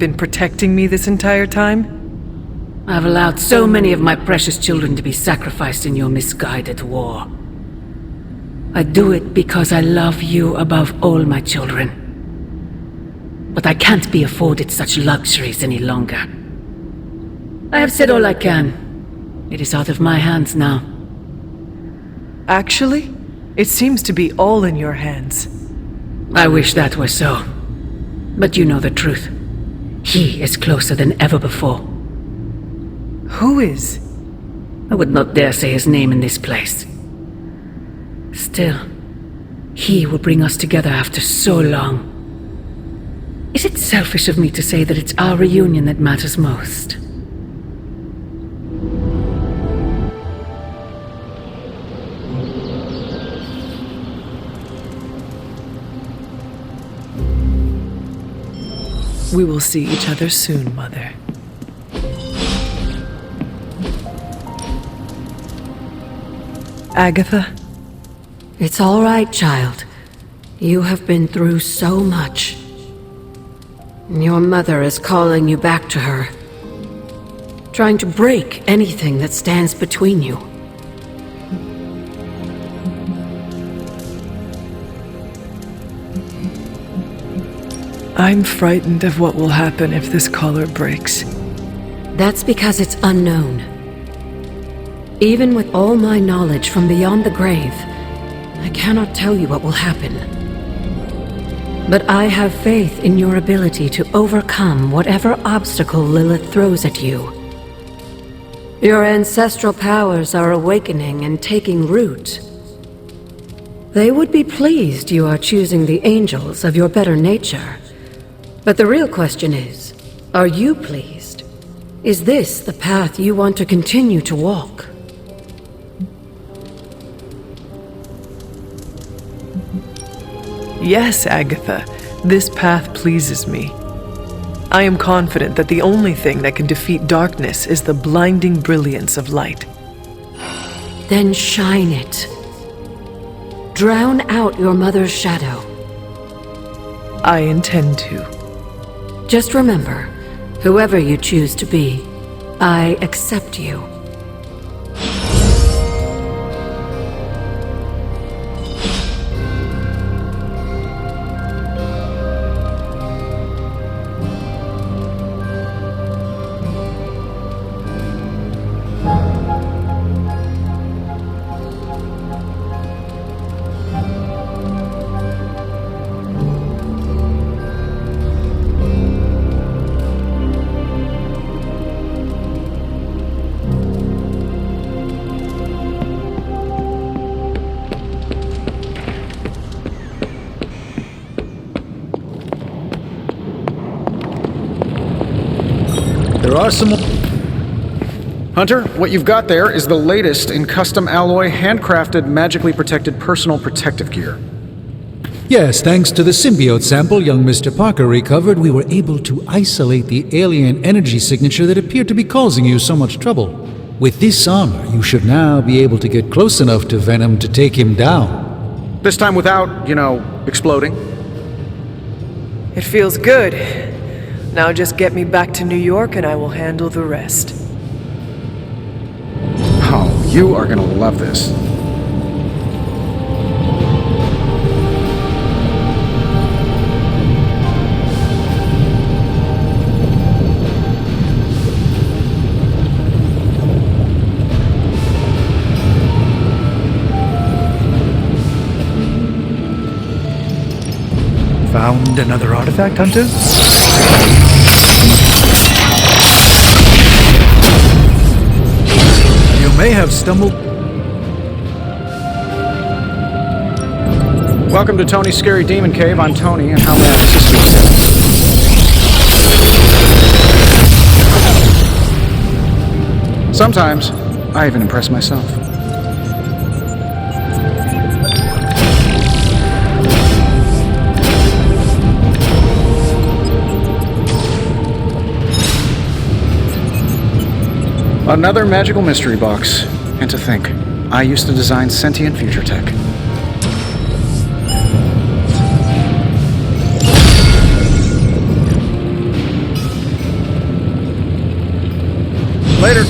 Been protecting me this entire time? I've allowed so many of my precious children to be sacrificed in your misguided war. I do it because I love you above all my children. But I can't be afforded such luxuries any longer. I have said all I can. It is out of my hands now. Actually, it seems to be all in your hands. I wish that were so. But you know the truth. He is closer than ever before. Who is? I would not dare say his name in this place. Still, he will bring us together after so long. Is it selfish of me to say that it's our reunion that matters most? We will see each other soon, Mother. Agatha? It's all right, child. You have been through so much. Your mother is calling you back to her. Trying to break anything that stands between you. I'm frightened of what will happen if this collar breaks. That's because it's unknown. Even with all my knowledge from beyond the grave, I cannot tell you what will happen. But I have faith in your ability to overcome whatever obstacle Lilith throws at you. Your ancestral powers are awakening and taking root. They would be pleased you are choosing the angels of your better nature. But the real question is, are you pleased? Is this the path you want to continue to walk? Yes, Agatha, this path pleases me. I am confident that the only thing that can defeat darkness is the blinding brilliance of light. Then shine it. Drown out your mother's shadow. I intend to. Just remember, whoever you choose to be, I accept you. There are some... Hunter, what you've got there is the latest in custom alloy, handcrafted, magically protected personal protective gear. Yes, thanks to the symbiote sample young Mr. Parker recovered, we were able to isolate the alien energy signature that appeared to be causing you so much trouble. With this armor, you should now be able to get close enough to Venom to take him down. This time without, exploding. It feels good. Now just get me back to New York and I will handle the rest. Oh, you are gonna love this. Found another artifact, Hunter? You may have stumbled... Welcome to Tony's Scary Demon Cave. I'm Tony, and how may I assist you today? Sometimes, I even impress myself. Another magical mystery box. And to think, I used to design sentient future tech. Later.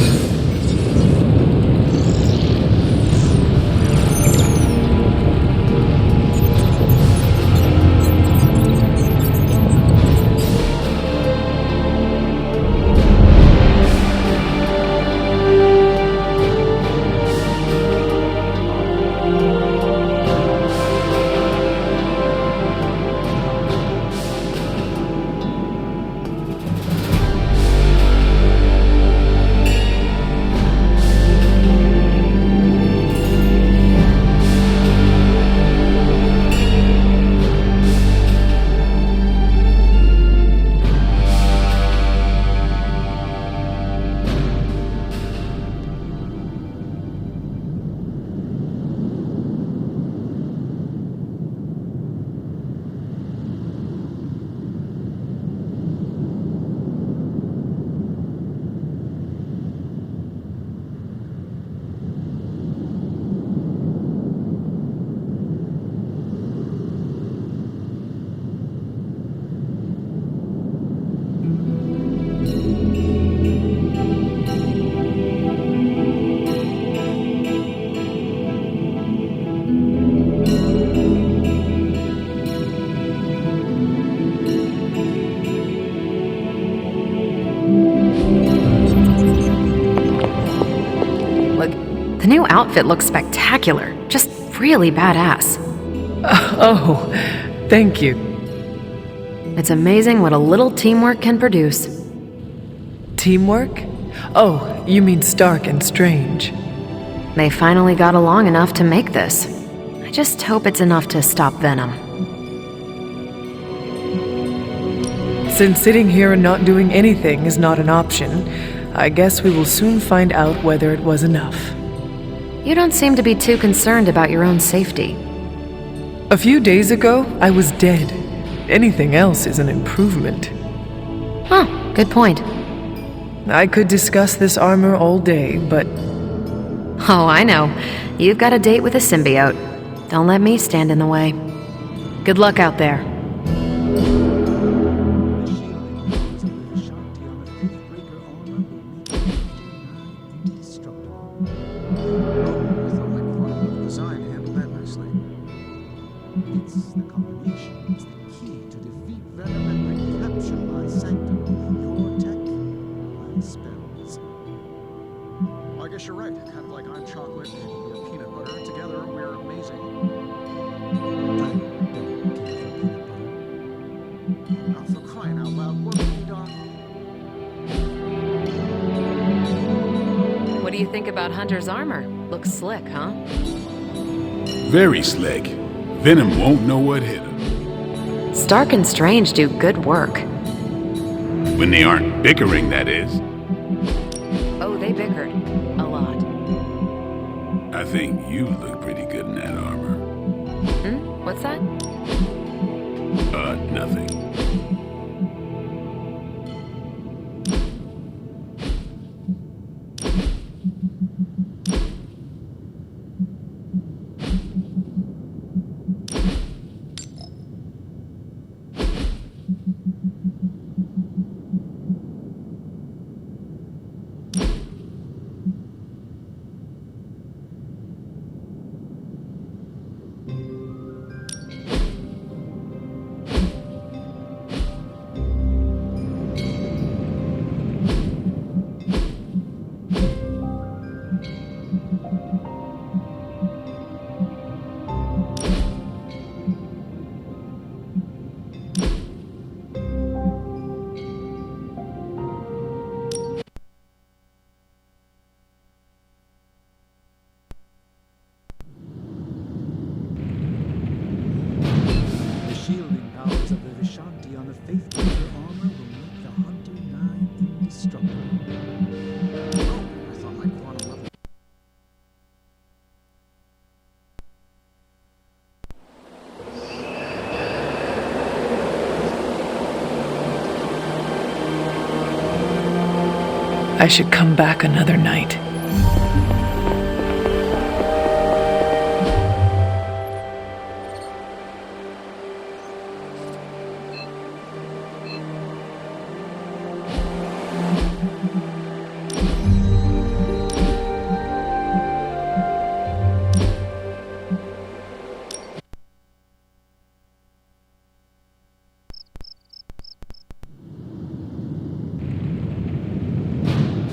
The new outfit looks spectacular. Just really badass. Oh, thank you. It's amazing what a little teamwork can produce. Teamwork? Oh, you mean Stark and Strange. They finally got along enough to make this. I just hope it's enough to stop Venom. Since sitting here and not doing anything is not an option, I guess we will soon find out whether it was enough. You don't seem to be too concerned about your own safety. A few days ago, I was dead. Anything else is an improvement. Huh, good point. I could discuss this armor all day, but Oh, I know. You've got a date with a symbiote. Don't let me stand in the way. Good luck out there. I guess you're right. Kind of like I'm chocolate and you're peanut butter. Together, we're amazing. Oh, for crying out loud, what have we done? What do you think about Hunter's armor? Looks slick, huh? Very slick. Venom won't know what hit him. Stark and Strange do good work. When they aren't bickering, that is. Oh, they bickered. A lot. I think you look pretty good in that armor. What's that? Nothing. The shielding powers of the Vishanti on the Faithbreaker armor will make the Hunter 9 indestructible. Oh, I thought my quantum level. I should come back another night.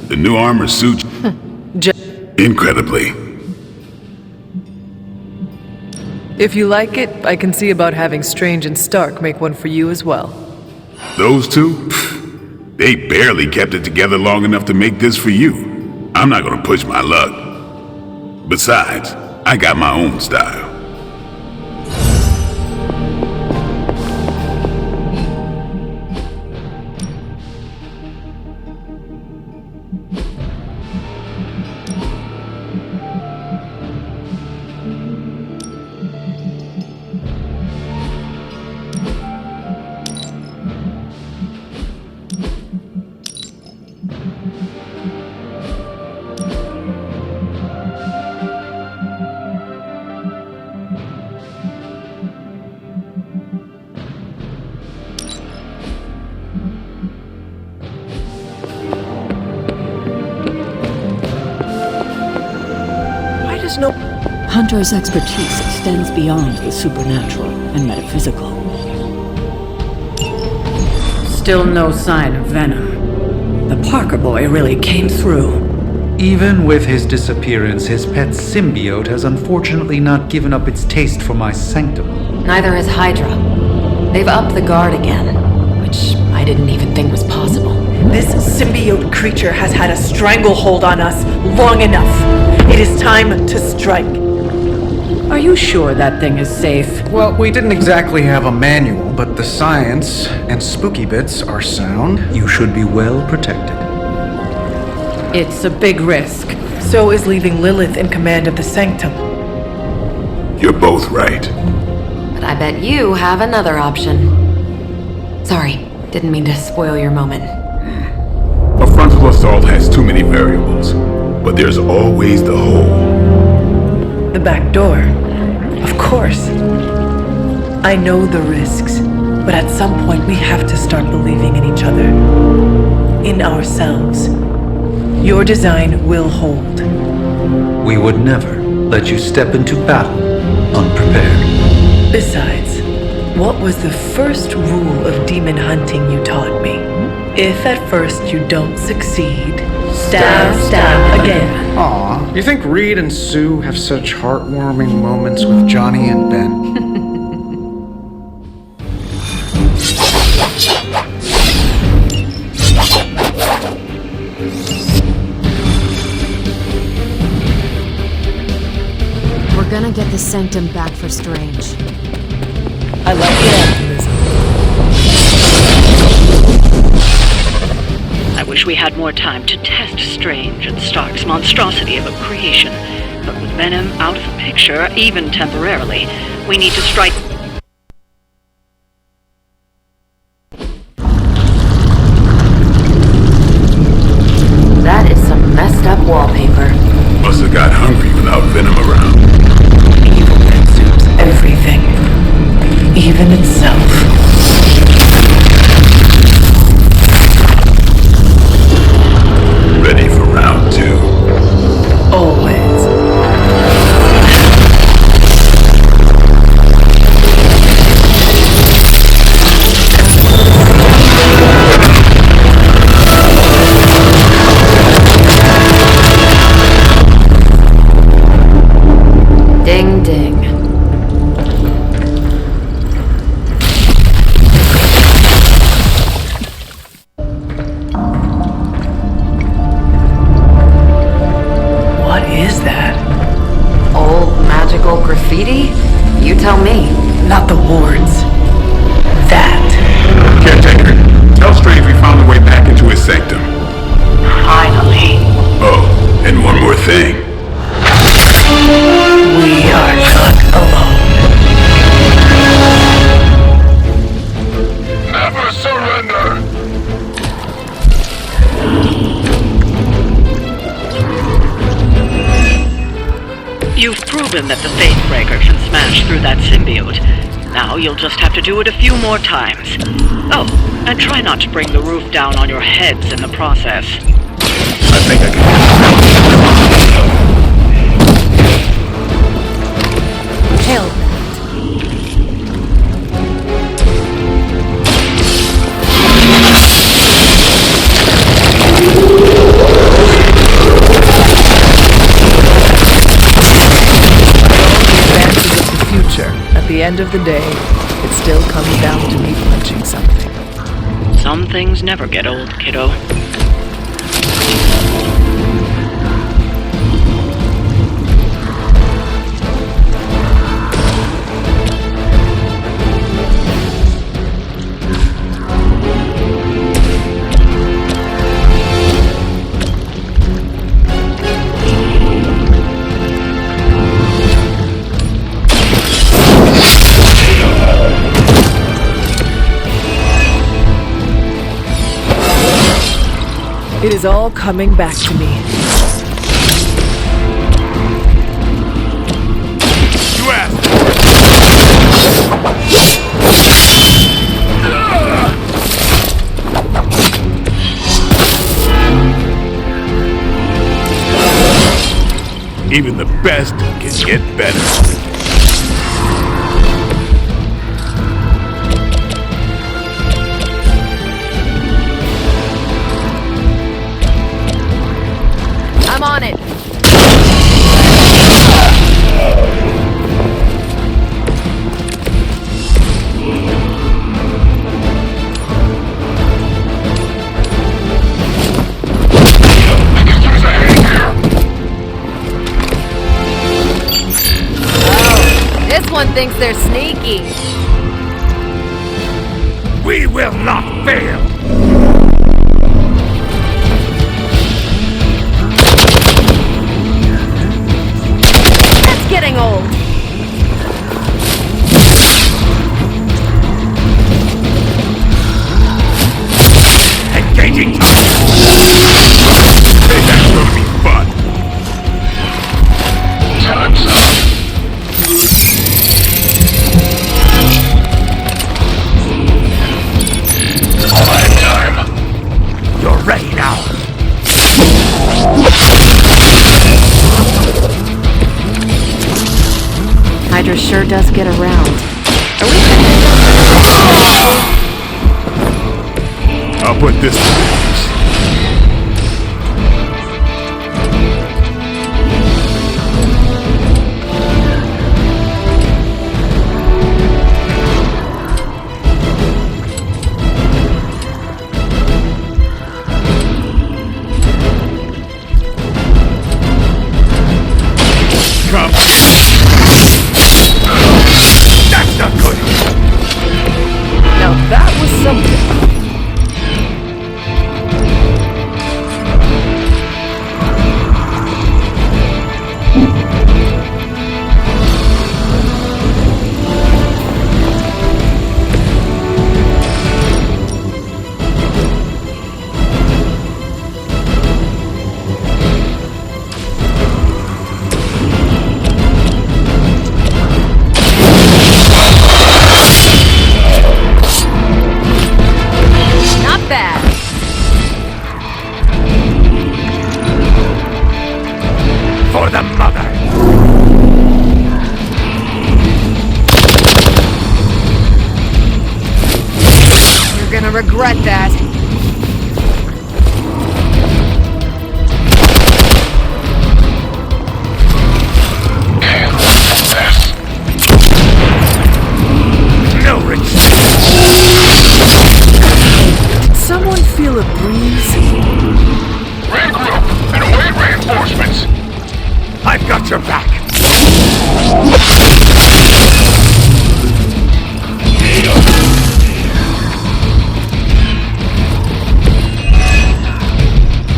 The new armor suits incredibly. If you like it, I can see about having Strange and Stark make one for you as well. Those two? Pfft, they barely kept it together long enough to make this for you. I'm not gonna push my luck. Besides, I got my own style. Hunter's expertise extends beyond the supernatural and metaphysical. Still no sign of venom. The Parker boy really came through. Even with his disappearance, his pet symbiote has unfortunately not given up its taste for my sanctum. Neither has Hydra. They've upped the guard again, which I didn't even think was possible. This symbiote creature has had a stranglehold on us long enough. It is time to strike. Are you sure that thing is safe? Well, we didn't exactly have a manual, but the science and spooky bits are sound. You should be well protected. It's a big risk. So is leaving Lilith in command of the Sanctum. You're both right. But I bet you have another option. Sorry, didn't mean to spoil your moment. A frontal assault has too many variables, but there's always the hole. The back door. Of course. I know the risks, but at some point we have to start believing in each other. In ourselves. Your design will hold. We would never let you step into battle unprepared. Besides, what was the first rule of demon hunting you taught me? If at first you don't succeed, stab again. Aw, you think Reed and Sue have such heartwarming moments with Johnny and Ben? We're gonna get the Sanctum back for Strange. I like the optimism. I wish we had more time to test Strange and Stark's monstrosity of a creation. But with Venom out of the picture, even temporarily, we need to strike... That is some messed up wallpaper. Must have got hungry without Venom around. Evil consumes everything. Even itself. Ready for round two. Always. Ding ding. What is that? Old magical graffiti? You tell me. Not the wards. That. Caretaker, tell Strange we found a way back into his sanctum. Finally. Oh, and one more thing. We are not alone. Never surrender! You've proven that the Faithbreaker can smash through that symbiote. Now you'll just have to do it a few more times. Oh, and try not to bring the roof down on your heads in the process. I think I can... Hell. end of the day, it still comes down to me punching something. Some things never get old, kiddo. It is all coming back to me. You asked for it. Even the best can get better. I'm on it. Oh, this one thinks they're sneaky. We will not fail. Getting old. Engaging time. Hey, that's gonna be fun. Time's up. Quiet time. You're ready now. Hydra sure does get around. I'll put this to use. Come. That's not good. Now that was something. For the mother! You're gonna regret that. No retreat! Did someone feel a breeze? Regroup and await reinforcements! I've got your back!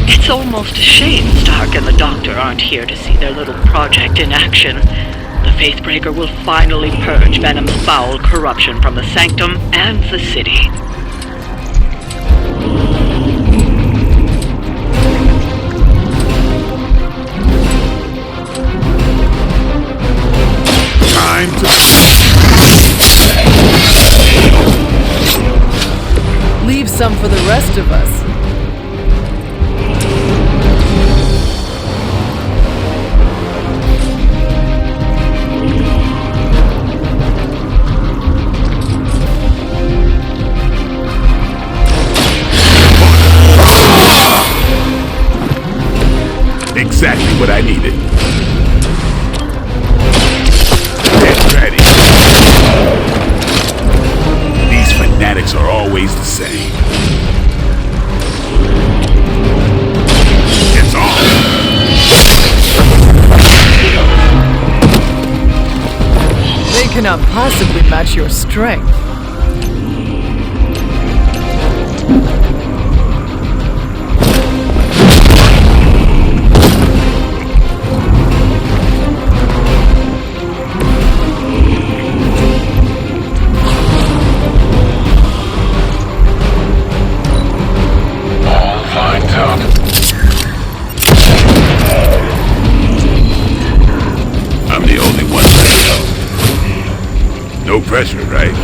It's almost a shame Stark and the Doctor aren't here to see their little project in action. The Faithbreaker will finally purge Venom's foul corruption from the Sanctum and the city. Time to... Leave some for the rest of us. Exactly what I needed. Get ready. say. It's on! They cannot possibly match your strength. All lined up. I'm the only one left. No pressure, right?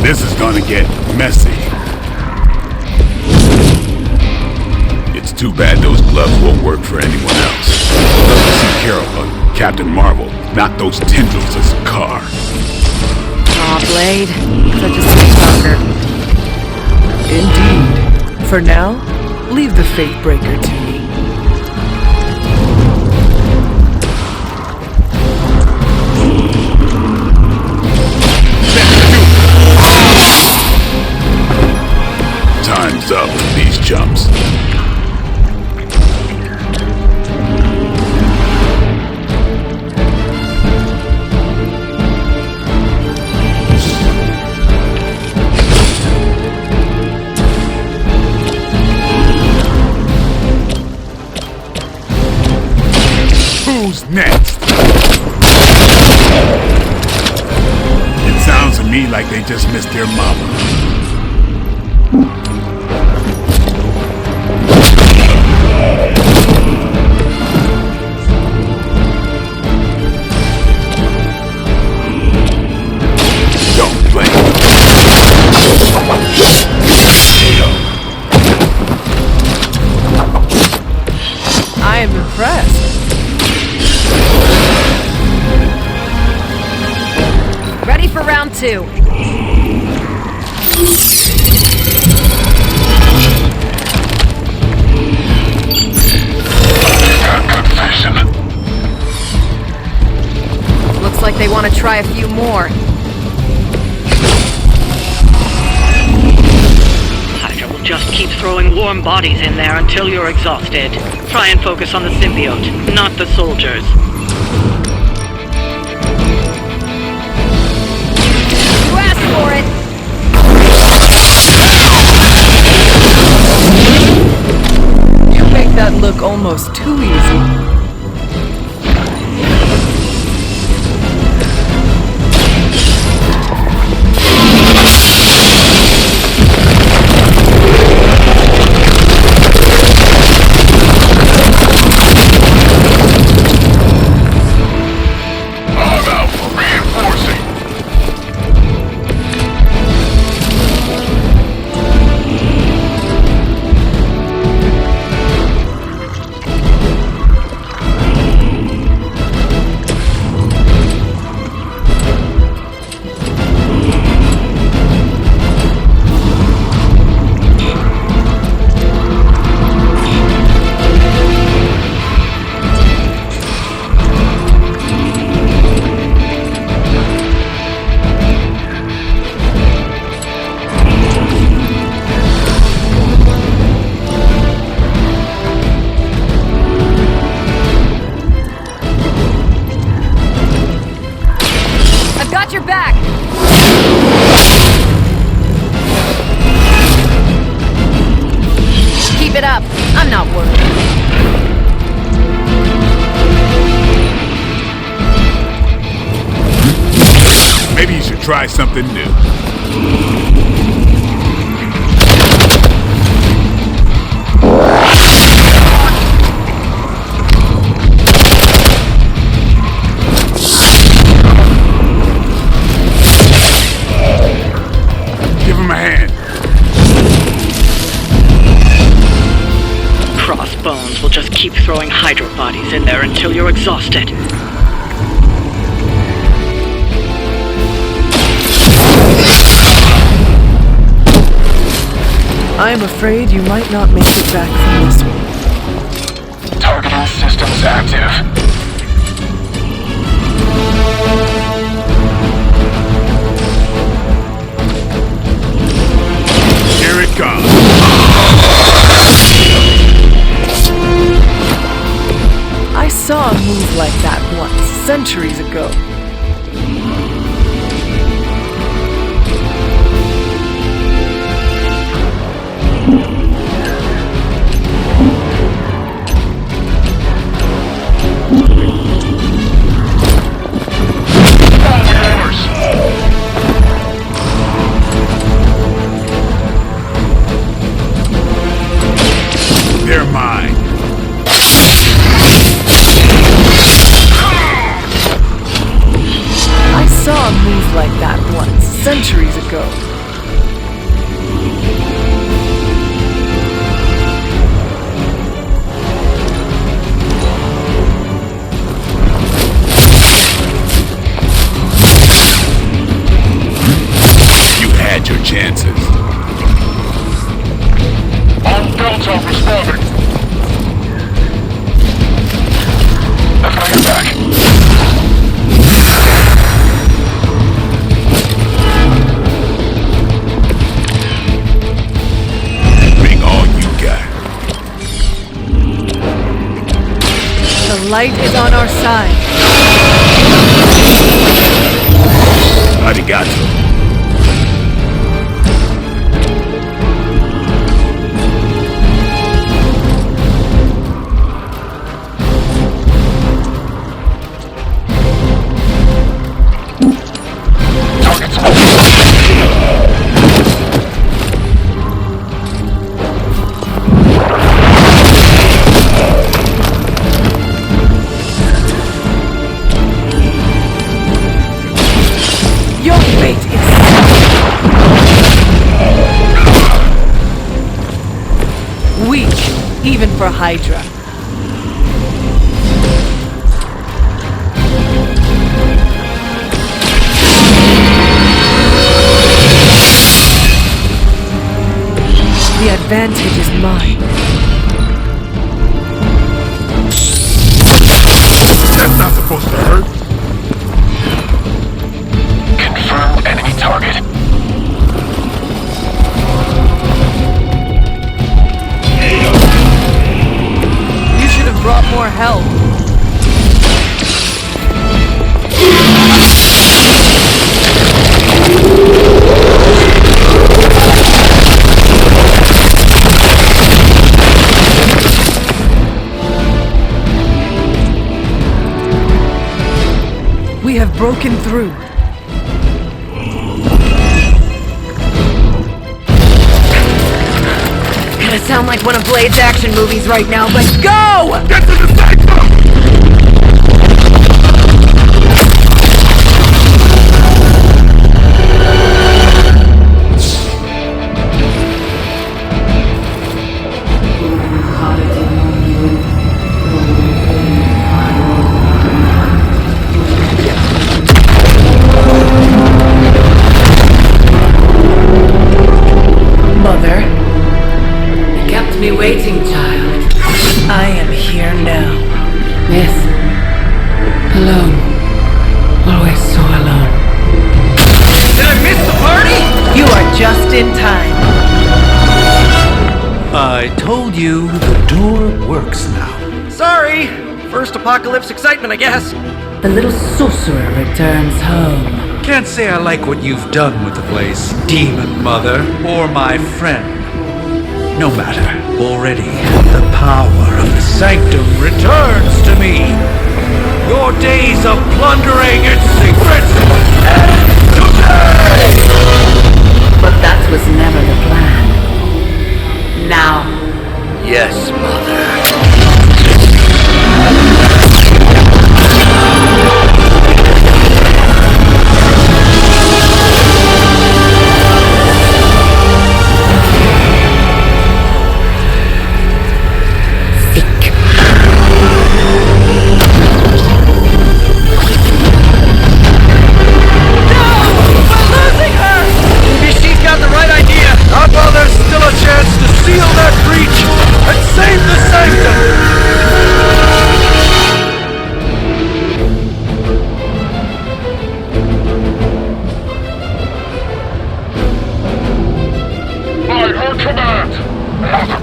This is gonna get messy. It's too bad those gloves won't work for anyone else. Let me see Carol, Captain Marvel, not those tendrils as a car. Aw, Blade. Such a sweet talker. Indeed. For now, leave the Fate Breaker to me. Time's up for these chumps. Who's next? It sounds to me like they just missed their mama. I am impressed. Ready for round 2. Looks like they want to try a few more. Hydra will just keep throwing warm bodies in there until you're exhausted. Try and focus on the symbiote, not the soldiers. You asked for it! You make that look almost too easy. Got your back! Keep it up. I'm not worried. Maybe you should try something new. Give him a hand. Crossbones will just keep throwing Hydra bodies in there until you're exhausted. I am afraid you might not make it back from this one. Targeting systems active. centuries ago. They're mine. I saw a move like that once, centuries ago. You had your chances. On Delta responding. I've got your back. Bring all you got. The light is on our side. Arigato. Your fate is weak, even for Hydra. The advantage is mine. That's not supposed to hurt. Confirmed enemy target. You should have brought more help. We have broken through. Gonna sound like one of Blade's action movies right now, but go! Get to the sanctum! Mother, you kept me waiting, child. I am here now. Yes. Alone. Always so alone. Did I miss the party? You are just in time. I told you the door works now. Sorry. First apocalypse excitement, I guess. The little sorcerer returns home. Can't say I like what you've done with the place, Demon Mother, or my friend. No matter. Already, the power of the Sanctum returns to me. Your days of plundering its secrets end today! But that was never the plan. Now. Yes, Mother.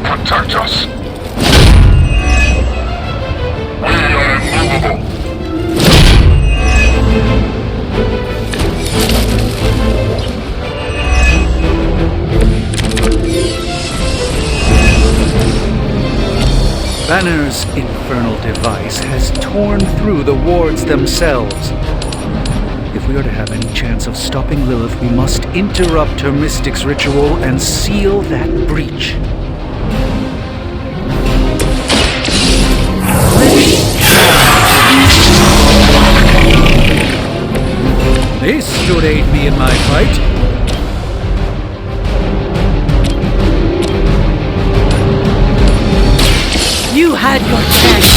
Protect us. We are immovable. Banner's infernal device has torn through the wards themselves. If we are to have any chance of stopping Lilith, we must interrupt her mystic's ritual and seal that breach. This should aid me in my fight. You had your chance.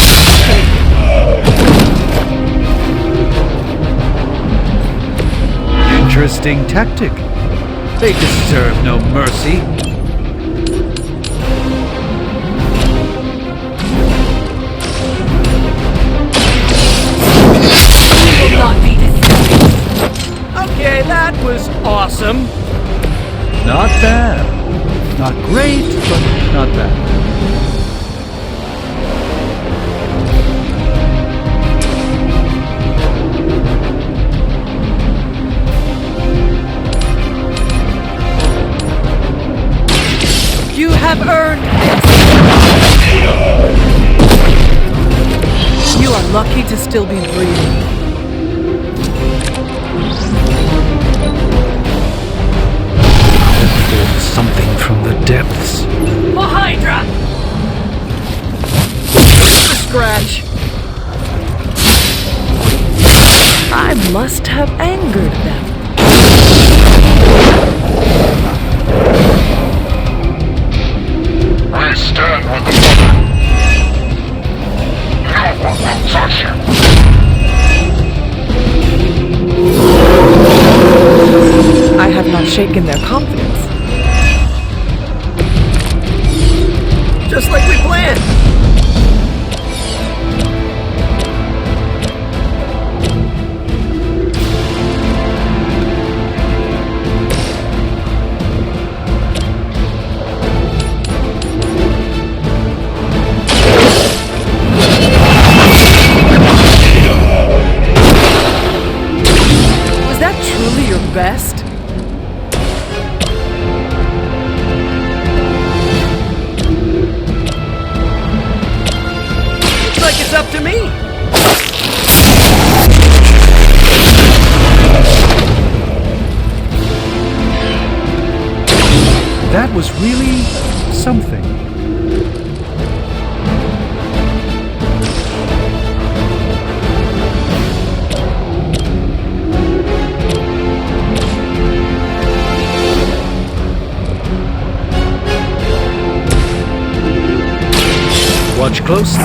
Interesting tactic. They deserve no mercy. You will not be disturbed. Okay, that was awesome. Not bad. Not great, but not bad. You have earned this. You are lucky to still be breathing. Something from the depths. For Hydra! Scratch. I must have angered them. We stand with the mother. No one will touch you. I have not shaken their confidence. Just like we planned. Was that truly your best? It's up to me. That was really something. Watch closely.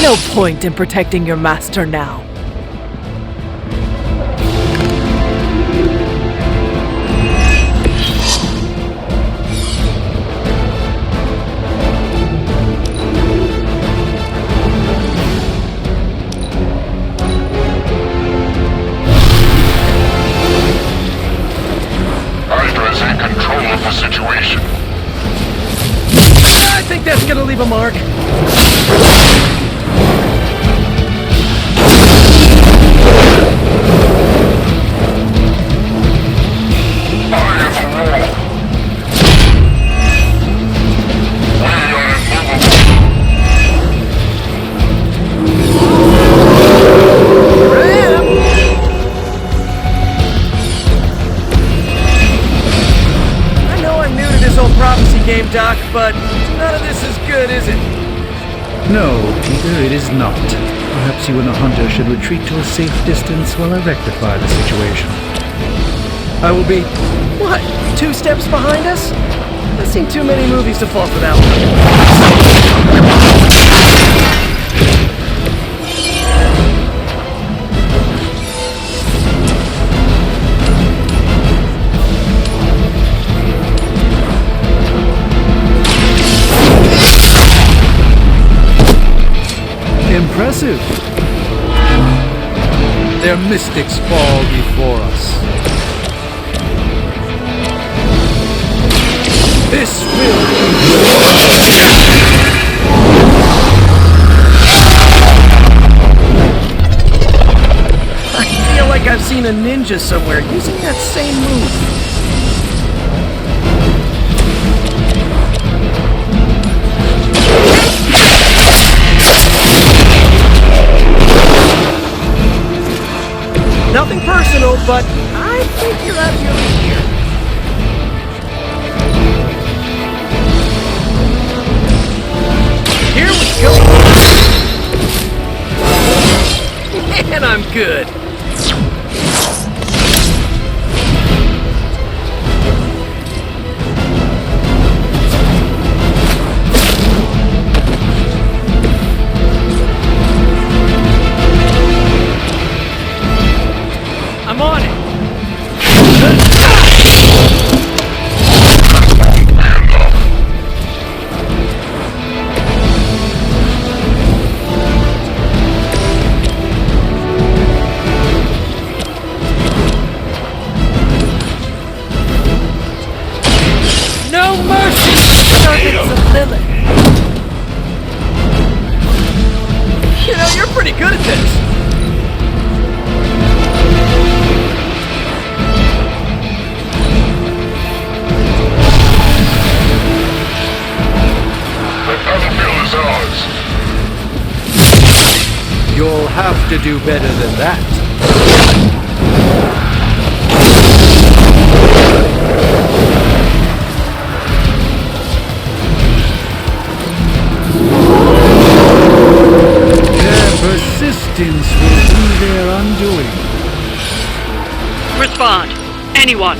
No point in protecting your master now. Hydra is in control of the situation. I think that's gonna leave a mark. Game, Doc, but none of this is good, is it? No, Peter, it is not. Perhaps you and the hunter should retreat to a safe distance while I rectify the situation. I will be, what, 2 steps behind us? I've seen too many movies to fall for that one. impressive. Their mystics fall before us. This will I feel like I've seen a ninja somewhere using that same move. Nothing personal, but I think you're out of your league here. Here we go. And I'm good. I'm on it. No mercy, servants of Lilith. You know, you're pretty good at this. You'll have to do better than that. Their persistence will be their undoing. Respond. Anyone.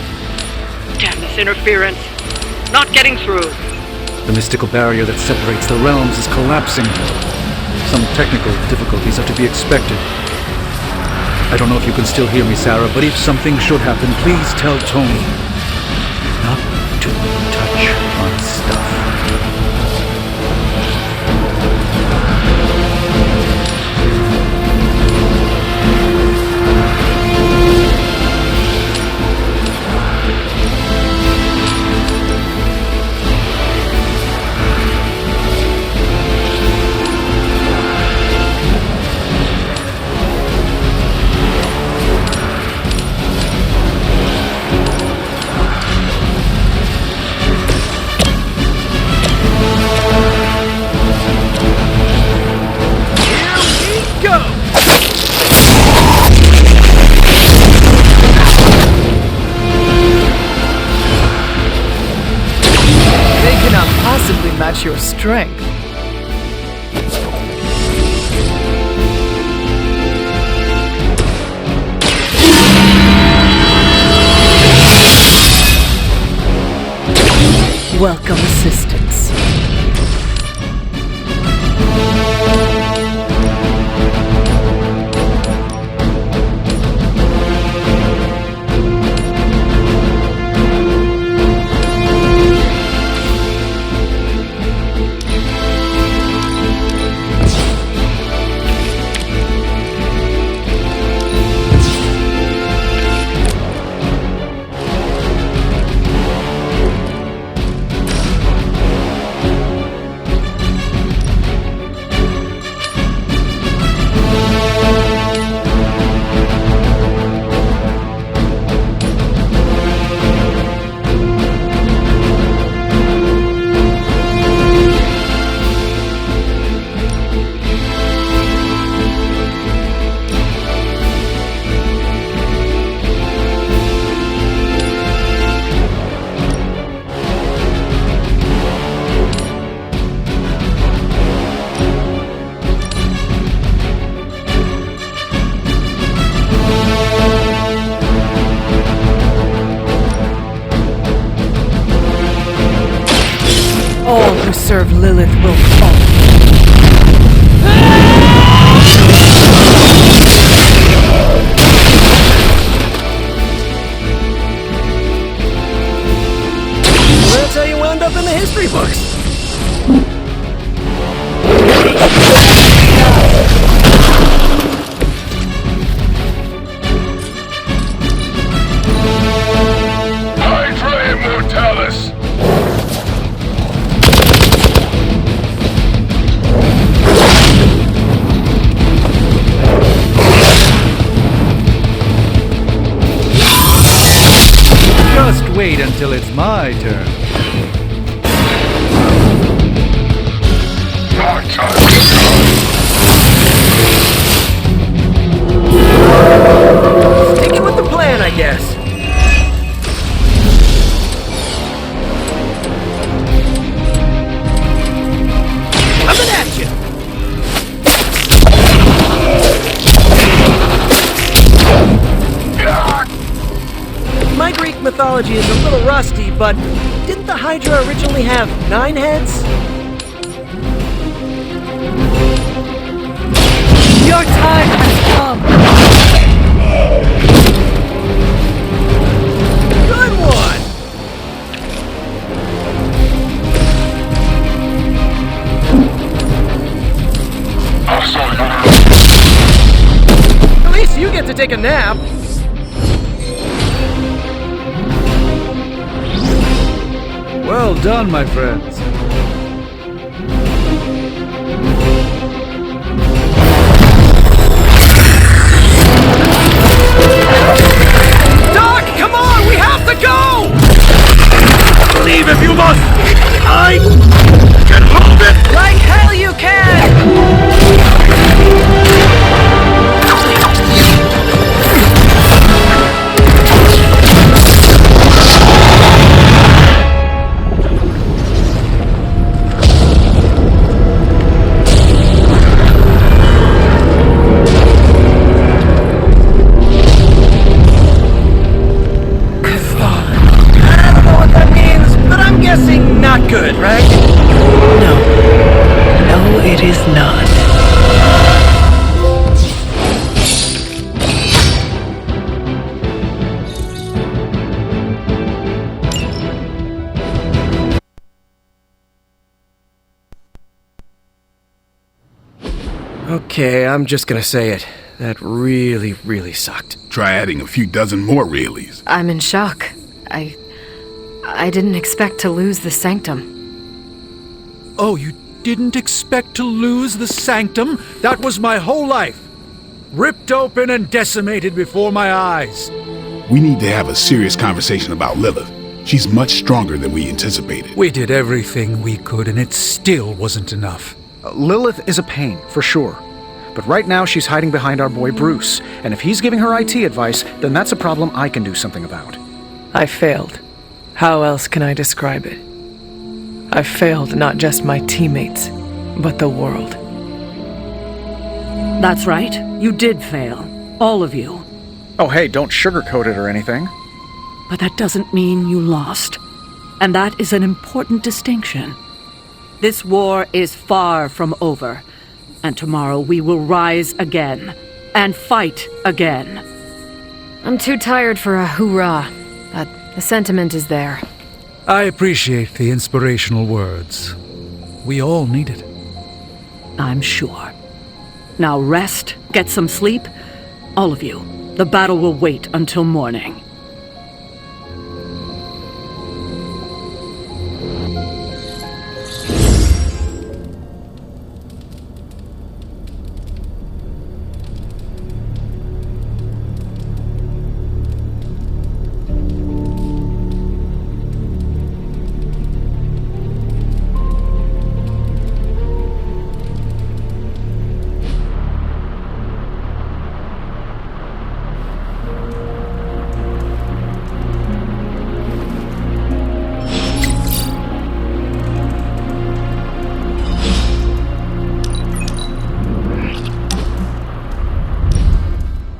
Damn this interference. Not getting through. The mystical barrier that separates the realms is collapsing. Some technical difficulties are to be expected. I don't know if you can still hear me, Sarah, but if something should happen, please tell Tony not to touch my stuff. Match your strength. Welcome assistance. All who serve Lilith will fall. Well, that's how you wound up in the history books. wait until it's my turn. Sticking with the plan, I guess. Coming at you! My Greek mythology is a little rusty, but didn't the Hydra originally have 9 heads? Your time has come! Good one! At least you get to take a nap. Well done, my friends. Doc, come on! We have to go! Leave if you must! I can hold it! Like hell you can! Not good, right? No. No, it is not. Okay, I'm just gonna say it. That really, really sucked. Try adding a few dozen more reallys. I'm in shock. I didn't expect to lose the sanctum. Oh, you didn't expect to lose the sanctum? That was my whole life. Ripped open and decimated before my eyes. We need to have a serious conversation about Lilith. She's much stronger than we anticipated. We did everything we could, and it still wasn't enough. Lilith is a pain, for sure. But right now she's hiding behind our boy Bruce, and if he's giving her IT advice, then that's a problem I can do something about. I failed. How else can I describe it? I failed not just my teammates, but the world. That's right. You did fail. All of you. Oh hey, don't sugarcoat it or anything. But that doesn't mean you lost. And that is an important distinction. This war is far from over. And tomorrow we will rise again. And fight again. I'm too tired for a hoorah, but the sentiment is there. I appreciate the inspirational words. We all need it. I'm sure. Now rest, get some sleep. All of you. The battle will wait until morning.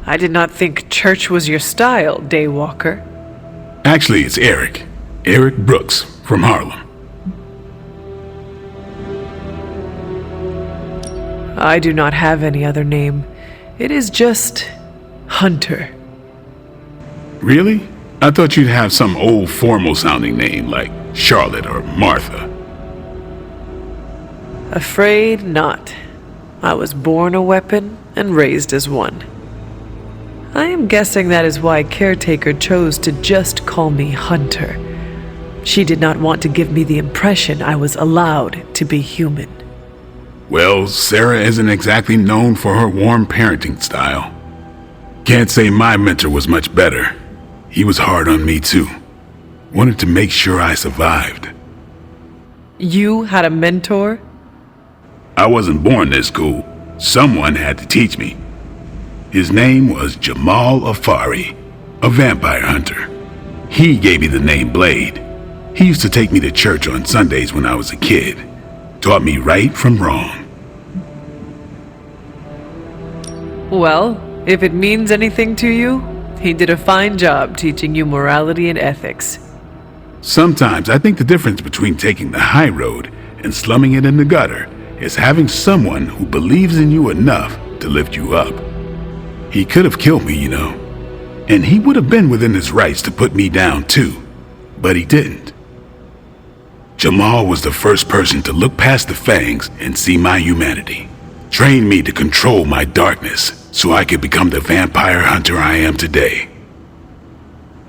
I did not think church was your style, Daywalker. Actually, it's Eric. Eric Brooks from Harlem. I do not have any other name. It is just Hunter. Really? I thought you'd have some old formal-sounding name like Charlotte or Martha. Afraid not. I was born a weapon and raised as one. I am guessing that is why Caretaker chose to just call me Hunter. She did not want to give me the impression I was allowed to be human. Well, Sarah isn't exactly known for her warm parenting style. Can't say my mentor was much better. He was hard on me too. Wanted to make sure I survived. You had a mentor? I wasn't born this cool. Someone had to teach me. His name was Jamal Afari, a vampire hunter. He gave me the name Blade. He used to take me to church on Sundays when I was a kid. Taught me right from wrong. Well, if it means anything to you, he did a fine job teaching you morality and ethics. Sometimes I think the difference between taking the high road and slumming it in the gutter is having someone who believes in you enough to lift you up. He could have killed me, you know, and he would have been within his rights to put me down too, but he didn't. Jamal was the first person to look past the fangs and see my humanity. Trained me to control my darkness so I could become the vampire hunter I am today.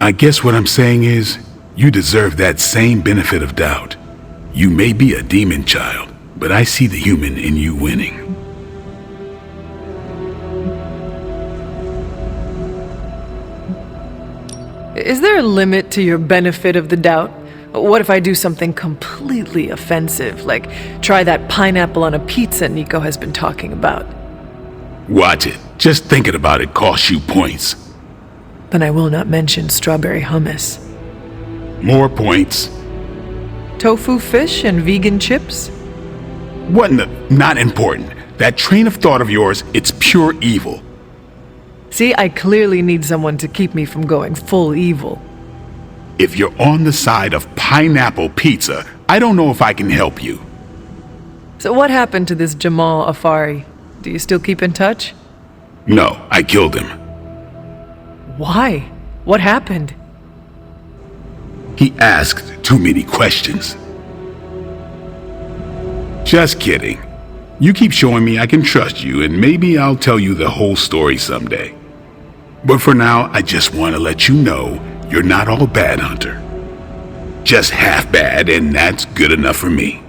I guess what I'm saying is, you deserve that same benefit of doubt. You may be a demon child, but I see the human in you winning. Is there a limit to your benefit of the doubt? What if I do something completely offensive, like try that pineapple on a pizza Nico has been talking about? Watch it. Just thinking about it costs you points. Then I will not mention strawberry hummus. More points. Tofu fish and vegan chips? What in the... Not important. That train of thought of yours, it's pure evil. See, I clearly need someone to keep me from going full evil. If you're on the side of pineapple pizza, I don't know if I can help you. So what happened to this Jamal Afari? Do you still keep in touch? No, I killed him. Why? What happened? He asked too many questions. Just kidding. You keep showing me I can trust you, and maybe I'll tell you the whole story someday. But for now, I just want to let you know you're not all bad, Hunter. Just half bad, and that's good enough for me.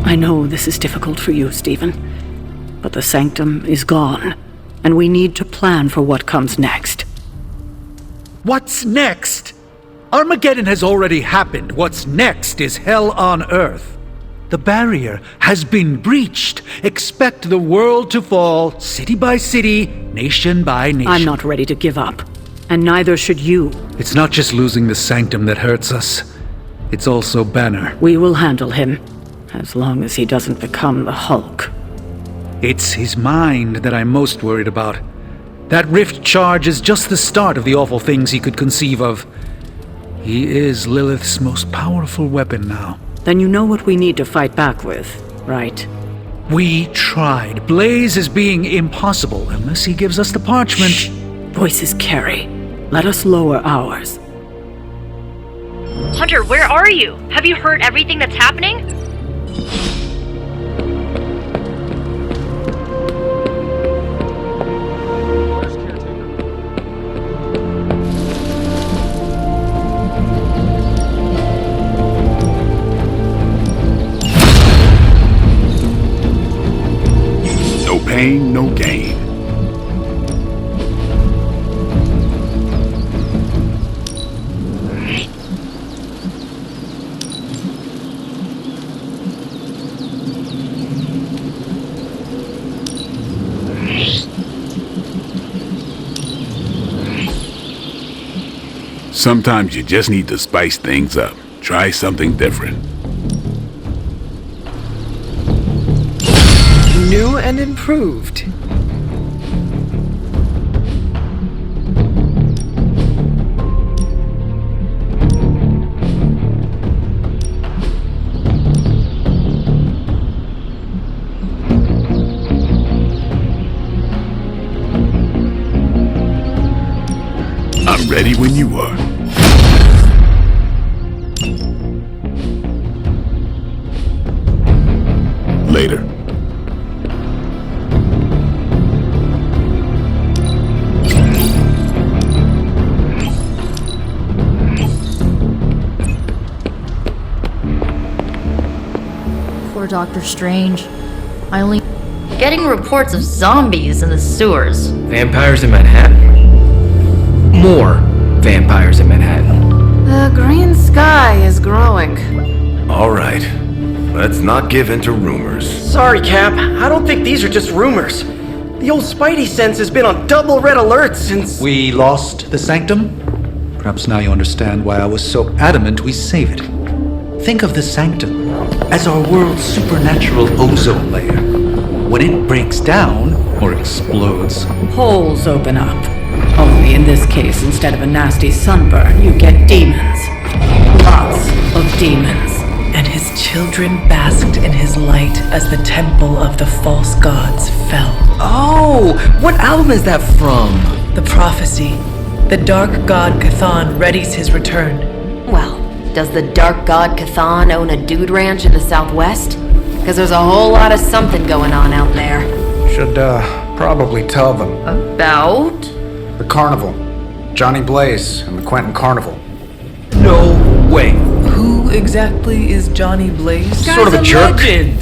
I know this is difficult for you, Stephen, but the Sanctum is gone, and we need to plan for what comes next. What's next? Armageddon has already happened. What's next is hell on Earth. The barrier has been breached. Expect the world to fall, city by city, nation by nation. I'm not ready to give up, and neither should you. It's not just losing the Sanctum that hurts us. It's also Banner. We will handle him, as long as he doesn't become the Hulk. It's his mind that I'm most worried about. That rift charge is just the start of the awful things he could conceive of. He is Lilith's most powerful weapon now. Then you know what we need to fight back with, right? We tried. Blaze is being impossible unless he gives us the parchment. Shh. Voices carry. Let us lower ours. Hunter, where are you? Have you heard everything that's happening? No pain, no gain. Sometimes you just need to spice things up. Try something different. New and improved. I'm ready when you are. Later. Poor Dr. Strange. I only... Getting reports of zombies in the sewers. Vampires in Manhattan? More vampires in Manhattan. The green sky is growing. Alright. Let's not give in to rumors. Sorry, Cap. I don't think these are just rumors. The old Spidey sense has been on double red alert since... We lost the sanctum? Perhaps now you understand why I was so adamant we save it. Think of the sanctum as our world's supernatural ozone layer. When it breaks down, or explodes, Holes open up. Only in this case, instead of a nasty sunburn, you get demons. Lots of demons. And his children basked in his light as the temple of the false gods fell. Oh, what album is that from? The prophecy. The dark god Cthon readies his return. Well, does the dark god Cthon own a dude ranch in the southwest? Because there's a whole lot of something going on out there. Should, probably tell them. About? The carnival. Johnny Blaze and the Quentin Carnival. No way. Who exactly is Johnny Blaze? Sort of a jerk. Legend.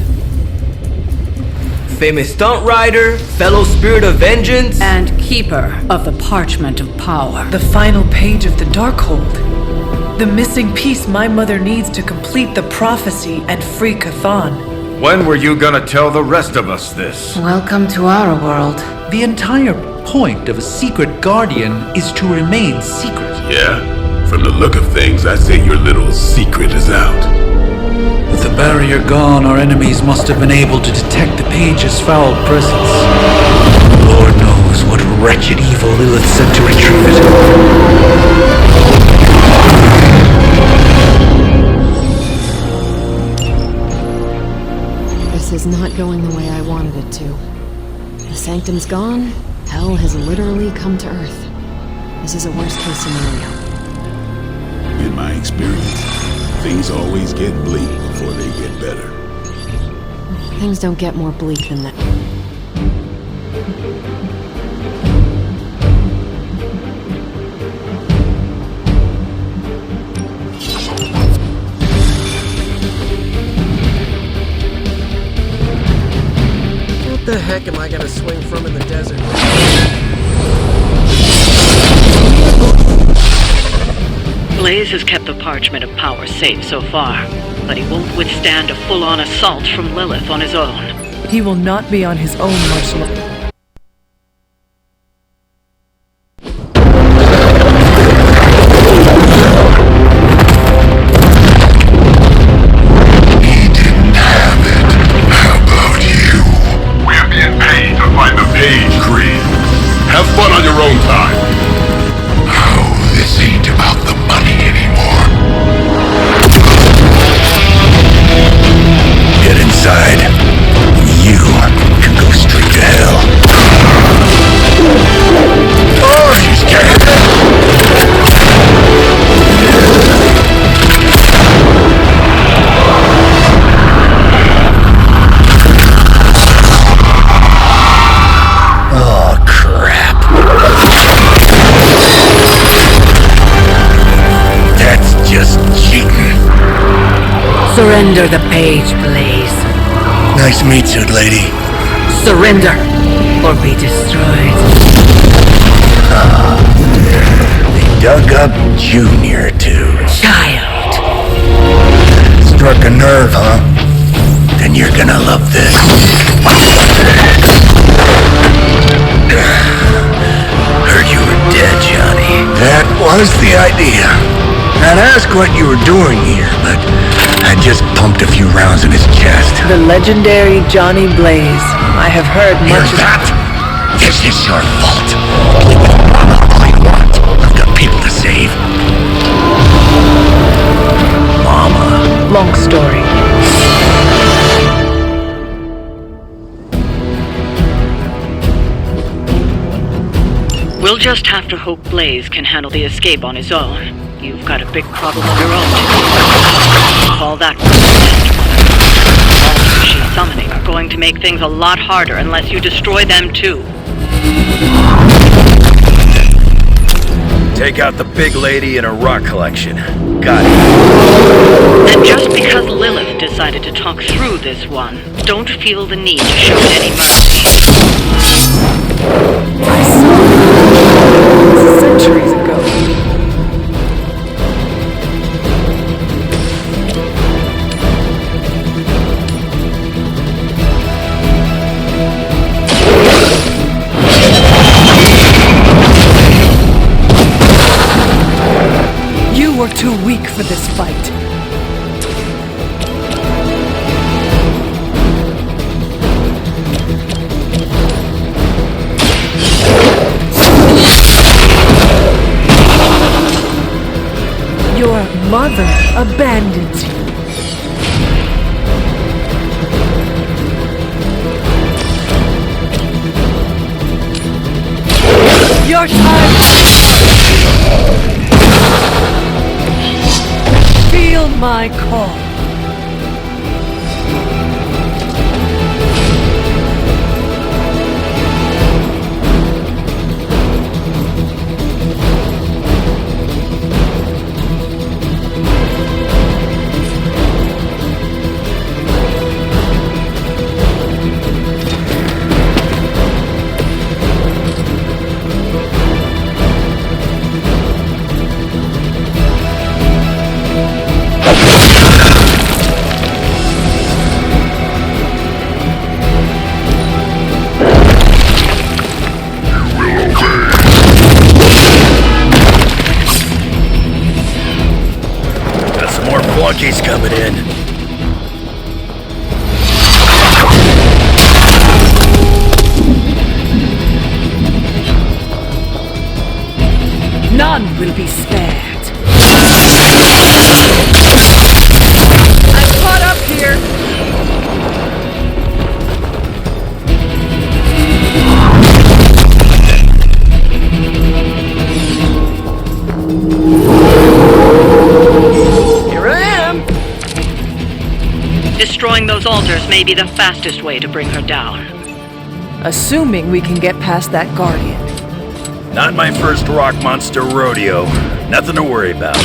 Famous stunt rider, fellow spirit of vengeance, and keeper of the parchment of power. The final page of the Darkhold. The missing piece my mother needs to complete the prophecy and free Cthon. When were you gonna tell the rest of us this? Welcome to our world. The entire point of a secret guardian is to remain secret. Yeah? From the look of things, I say your little secret is out. With the barrier gone, our enemies must have been able to detect the page's foul presence. Lord knows what wretched evil Lilith sent to retrieve it. This is not going the way I wanted it to. The sanctum's gone. Hell has literally come to Earth. This is a worst-case scenario. In my experience, things always get bleak before they get better. Things don't get more bleak than that. What the heck am I gonna swing from in the desert? Blaze has kept the parchment of power safe so far, but he won't withstand a full-on assault from Lilith on his own. He will not be on his own much longer. We're being paid to find the page, Creed. Have fun on your own time. Oh, this ain't about the money anymore. Get inside. You can go straight to hell. Oh, she's dead. Oh, crap. That's just cheating. Surrender the page, Blaze. Nice meat suit, lady. Surrender, or be destroyed. They dug up Junior, too. Child. Struck a nerve, huh? Then you're gonna love this. Heard you were dead, Johnny. That was the idea. I'd ask what you were doing here, but I just pumped a few rounds in his chest. The legendary Johnny Blaze. I have heard Hear much of that? This is your fault. Leave it all you want. I've got people to save. Mama. long story. We'll just have to hope Blaze can handle the escape on his own. You've got a big problem of your own. Call that one. All she's summoning are going to make things a lot harder unless you destroy them too. Take out the big lady and her rock collection. Got it. And just because Lilith decided to talk through this one, don't feel the need to show it any mercy. I saw it centuries ago. You were too weak for this fight. Your mother abandons you. Your time feel my call. Flunkies coming in. None will be spared. I'm caught up here. Destroying those altars may be the fastest way to bring her down. Assuming we can get past that guardian. Not my first rock monster rodeo. Nothing to worry about.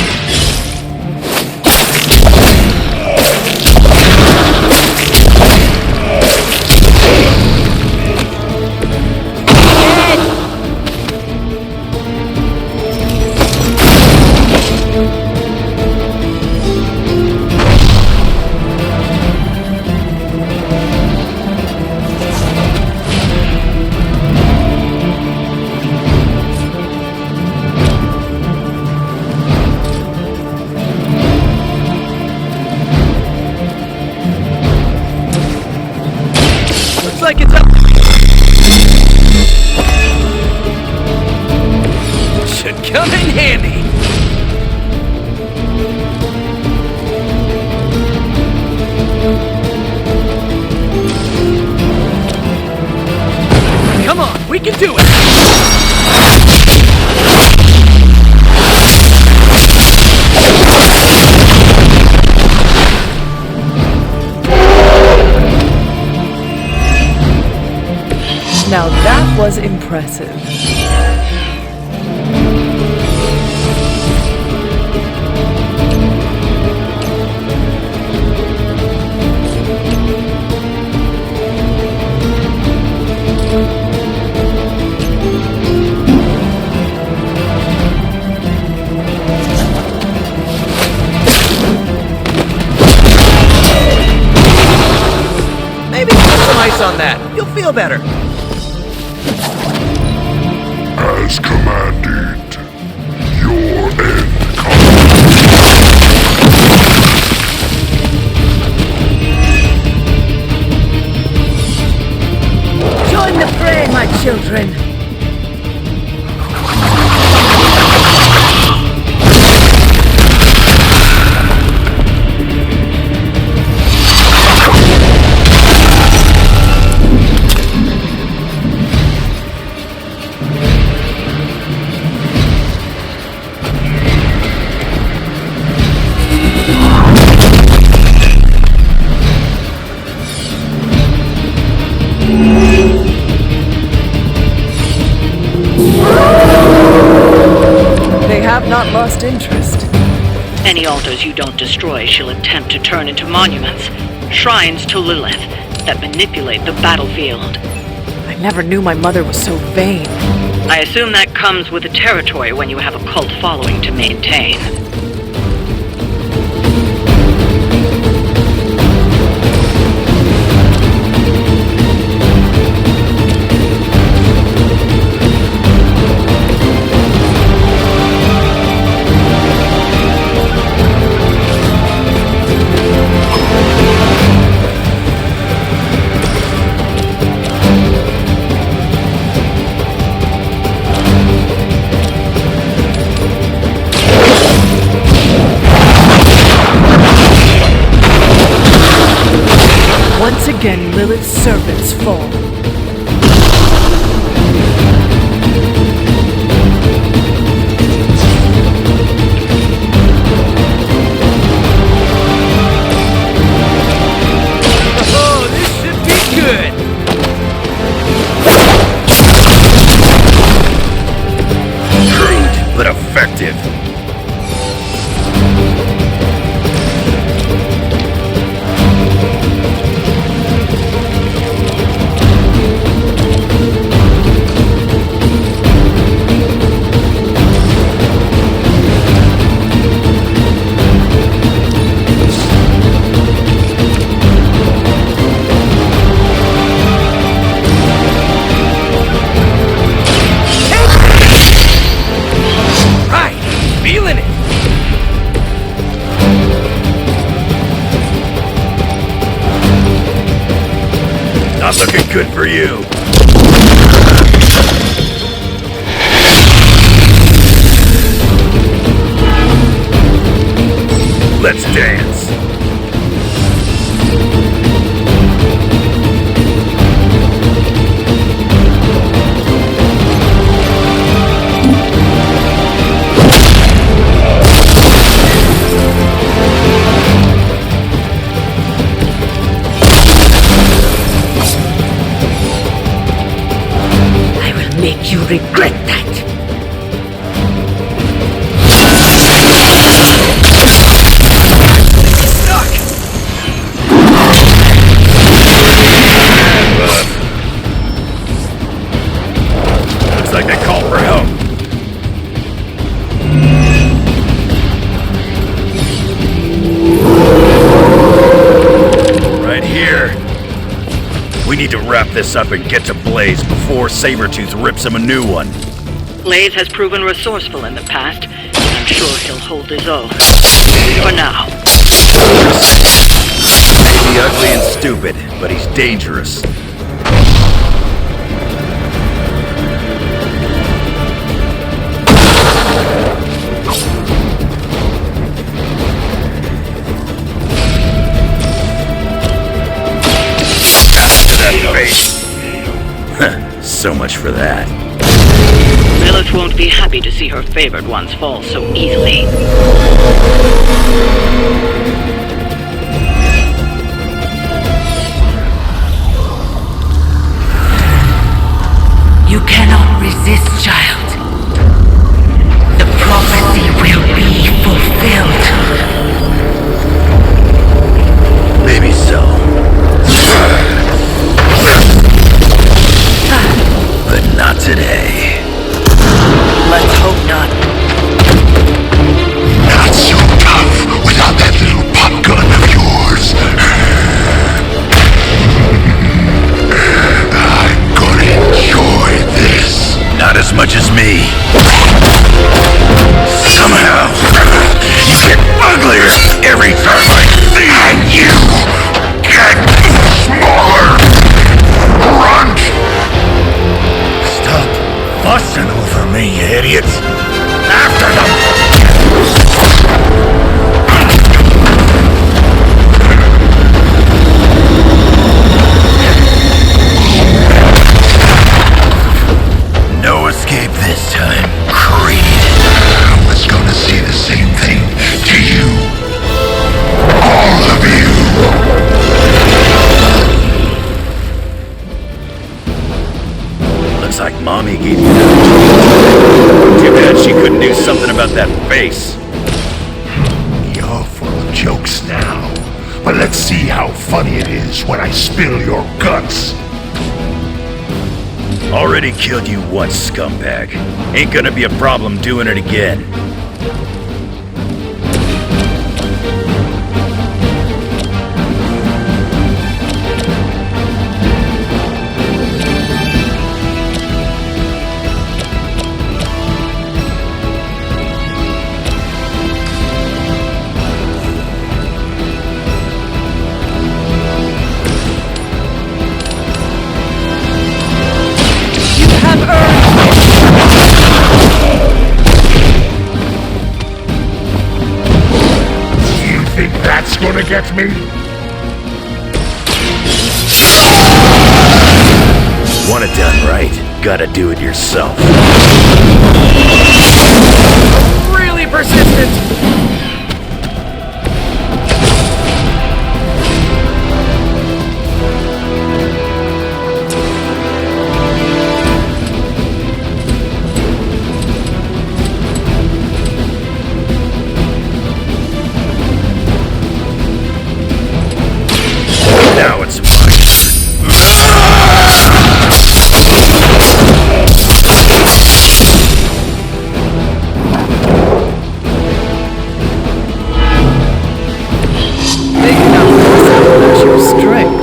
Like it's up. Should come in handy. Come on, we can do it. Now that was impressive. Maybe put some ice on that. You'll feel better. As commanded, your end Join the fray, my children. lost interest. Any altars you don't destroy she'll attempt to turn into monuments, shrines to Lilith that manipulate the battlefield. I never knew my mother was so vain. I assume that comes with the territory when you have a cult following to maintain. Once again, Lilith's servants fall. Oh, this should be good! Crude, but effective. Feeling it! Not looking good for you. Let's dance. Make you regret that. Looks like they called for help. Right here. We need to wrap this up and get to Blaze before Sabretooth rips him a new one. Blaze has proven resourceful in the past, and I'm sure he'll hold his own. For now. Maybe ugly and stupid, but he's dangerous. So much for that. Lilith won't be happy to see her favored ones fall so easily. You cannot resist, child. The prophecy will be fulfilled. Maybe so. But not today. Let's hope not. Not so tough without that little pop gun of yours. I'm gonna enjoy this. Not as much as me. Somehow, you get uglier every time I see you. And you get smaller. Grunt. Stop fussing over me, you idiots. After them. No escape this time, Creed. I was gonna say the same thing to you. All of you. Seems like Mommy gave you that. Too bad she couldn't do something about that face. You're full of jokes now, but let's see how funny it is when I spill your guts. Already killed you once, scumbag. Ain't gonna be a problem doing it again. That's gonna get me? Want it done right, gotta do it yourself. Really persistent! Now it's my Big enough to sabotage your strength.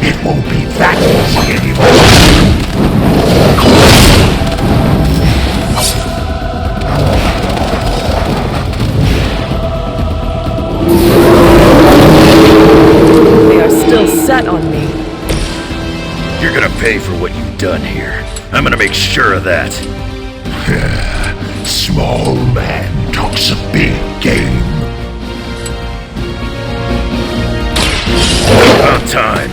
It won't be that easy anymore. They are still set on me. You're gonna pay for what you've done here. I'm gonna make sure of that. Small man talks a big game. About time.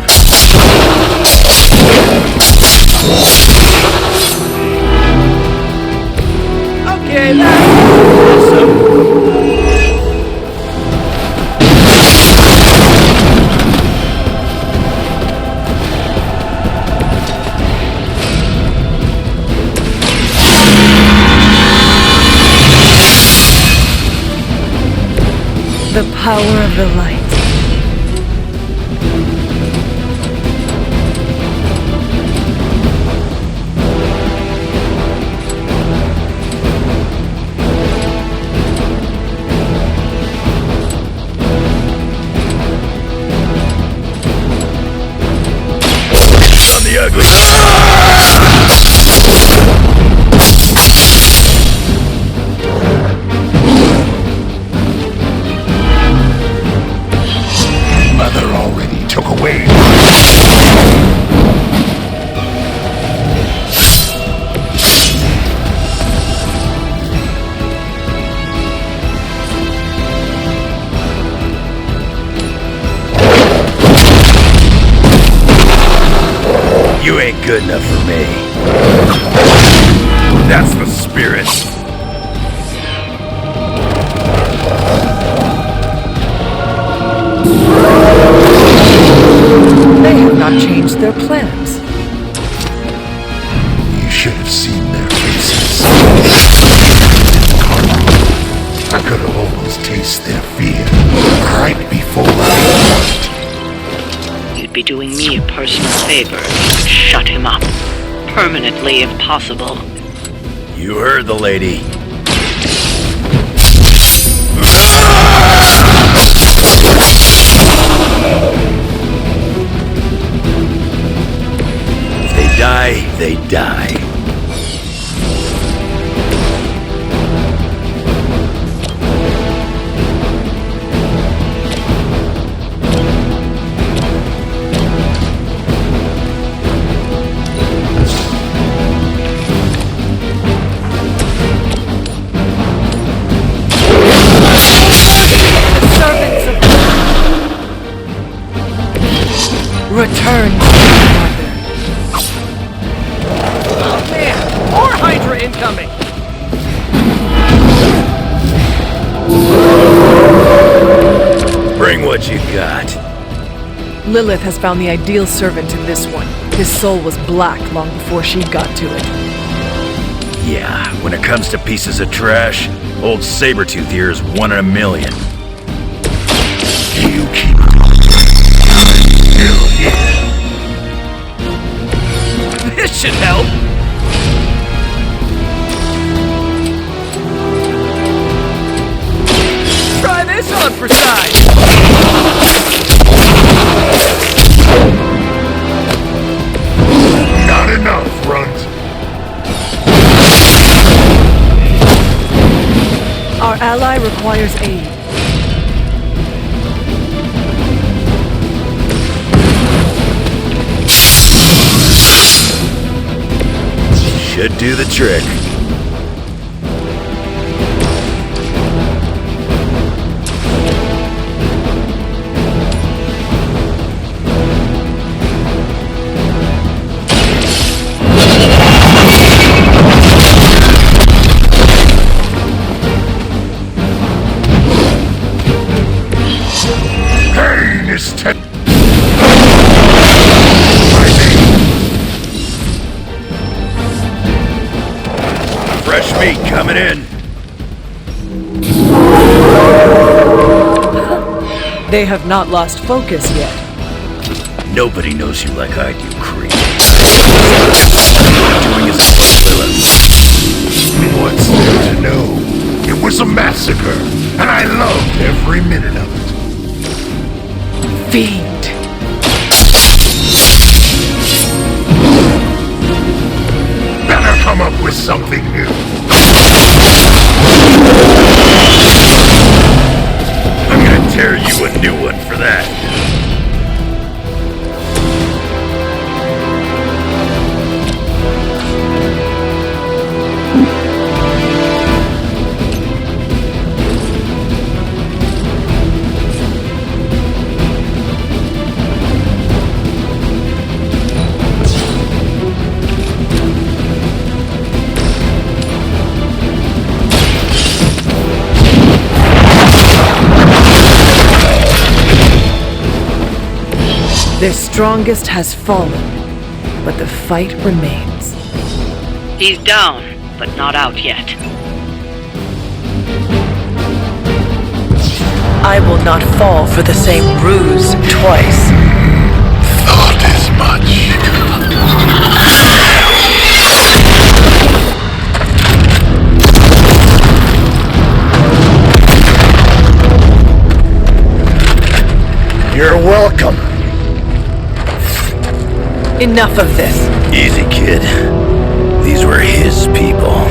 Okay, that's awesome. The power of the light. On the ugly. Mother already took away. You ain't good enough for me. That's the spirit. They have not changed their plans. You should have seen their faces. I could have almost tasted their fear right before I left. You'd be doing me a personal favor if you'd shut him up. Permanently, if possible. You heard the lady. If they die, they die. Return to the coming! Bring what you got. Lilith has found the ideal servant in this one. His soul was black long before she got to it. Yeah, when it comes to pieces of trash, old Sabretooth here is 1 in a million. You keep still here. This should help! Try this on for size! Not enough, Runt. Our ally requires aid. Should do the trick. Pain is Fresh meat coming in. They have not lost focus yet. Nobody knows you like I do, Creed. Doing is What's there to know? It was a massacre, and I loved every minute of it. Fiend. Better come up with something new. I'm gonna tear you a new one for that. Their strongest has fallen, but the fight remains. He's down, but not out yet. I will not fall for the same ruse twice. Thought as much. You're welcome. Enough of this. Easy, kid. These were his people.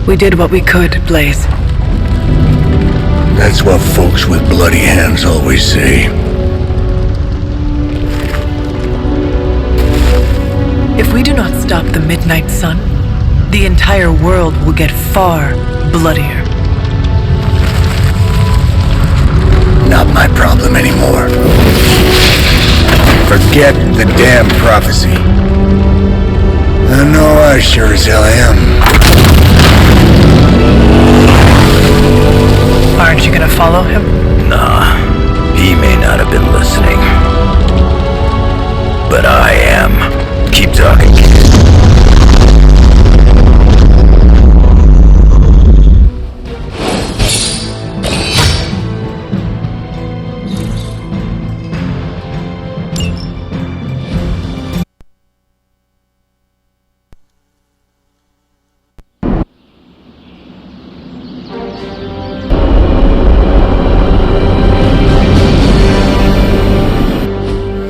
We did what we could, Blaze. That's what folks with bloody hands always say. If we do not stop the Midnight Sun, the entire world will get far bloodier. Not my problem anymore. Forget the damn prophecy. I know I sure as hell am. Aren't you gonna follow him? Nah, he may not have been listening. But I am. Keep talking, kid.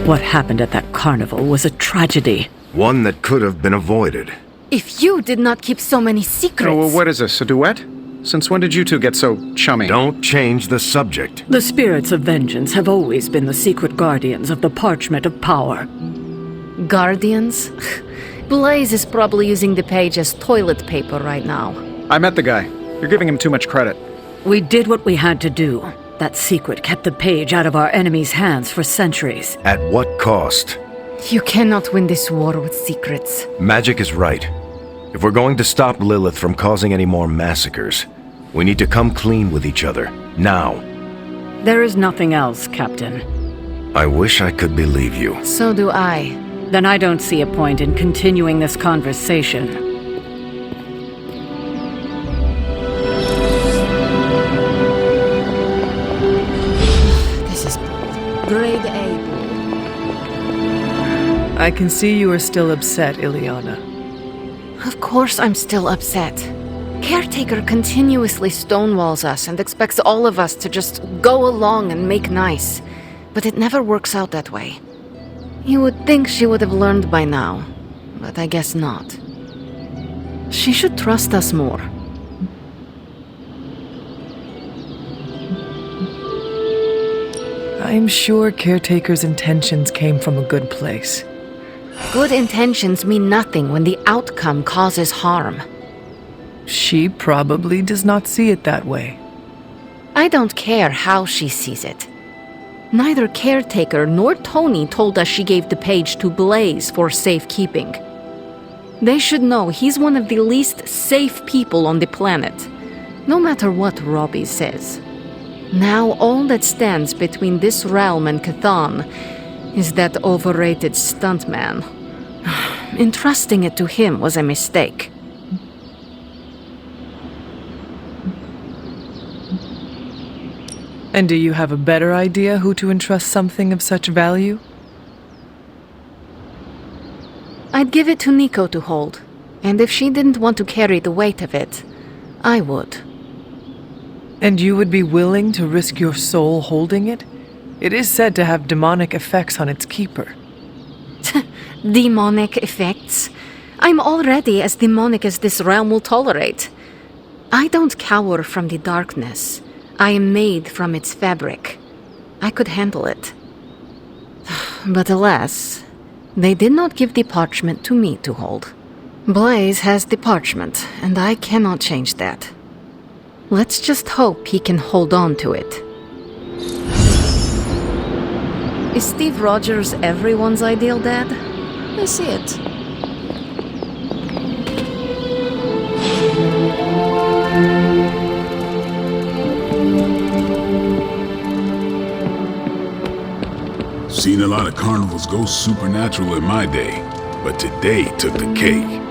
What happened at that carnival was a tragedy. One that could have been avoided. If you did not keep so many secrets... Oh, what is this, a duet? Since when did you two get so chummy? Don't change the subject. The spirits of vengeance have always been the secret guardians of the parchment of power. Guardians? Blaze is probably using the page as toilet paper right now. I met the guy. You're giving him too much credit. We did what we had to do. That secret kept the page out of our enemies' hands for centuries. At what cost? You cannot win this war with secrets. Magic is right. If we're going to stop Lilith from causing any more massacres, we need to come clean with each other, now. There is nothing else, Captain. I wish I could believe you. So do I. Then I don't see a point in continuing this conversation. This is grade A. I can see you are still upset, Ileana. Of course I'm still upset. Caretaker continuously stonewalls us and expects all of us to just go along and make nice. But it never works out that way. You would think she would have learned by now, but I guess not. She should trust us more. I'm sure Caretaker's intentions came from a good place. Good intentions mean nothing when the outcome causes harm. She probably does not see it that way. I don't care how she sees it. Neither Caretaker nor Tony told us she gave the page to Blaze for safekeeping. They should know he's one of the least safe people on the planet, no matter what Robbie says. Now all that stands between this realm and Cathan is that overrated stuntman. Entrusting it to him was a mistake. And do you have a better idea who to entrust something of such value? I'd give it to Nico to hold, and if she didn't want to carry the weight of it, I would. And you would be willing to risk your soul holding it? It is said to have demonic effects on its keeper. Demonic effects? I'm already as demonic as this realm will tolerate. I don't cower from the darkness. I am made from its fabric. I could handle it. But alas, they did not give the parchment to me to hold. Blaze has the parchment, and I cannot change that. Let's just hope he can hold on to it. Is Steve Rogers everyone's ideal dad? I see it. Seen a lot of carnivals go supernatural in my day, but today took the cake.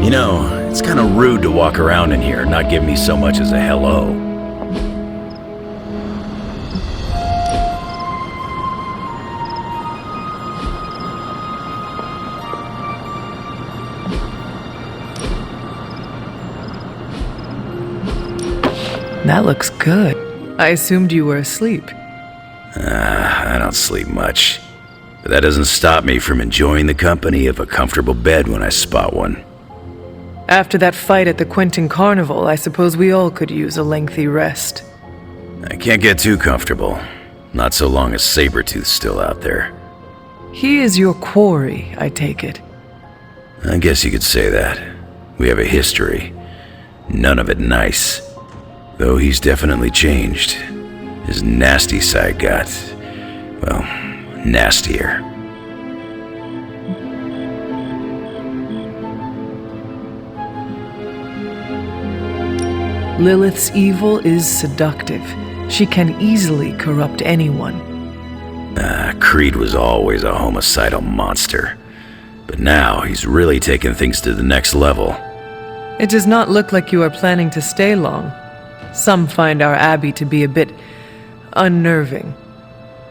You know, it's kind of rude to walk around in here and not give me so much as a hello. That looks good. I assumed you were asleep. I don't sleep much. But that doesn't stop me from enjoying the company of a comfortable bed when I spot one. After that fight at the Quentin Carnival, I suppose we all could use a lengthy rest. I can't get too comfortable. Not so long as Sabretooth's still out there. He is your quarry, I take it. I guess you could say that. We have a history. None of it nice. Though he's definitely changed. His nasty side got, well, nastier. Lilith's evil is seductive. She can easily corrupt anyone. Creed was always a homicidal monster. But now he's really taken things to the next level. It does not look like you are planning to stay long. Some find our abbey to be a bit unnerving.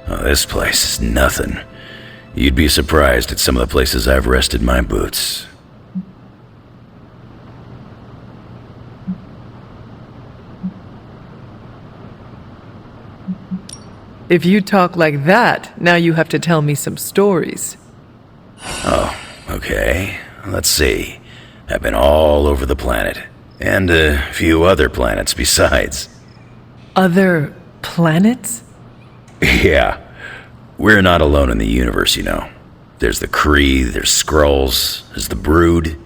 Oh, this place is nothing. You'd be surprised at some of the places I've rested my boots. If you talk like that, now you have to tell me some stories. Oh, okay. Let's see. I've been all over the planet. And a few other planets besides. Other planets? Yeah. We're not alone in the universe, you know. There's the Kree, there's Skrulls, there's the Brood.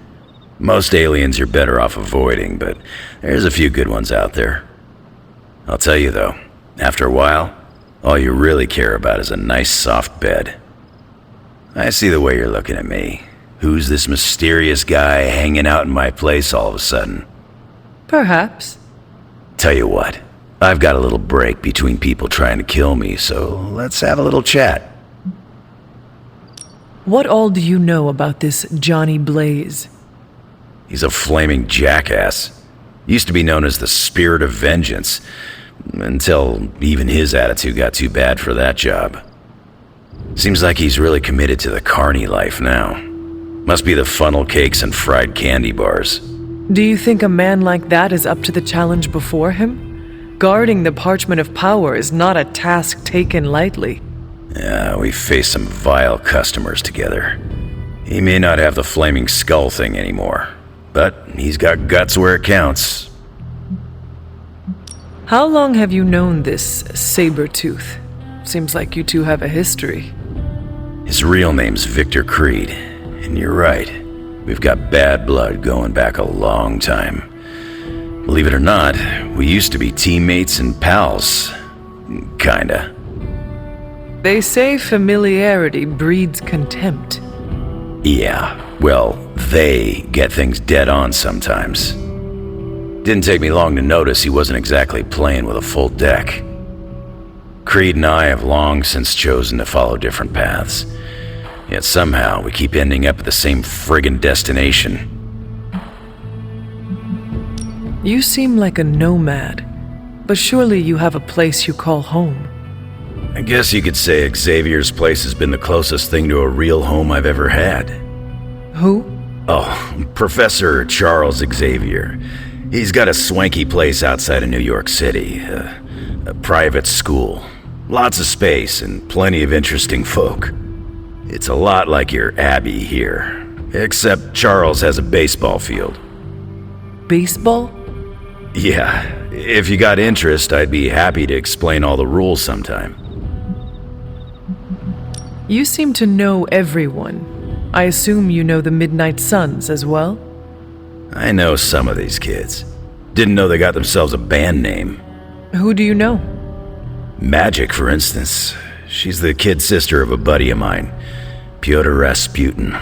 Most aliens you're better off avoiding, but there's a few good ones out there. I'll tell you though, after a while, all you really care about is a nice soft bed. I see the way you're looking at me. Who's this mysterious guy hanging out in my place all of a sudden? Perhaps. Tell you what, I've got a little break between people trying to kill me, so let's have a little chat. What all do you know about this Johnny Blaze? He's a flaming jackass. Used to be known as the Spirit of Vengeance, until even his attitude got too bad for that job. Seems like he's really committed to the carny life now. Must be the funnel cakes and fried candy bars. Do you think a man like that is up to the challenge before him? Guarding the parchment of power is not a task taken lightly. Yeah, we faced some vile customers together. He may not have the flaming skull thing anymore, but he's got guts where it counts. How long have you known this Sabretooth? Seems like you two have a history. His real name's Victor Creed, and you're right. We've got bad blood going back a long time. Believe it or not, we used to be teammates and pals. Kinda. They say familiarity breeds contempt. Yeah, well, they get things dead on sometimes. Didn't take me long to notice he wasn't exactly playing with a full deck. Creed and I have long since chosen to follow different paths. Yet somehow we keep ending up at the same friggin' destination. You seem like a nomad, but surely you have a place you call home. I guess you could say Xavier's place has been the closest thing to a real home I've ever had. Who? Oh, Professor Charles Xavier. He's got a swanky place outside of New York City, a private school. Lots of space and plenty of interesting folk. It's a lot like your Abbey here, except Charles has a baseball field. Baseball? Yeah, if you got interest, I'd be happy to explain all the rules sometime. You seem to know everyone. I assume you know the Midnight Suns as well? I know some of these kids. Didn't know they got themselves a band name. Who do you know? Magic, for instance. She's the kid sister of a buddy of mine, Pyotr Rasputin.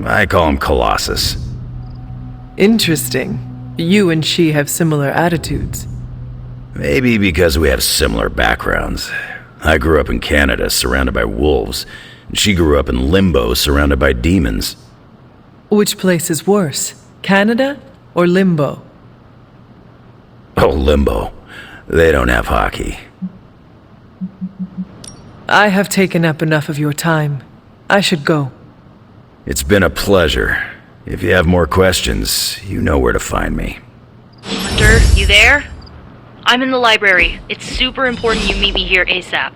I call him Colossus. Interesting. You and she have similar attitudes. Maybe because we have similar backgrounds. I grew up in Canada, surrounded by wolves, and she grew up in Limbo, surrounded by demons. Which place is worse, Canada or Limbo? Oh, Limbo. They don't have hockey. I have taken up enough of your time. I should go. It's been a pleasure. If you have more questions, you know where to find me. Hunter, you there? I'm in the library. It's super important you meet me here ASAP.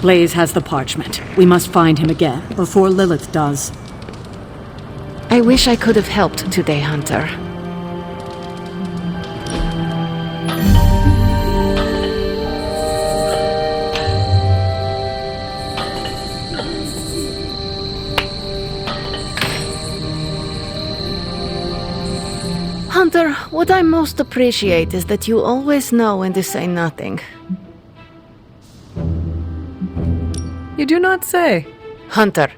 Blaze has the parchment. We must find him again, before Lilith does. I wish I could have helped today, Hunter. Hunter, what I most appreciate is that you always know when to say nothing. You do not say. Hunter.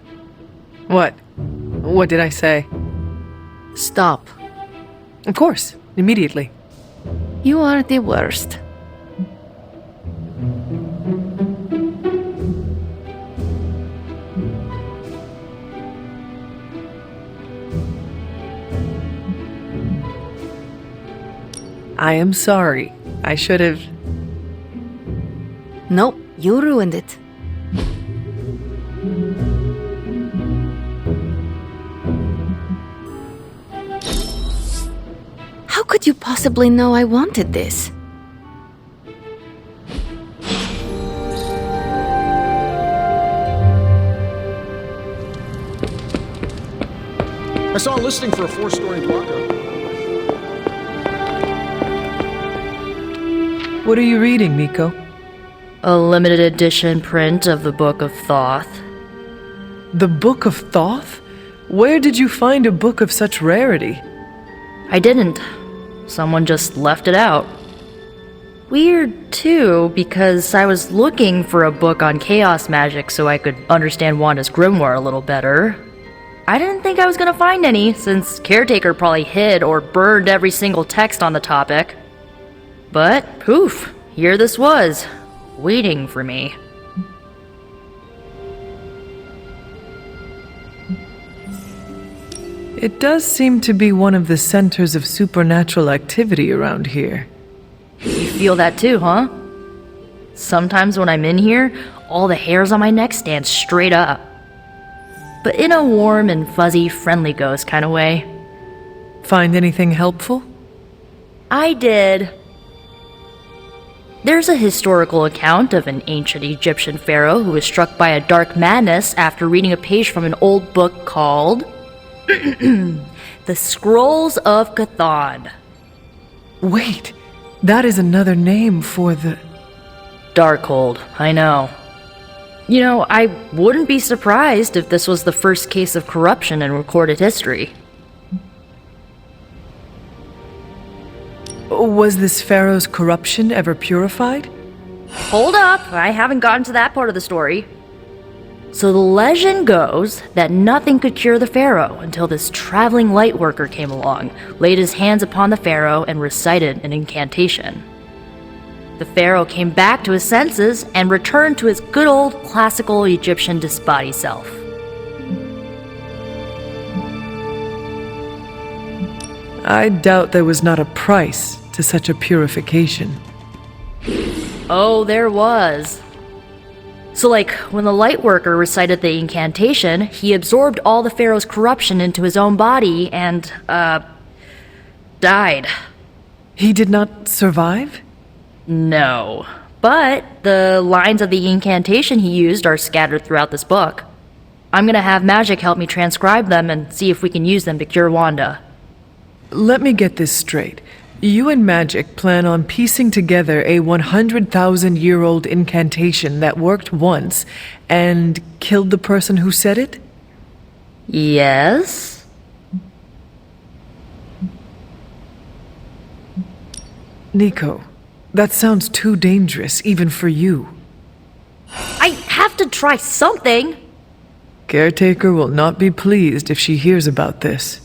What? What did I say? Stop. Of course, immediately. You are the worst. I am sorry. I should have... Nope, you ruined it. you possibly know I wanted this? I saw a listing for a 4-story block. What are you reading, Nico? A limited edition print of the Book of Thoth. The Book of Thoth? Where did you find a book of such rarity? I didn't. Someone just left it out. Weird, too, because I was looking for a book on chaos magic so I could understand Wanda's grimoire a little better. I didn't think I was gonna find any, since Caretaker probably hid or burned every single text on the topic. But, poof, here this was, waiting for me. It does seem to be one of the centers of supernatural activity around here. You feel that too, huh? Sometimes when I'm in here, all the hairs on my neck stand straight up. But in a warm and fuzzy, friendly ghost kind of way. Find anything helpful? I did. There's a historical account of an ancient Egyptian pharaoh who was struck by a dark madness after reading a page from an old book called The Scrolls of Chthon. Wait, that is another name for the... Darkhold, I know. You know, I wouldn't be surprised if this was the first case of corruption in recorded history. Was this pharaoh's corruption ever purified? Hold up, I haven't gotten to that part of the story. So the legend goes that nothing could cure the pharaoh until this traveling lightworker came along, laid his hands upon the pharaoh, and recited an incantation. The pharaoh came back to his senses and returned to his good old classical Egyptian disembodied self. I doubt there was not a price to such a purification. Oh, there was. So like, when the lightworker recited the incantation, he absorbed all the pharaoh's corruption into his own body and, died. He did not survive? No. But the lines of the incantation he used are scattered throughout this book. I'm gonna have Magic help me transcribe them and see if we can use them to cure Wanda. Let me get this straight. You and Magic plan on piecing together a 100,000-year-old incantation that worked once and killed the person who said it? Yes? Nico, that sounds too dangerous even for you. I have to try something! Caretaker will not be pleased if she hears about this.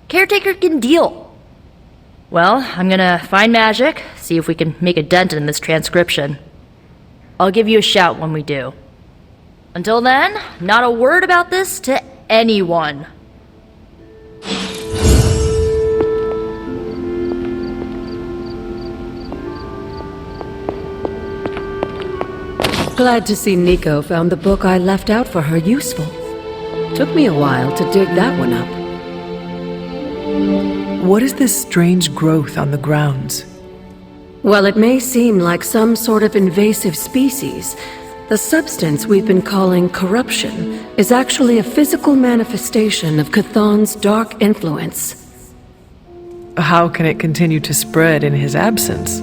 Caretaker can deal. Well, I'm gonna find Magic, see if we can make a dent in this transcription. I'll give you a shout when we do. Until then, not a word about this to anyone. Glad to see Nico found the book I left out for her useful. Took me a while to dig that one up. What is this strange growth on the grounds? While it may seem like some sort of invasive species, the substance we've been calling corruption is actually a physical manifestation of Chthon's dark influence. How can it continue to spread in his absence?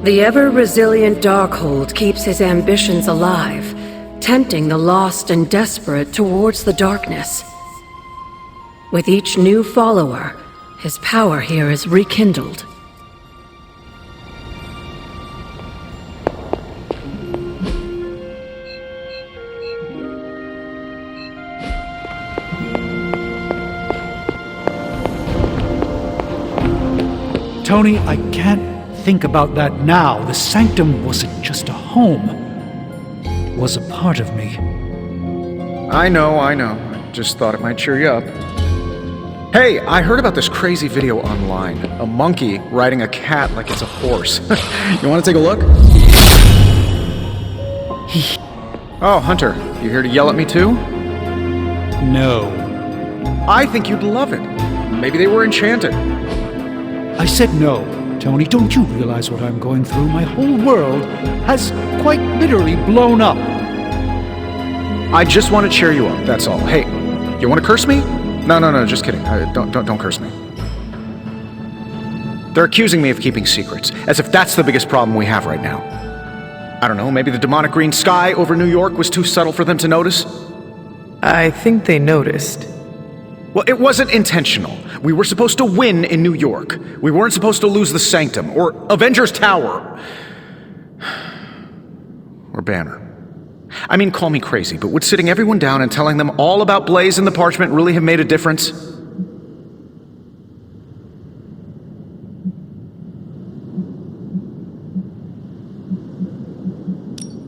The ever-resilient Darkhold keeps his ambitions alive, tempting the lost and desperate towards the darkness. With each new follower, his power here is rekindled. Tony, I can't think about that now. The sanctum wasn't just a home. It was a part of me. I know. I just thought it might cheer you up. Hey, I heard about this crazy video online. A monkey riding a cat like it's a horse. You want to take a look? Oh, Hunter, you here to yell at me too? No. I think you'd love it. Maybe they were enchanted. I said no. Tony, don't you realize what I'm going through? My whole world has quite literally blown up. I just want to cheer you up, that's all. Hey, you want to curse me? No, just kidding. Don't curse me. They're accusing me of keeping secrets, as if that's the biggest problem we have right now. I don't know, maybe the demonic green sky over New York was too subtle for them to notice? I think they noticed. Well, it wasn't intentional. We were supposed to win in New York. We weren't supposed to lose the Sanctum, or Avengers Tower. Or Banner. I mean, call me crazy, but would sitting everyone down and telling them all about Blaze and the Parchment really have made a difference?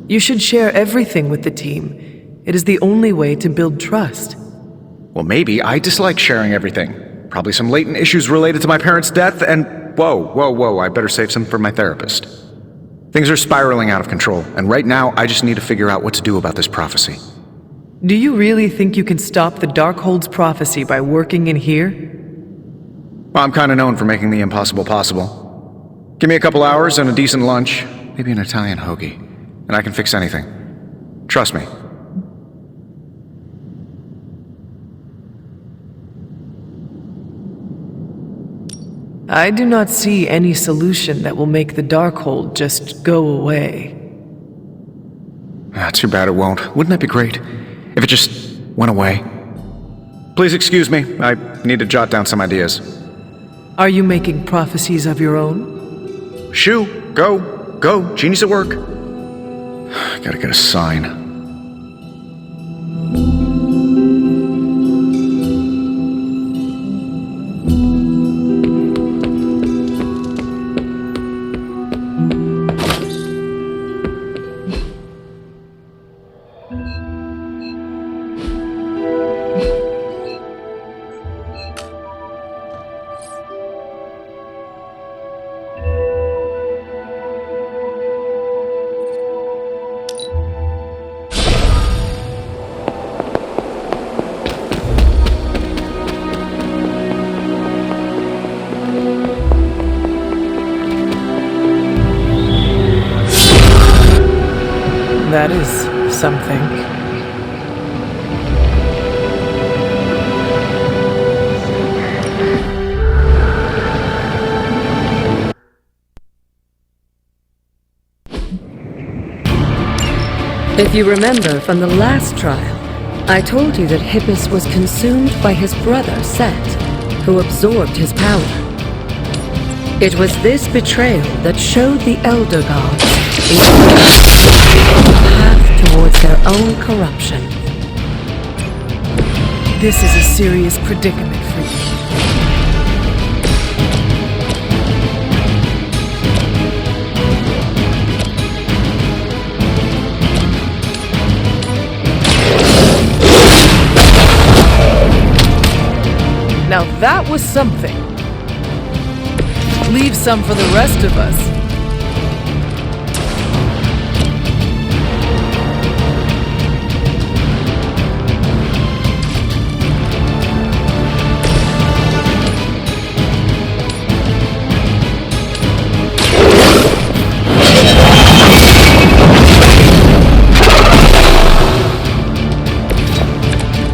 You should share everything with the team. It is the only way to build trust. Well, maybe. I dislike sharing everything. Probably some latent issues related to my parents' death, and whoa, I better save some for my therapist. Things are spiraling out of control, and right now I just need to figure out what to do about this prophecy. Do you really think you can stop the Darkhold's prophecy by working in here? Well, I'm kind of known for making the impossible possible. Give me a couple hours and a decent lunch, maybe an Italian hoagie, and I can fix anything. Trust me. I do not see any solution that will make the Darkhold just go away. Too bad it won't. Wouldn't that be great? If it just went away. Please excuse me. I need to jot down some ideas. Are you making prophecies of your own? Shoo! Go! Genius at work. Gotta get a sign. That is something. If you remember from the last trial, I told you that Hippus was consumed by his brother, Set, who absorbed his power. It was this betrayal that showed the Elder Gods a path towards their own corruption. This is a serious predicament for you. Now that was something. Leave some for the rest of us.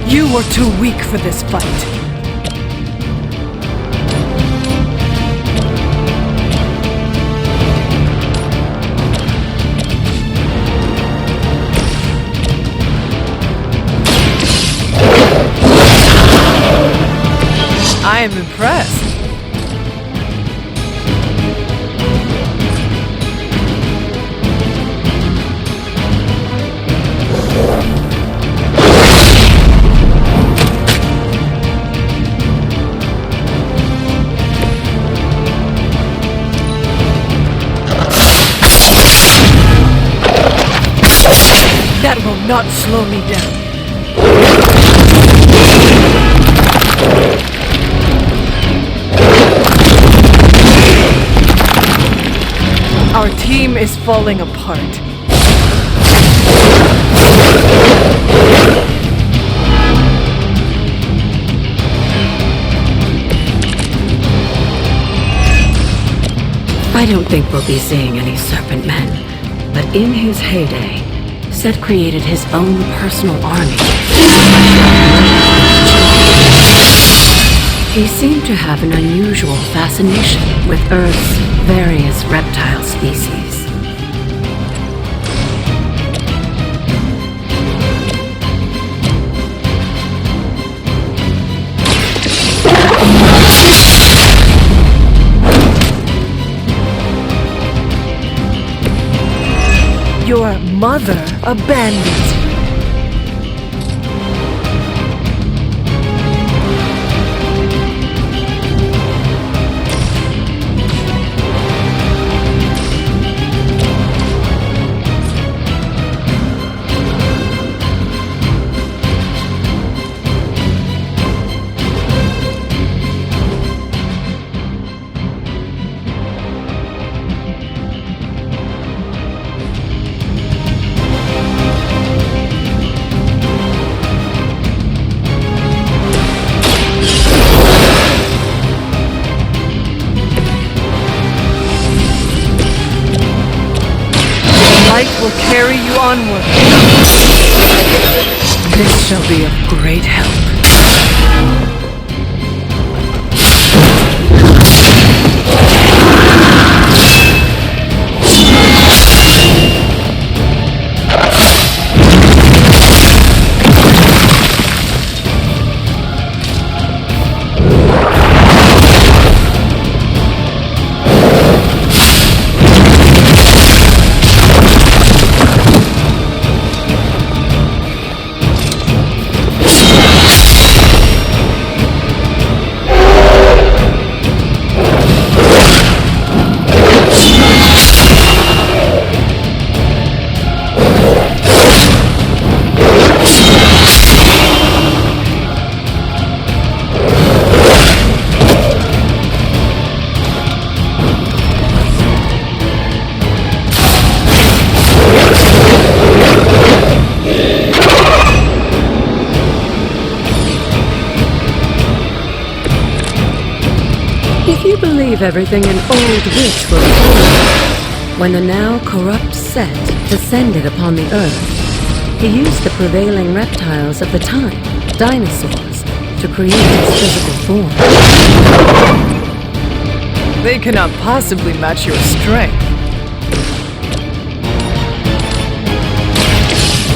You were too weak for this fight. I am impressed. That will not slow me down. Our team is falling apart. I don't think we'll be seeing any serpent men, but in his heyday, Set created his own personal army. He seemed to have an unusual fascination with Earth's various reptile species. Your mother abandons you. Light will carry you onward. This shall be of great help. Believe everything an old witch will do. When the now corrupt Set descended upon the earth, he used the prevailing reptiles of the time, dinosaurs, to create his physical form. They cannot possibly match your strength.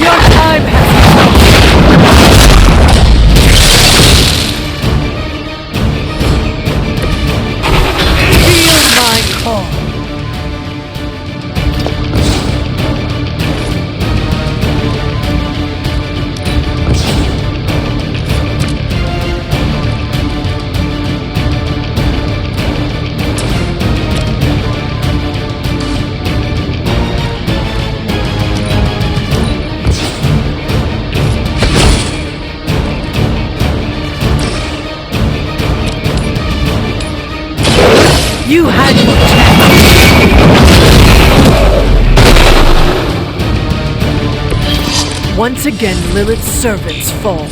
Your time has come. You had your chance. Once again, Lilith's servants fall.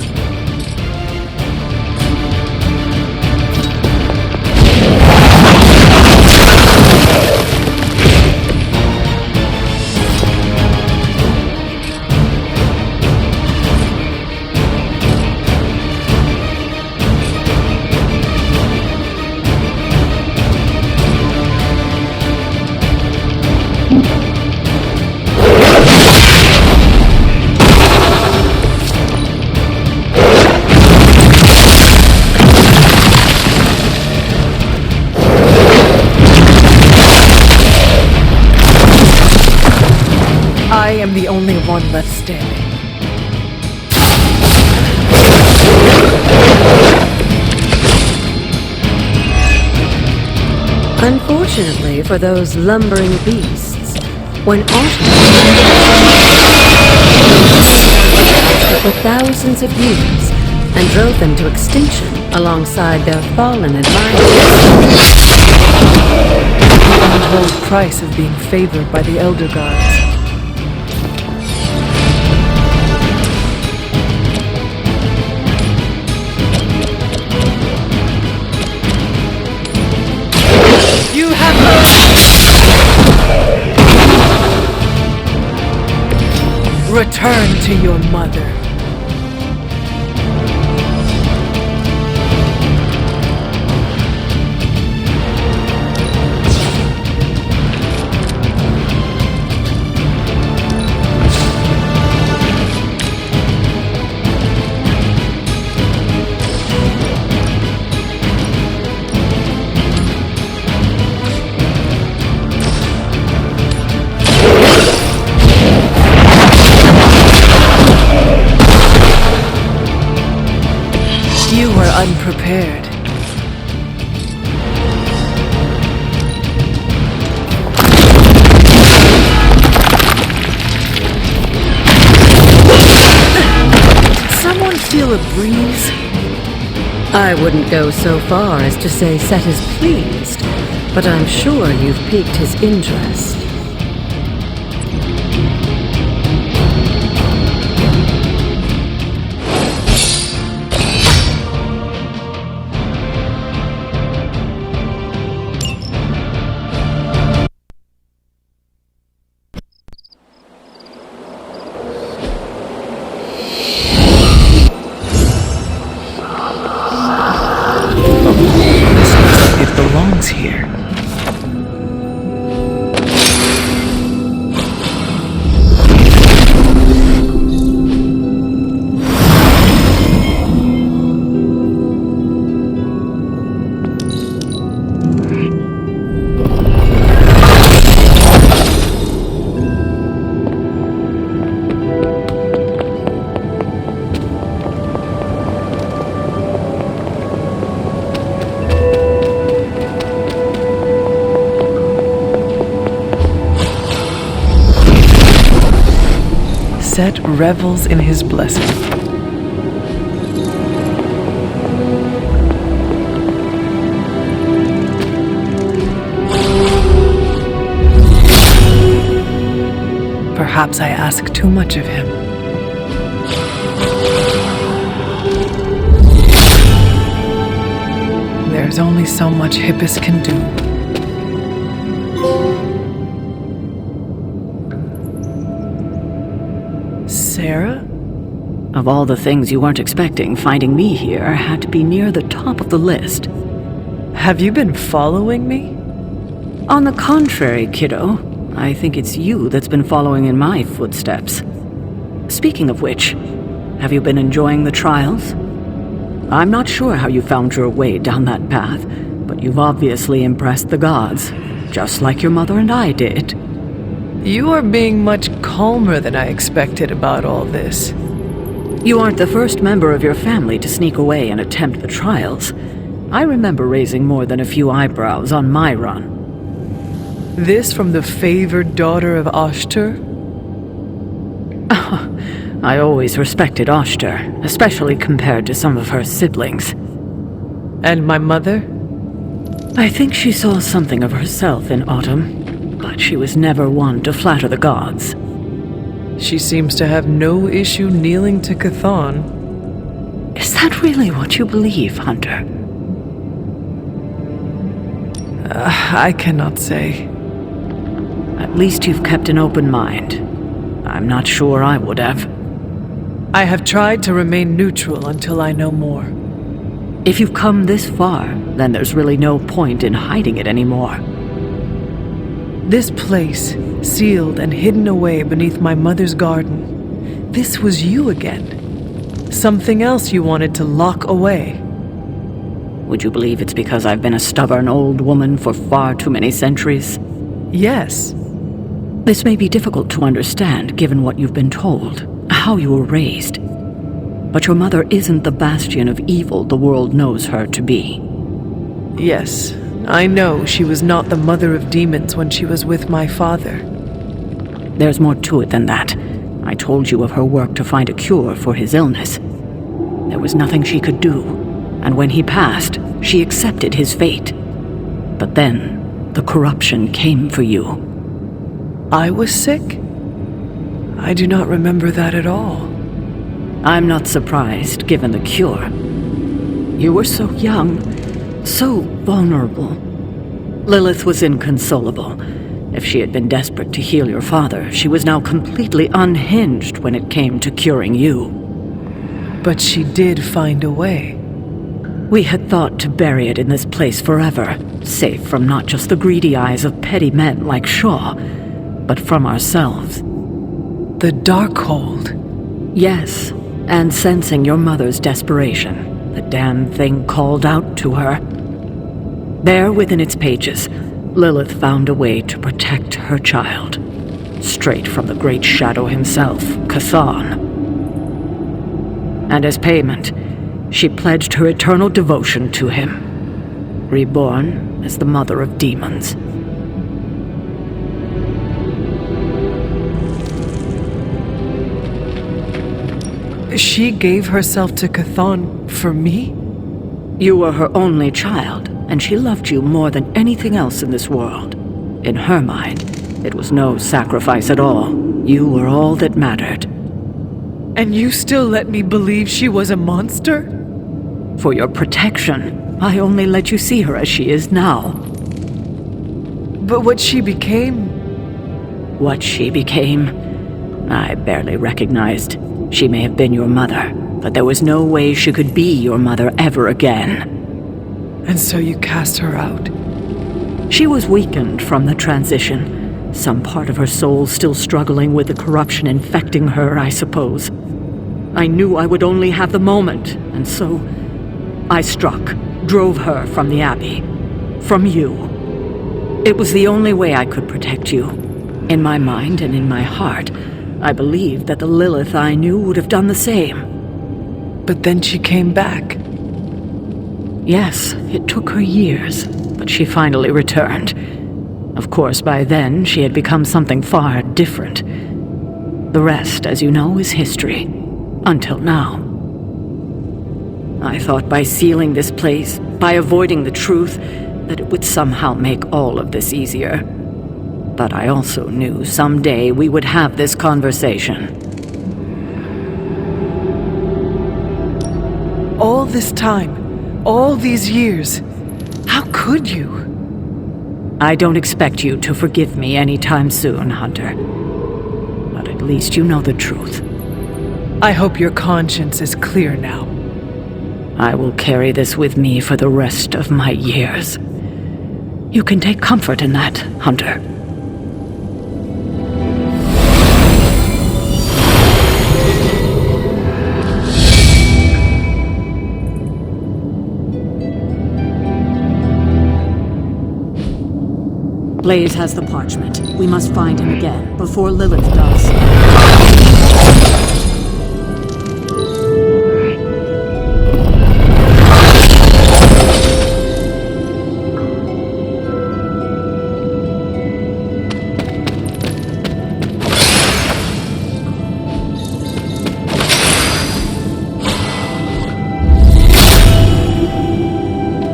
I am the only one left standing. Unfortunately for those lumbering beasts, when autumn for thousands of years and drove them to extinction alongside their fallen admirers. The untold price of being favored by the Elder Gods. You have return to your mother. You were unprepared. Did someone feel a breeze? I wouldn't go so far as to say Set is pleased, but I'm sure you've piqued his interest. It belongs here. Set revels in his blessing. Perhaps I ask too much of him. There's only so much Hippus can do. Sarah? Of all the things you weren't expecting, finding me here had to be near the top of the list. Have you been following me? On the contrary, kiddo, I think it's you that's been following in my footsteps. Speaking of which, have you been enjoying the trials? I'm not sure how you found your way down that path, but you've obviously impressed the gods, just like your mother and I did. You are being much calmer than I expected about all this. You aren't the first member of your family to sneak away and attempt the trials. I remember raising more than a few eyebrows on my run. This from the favored daughter of Oshter? I always respected Oshter, especially compared to some of her siblings. And my mother? I think she saw something of herself in Autumn, but she was never one to flatter the gods. She seems to have no issue kneeling to Chthon. Is that really what you believe, Hunter? I cannot say. At least you've kept an open mind. I'm not sure I would have. I have tried to remain neutral until I know more. If you've come this far, then there's really no point in hiding it anymore. This place, sealed and hidden away beneath my mother's garden, this was you again. Something else you wanted to lock away. Would you believe it's because I've been a stubborn old woman for far too many centuries? Yes. This may be difficult to understand given what you've been told, how you were raised. But your mother isn't the bastion of evil the world knows her to be. Yes, I know she was not the mother of demons when she was with my father. There's more to it than that. I told you of her work to find a cure for his illness. There was nothing she could do, and when he passed, she accepted his fate. But then, the corruption came for you. I was sick? I do not remember that at all. I'm not surprised, given the cure. You were so young, so vulnerable. Lilith was inconsolable. If she had been desperate to heal your father, she was now completely unhinged when it came to curing you. But she did find a way. We had thought to bury it in this place forever, safe from not just the greedy eyes of petty men like Shaw, but from ourselves. The Darkhold. Yes, and sensing your mother's desperation, the damn thing called out to her. There within its pages, Lilith found a way to protect her child, straight from the Great Shadow himself, Chthon. And as payment, she pledged her eternal devotion to him, reborn as the mother of demons. She gave herself to Chthon for me? You were her only child, and she loved you more than anything else in this world. In her mind, it was no sacrifice at all. You were all that mattered. And you still let me believe she was a monster? For your protection, I only let you see her as she is now. But what she became... What she became, I barely recognized. She may have been your mother, but there was no way she could be your mother ever again. And so you cast her out? She was weakened from the transition. Some part of her soul still struggling with the corruption infecting her, I suppose. I knew I would only have the moment, and so I struck, drove her from the Abbey. From you. It was the only way I could protect you. In my mind and in my heart, I believed that the Lilith I knew would have done the same. But then she came back. Yes, it took her years, but she finally returned. Of course, by then, she had become something far different. The rest, as you know, is history. Until now. I thought by sealing this place, by avoiding the truth, that it would somehow make all of this easier. But I also knew someday we would have this conversation. All this time, all these years, how could you? I don't expect you to forgive me anytime soon, Hunter. But at least you know the truth. I hope your conscience is clear now. I will carry this with me for the rest of my years. You can take comfort in that, Hunter. Blaze has the parchment. We must find him again, before Lilith does.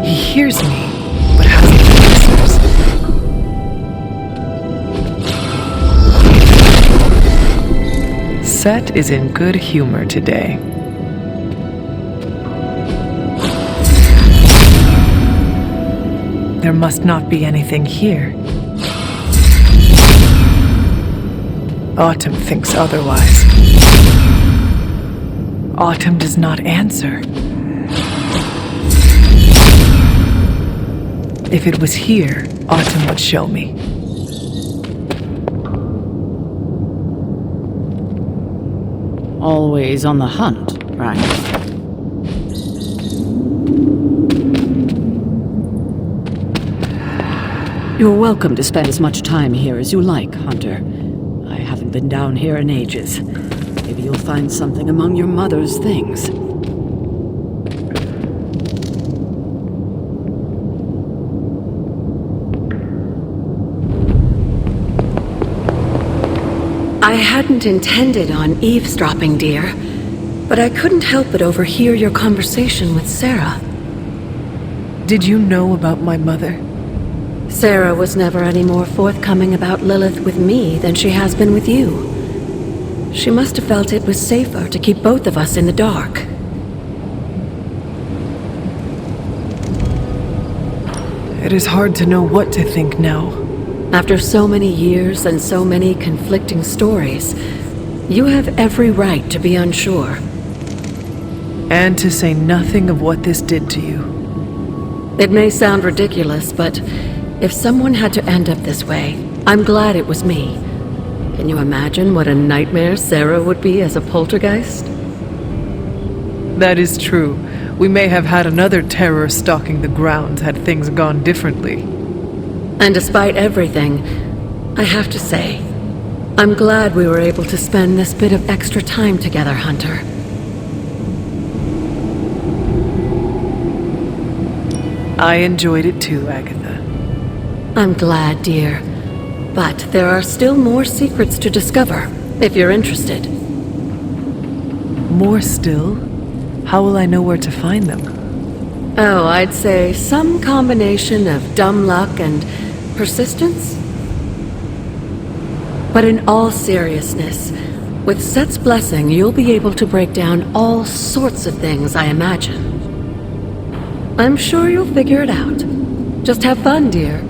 He hears me, but hasn't answers. Set is in good humor today. There must not be anything here. Autumn thinks otherwise. Autumn does not answer. If it was here, Autumn would show me. Always on the hunt, right? You're welcome to spend as much time here as you like, Hunter. I haven't been down here in ages. Maybe you'll find something among your mother's things. I hadn't intended on eavesdropping, dear, but I couldn't help but overhear your conversation with Sarah. Did you know about my mother? Sarah was never any more forthcoming about Lilith with me than she has been with you. She must have felt it was safer to keep both of us in the dark. It is hard to know what to think now. After so many years and so many conflicting stories, you have every right to be unsure. And to say nothing of what this did to you. It may sound ridiculous, but if someone had to end up this way, I'm glad it was me. Can you imagine what a nightmare Sarah would be as a poltergeist? That is true. We may have had another terror stalking the grounds had things gone differently. And despite everything, I have to say, I'm glad we were able to spend this bit of extra time together, Hunter. I enjoyed it too, Agatha. I'm glad, dear. But there are still more secrets to discover, if you're interested. More still? How will I know where to find them? Oh, I'd say some combination of dumb luck and persistence? But in all seriousness, with Set's blessing, you'll be able to break down all sorts of things, I imagine. I'm sure you'll figure it out. Just have fun, dear.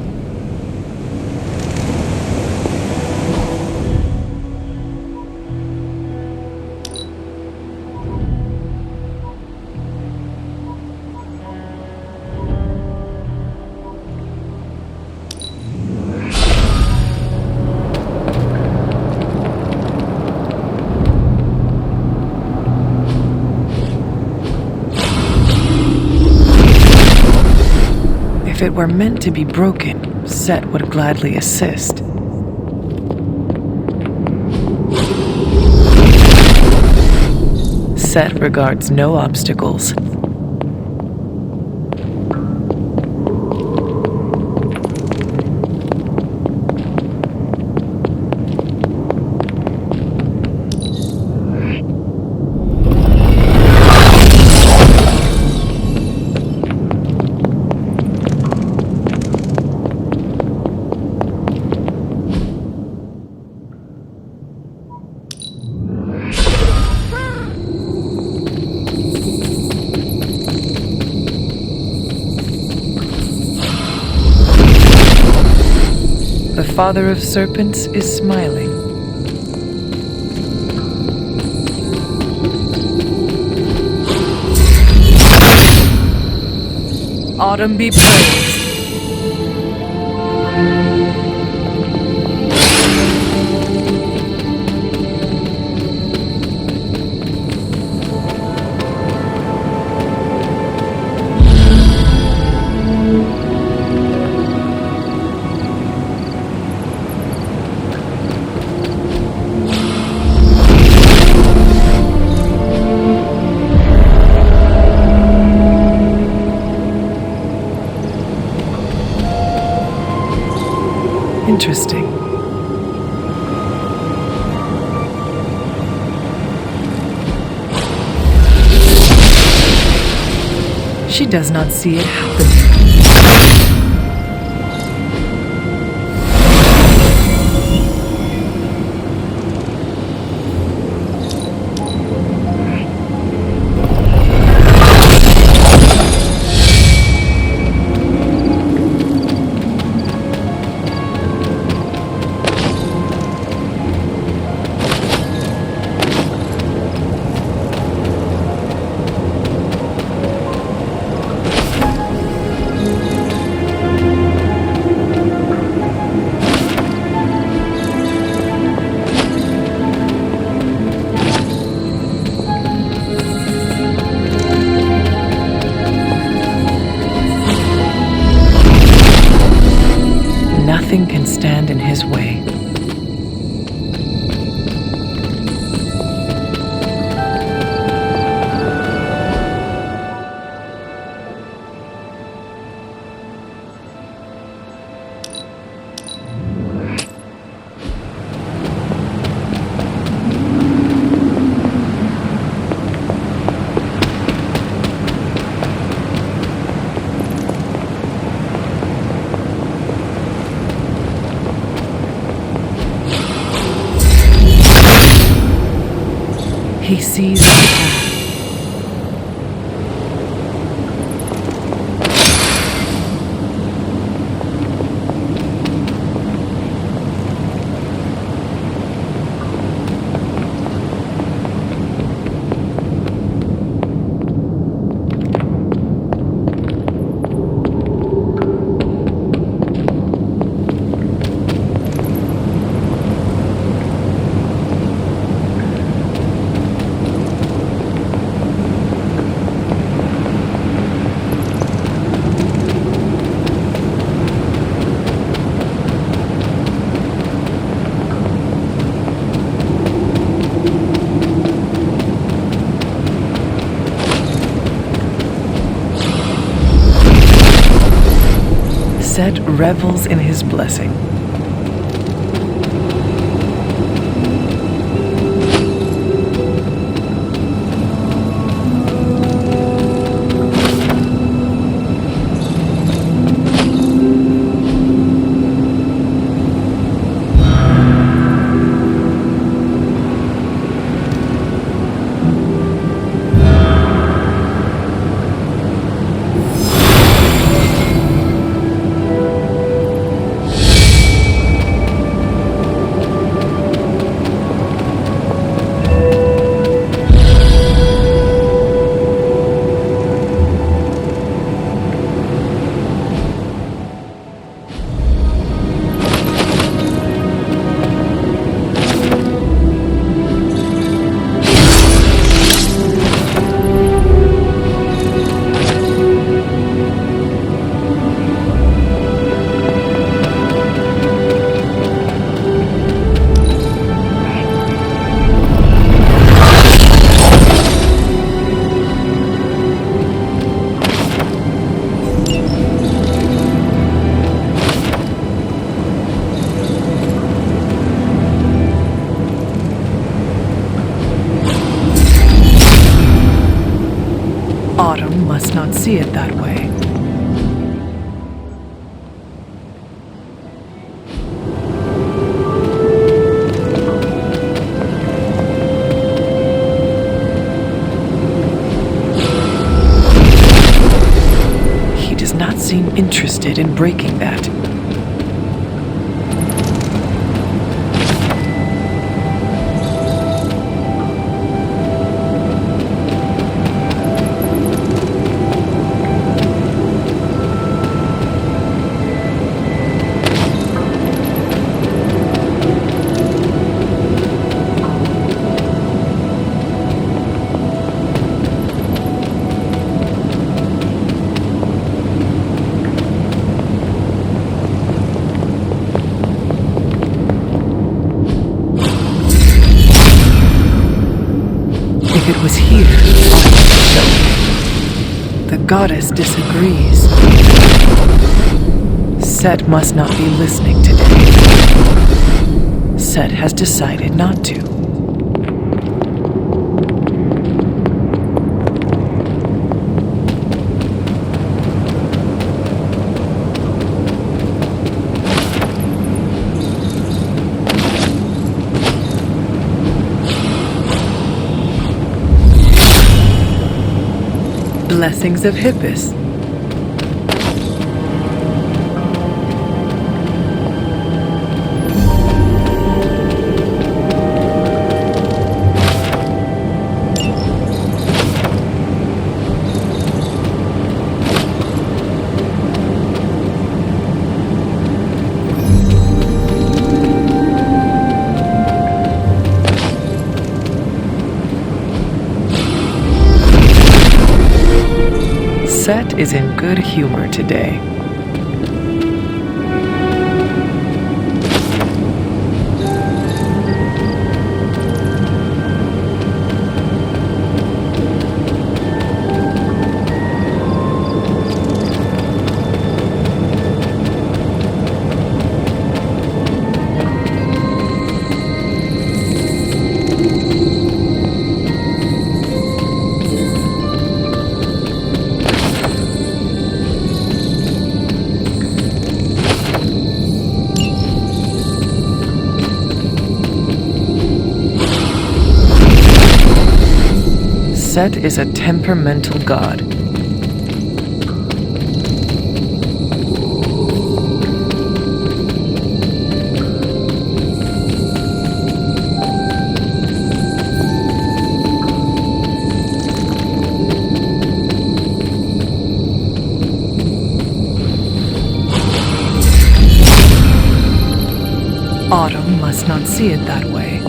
If it were meant to be broken, Set would gladly assist. Set regards no obstacles. The father of serpents is smiling. Autumn be praised. Interesting. She does not see it happening. Nothing can stand in his way. He sees the path. Set revels in his blessing. Autumn must not see it that way. He does not seem interested in breaking that. If it was here, the goddess disagrees. Set must not be listening today. Set has decided not to. Blessings of Hippus. Set is in good humor today. Set is a temperamental god. Autumn must not see it that way.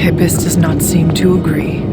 Hippus does not seem to agree.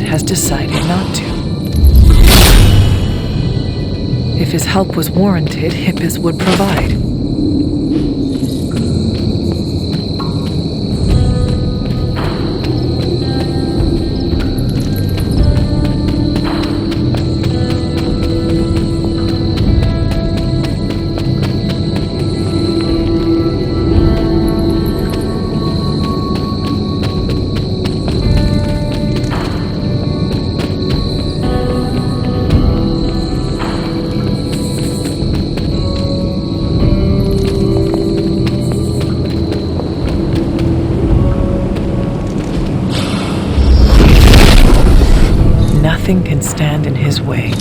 Has decided not to. If his help was warranted, Hippus would provide. Nothing can stand in his way.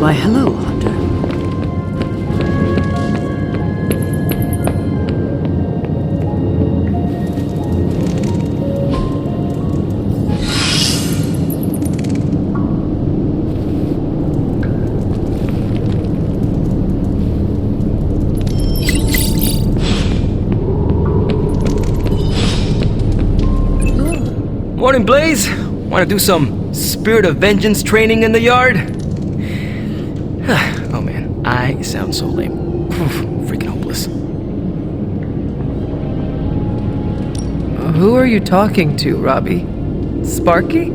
Why, hello, Hunter. Morning, Blaze. Want to do some Spirit of Vengeance training in the yard? Oh man, I sound so lame. Freaking hopeless. Who are you talking to, Robbie? Sparky?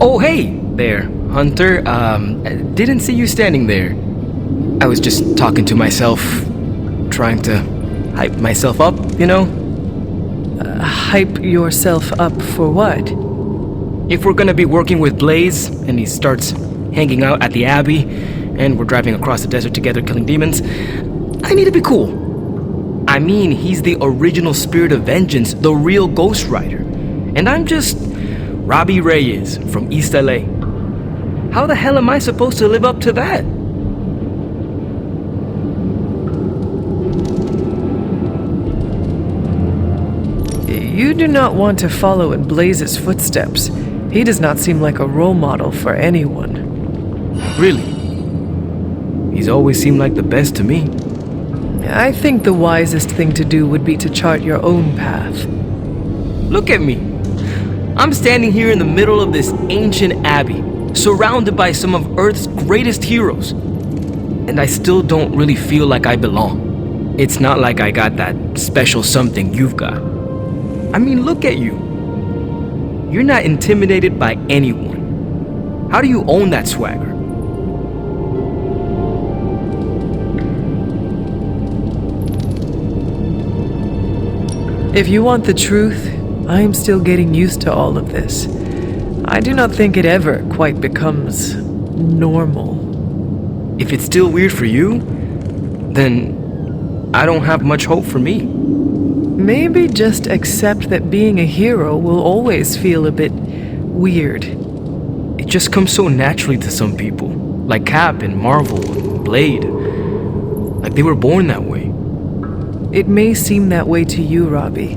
Oh, hey there, Hunter. Didn't see you standing there. I was just talking to myself, trying to hype myself up, you know? Hype yourself up for what? If we're gonna be working with Blaze, and he starts hanging out at the Abbey, and we're driving across the desert together killing demons, I need to be cool. I mean, he's the original Spirit of Vengeance, the real Ghost Rider. And I'm just Robbie Reyes from East LA. How the hell am I supposed to live up to that? You do not want to follow in Blaze's footsteps. He does not seem like a role model for anyone. Really? He's always seemed like the best to me. I think the wisest thing to do would be to chart your own path. Look at me. I'm standing here in the middle of this ancient abbey, surrounded by some of Earth's greatest heroes. And I still don't really feel like I belong. It's not like I got that special something you've got. I mean, look at you. You're not intimidated by anyone. How do you own that swagger? If you want the truth, I am still getting used to all of this. I do not think it ever quite becomes normal. If it's still weird for you, then I don't have much hope for me. Maybe just accept that being a hero will always feel a bit weird. It just comes so naturally to some people, like Cap and Marvel and Blade. Like they were born that way. It may seem that way to you, Robbie,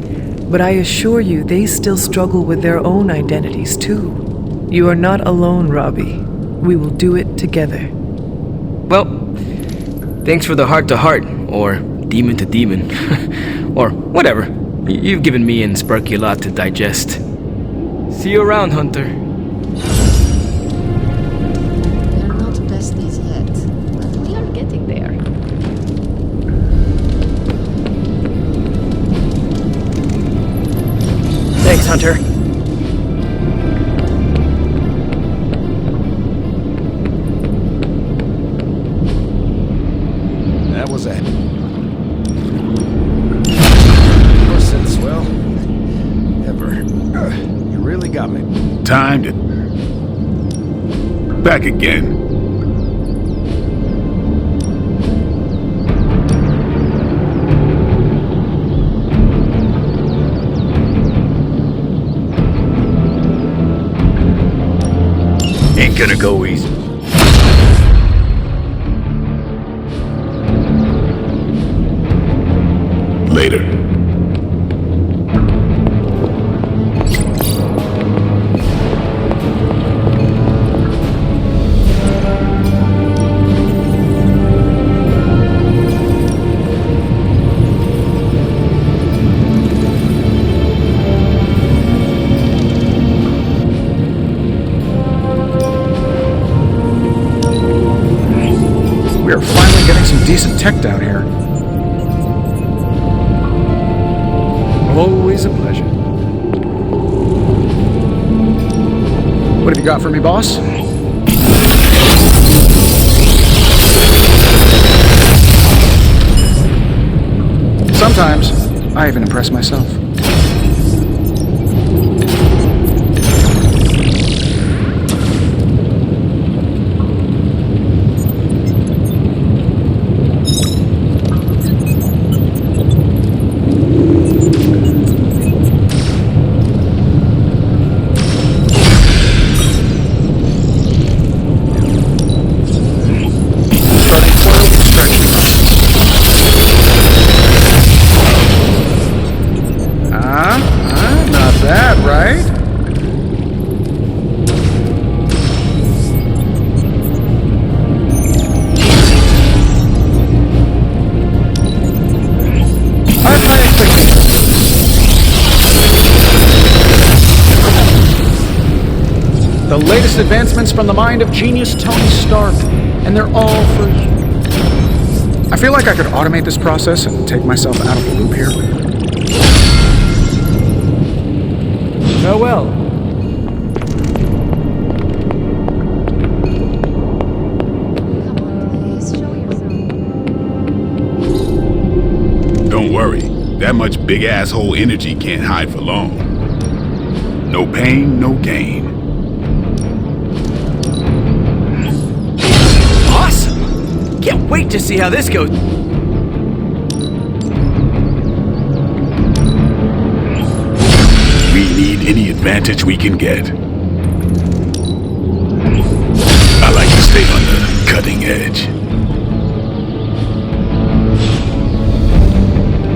but I assure you they still struggle with their own identities too. You are not alone, Robbie. We will do it together. Well, thanks for the heart-to-heart, or demon-to-demon, or whatever. You've given me and Sparky a lot to digest. See you around, Hunter. We're not besties yet, but we are getting there. Thanks, Hunter. That was it. Since, well, ever. You really got me. Timed it. Back again. Ain't gonna go easy. Later. We are finally getting some decent tech down here. Always a pleasure. What have you got for me, boss? Sometimes, I even impress myself. latest advancements from the mind of genius Tony Stark, and they're all for you. I feel like I could automate this process and take myself out of the loop here. Farewell. Don't worry. That much big asshole energy can't hide for long. No pain, no gain. Awesome! Can't wait to see how this goes. We need any advantage we can get. I like to stay on the cutting edge.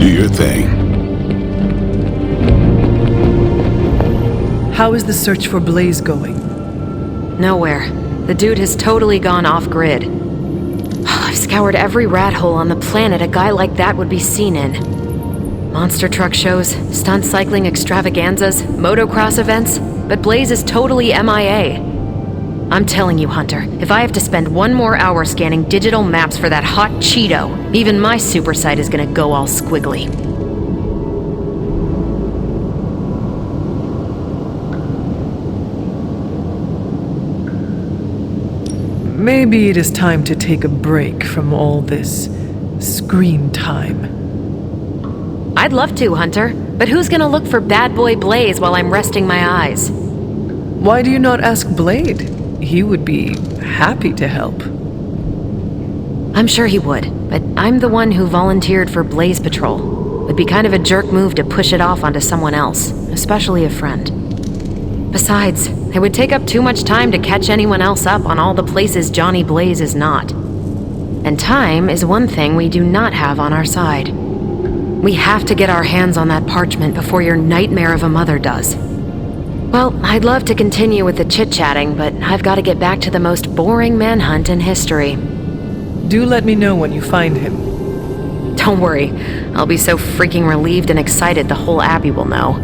Do your thing. How is the search for Blaze going? Nowhere. The dude has totally gone off-grid. I've scoured every rat hole on the planet a guy like that would be seen in. Monster truck shows, stunt cycling extravaganzas, motocross events, but Blaze is totally MIA. I'm telling you, Hunter, if I have to spend one more hour scanning digital maps for that hot Cheeto, even my super sight is gonna go all squiggly. Maybe it is time to take a break from all this screen time. I'd love to, Hunter, but who's gonna look for Bad Boy Blaze while I'm resting my eyes? Why do you not ask Blade? He would be happy to help. I'm sure he would, but I'm the one who volunteered for Blaze Patrol. It'd be kind of a jerk move to push it off onto someone else, especially a friend. Besides, it would take up too much time to catch anyone else up on all the places Johnny Blaze is not. And time is one thing we do not have on our side. We have to get our hands on that parchment before your nightmare of a mother does. Well, I'd love to continue with the chit-chatting, but I've got to get back to the most boring manhunt in history. Do let me know when you find him. Don't worry, I'll be so freaking relieved and excited the whole Abbey will know.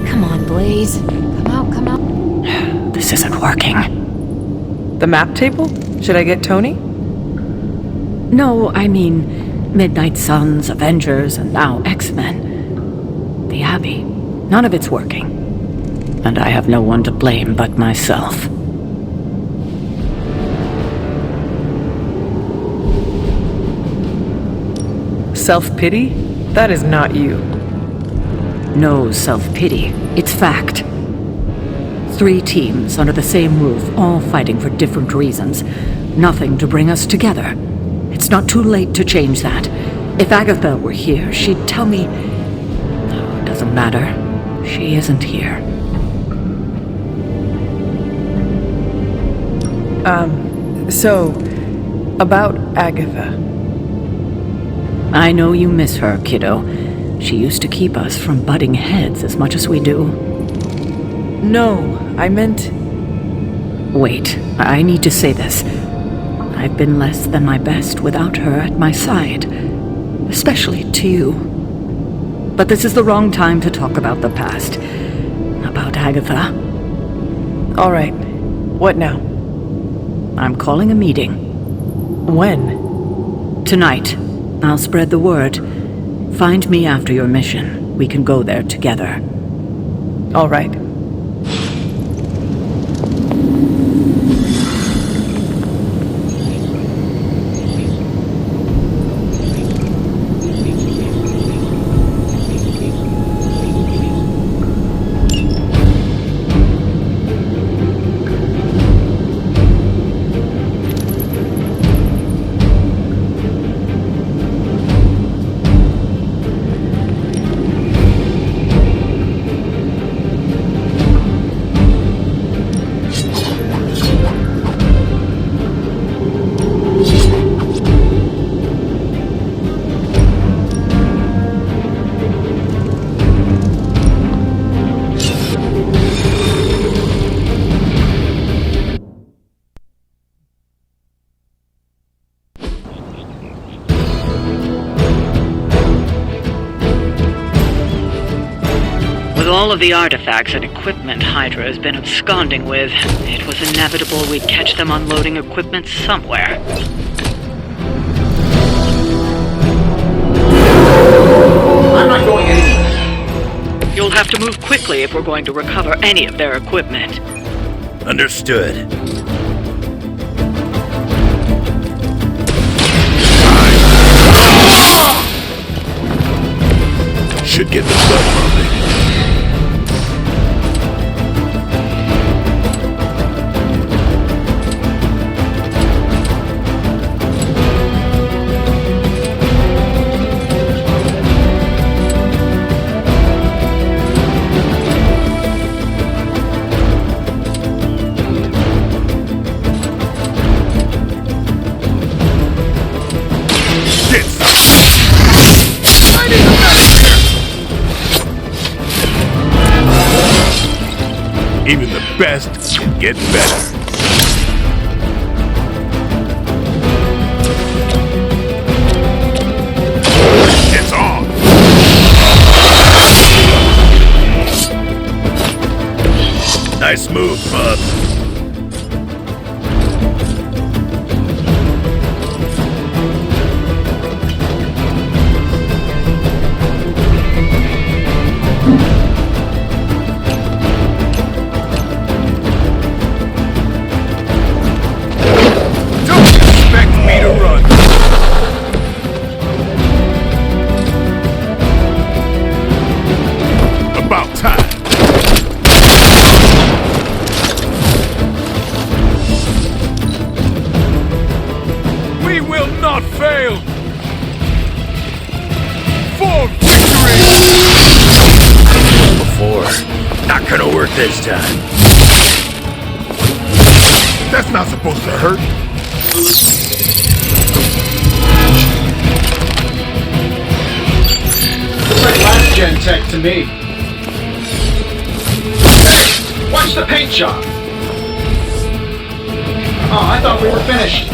Come on, Blaze. Come out, come out. This isn't working. The map table? Should I get Tony? No, I mean Midnight Suns, Avengers, and now X-Men. The Abbey. None of it's working. And I have no one to blame but myself. Self-pity? That is not you. No self-pity. It's fact. 3 teams under the same roof, all fighting for different reasons. Nothing to bring us together. It's not too late to change that. If Agatha were here, she'd tell me... No, it doesn't matter. She isn't here. So, about Agatha. I know you miss her, kiddo. She used to keep us from butting heads as much as we do. No, I meant... Wait, I need to say this. I've been less than my best without her at my side. Especially to you. But this is the wrong time to talk about the past. About Agatha. All right. What now? I'm calling a meeting. When? Tonight. I'll spread the word. Find me after your mission. We can go there together. All right. all of the artifacts and equipment Hydra has been absconding with, it was inevitable we'd catch them unloading equipment somewhere. I'm not going anywhere. You'll have to move quickly if we're going to recover any of their equipment. Understood. Should get the blood pumping. Even the best can get better. It's on! Nice move, bub. This time. That's not supposed to hurt. Looks like last gen tech to me. Hey, watch the paint job. Oh, I thought we were finished.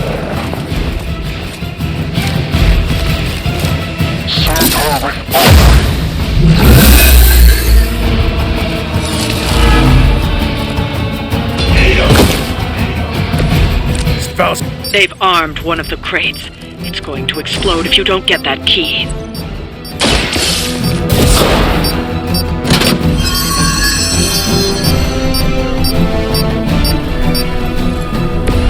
They've armed one of the crates. It's going to explode if you don't get that key.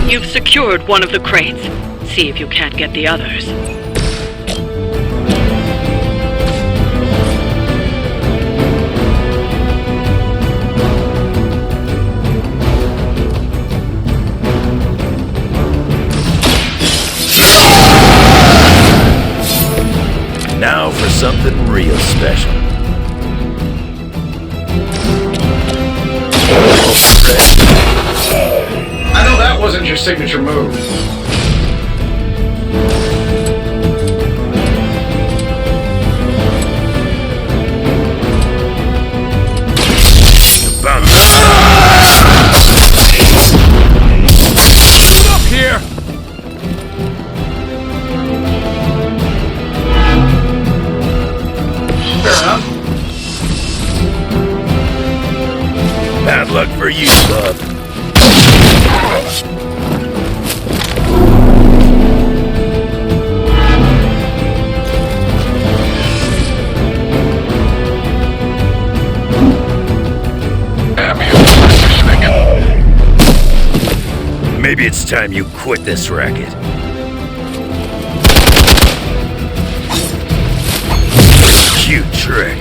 You've secured one of the crates. See if you can't get the others. Now for something real special. I know that wasn't your signature move. Look here! Fair enough. Bad luck for you, bub. Maybe it's time you quit this racket. Cute trick.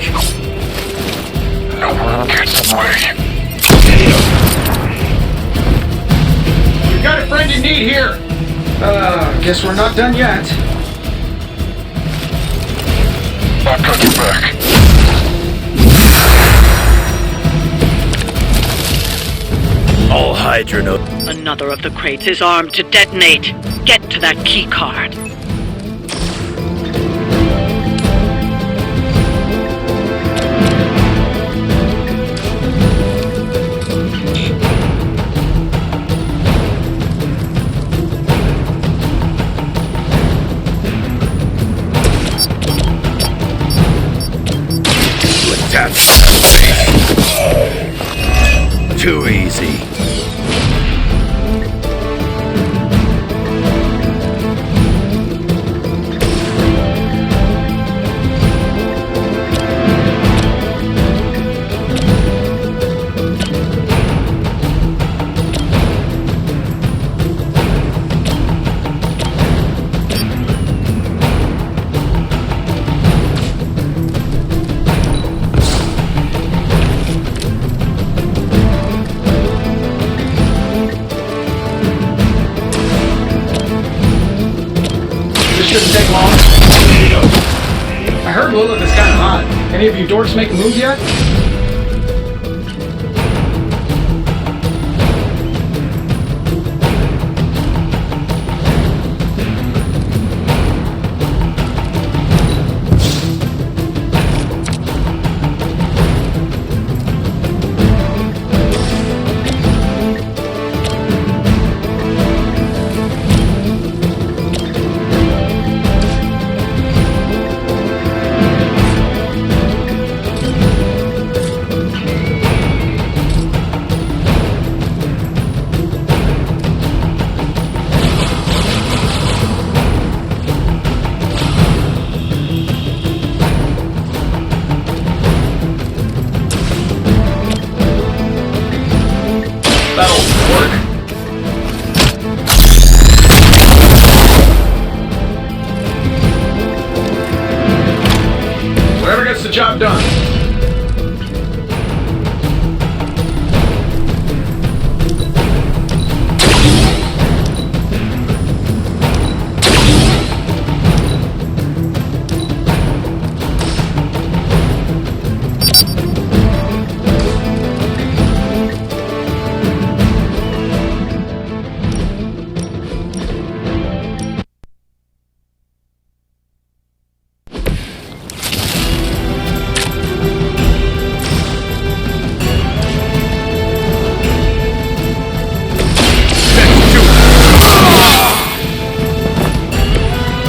No one gets away. You got a friend in need here. Guess we're not done yet. I've got your back. All Hydra know. Another of the crates is armed to detonate. Get to that key card. Attack. see. This shouldn't take long. I heard Lilith is kind of hot. Any of you dorks make a move yet? Whatever gets the job done.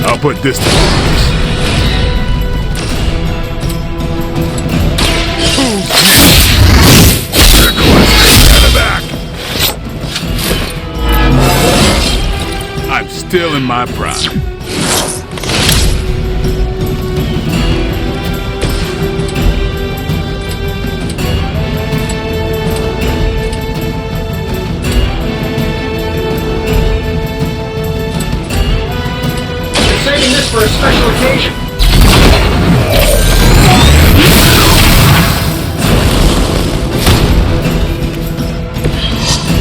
I'll put this to use. I'm still in my prime. Saving this for a special occasion.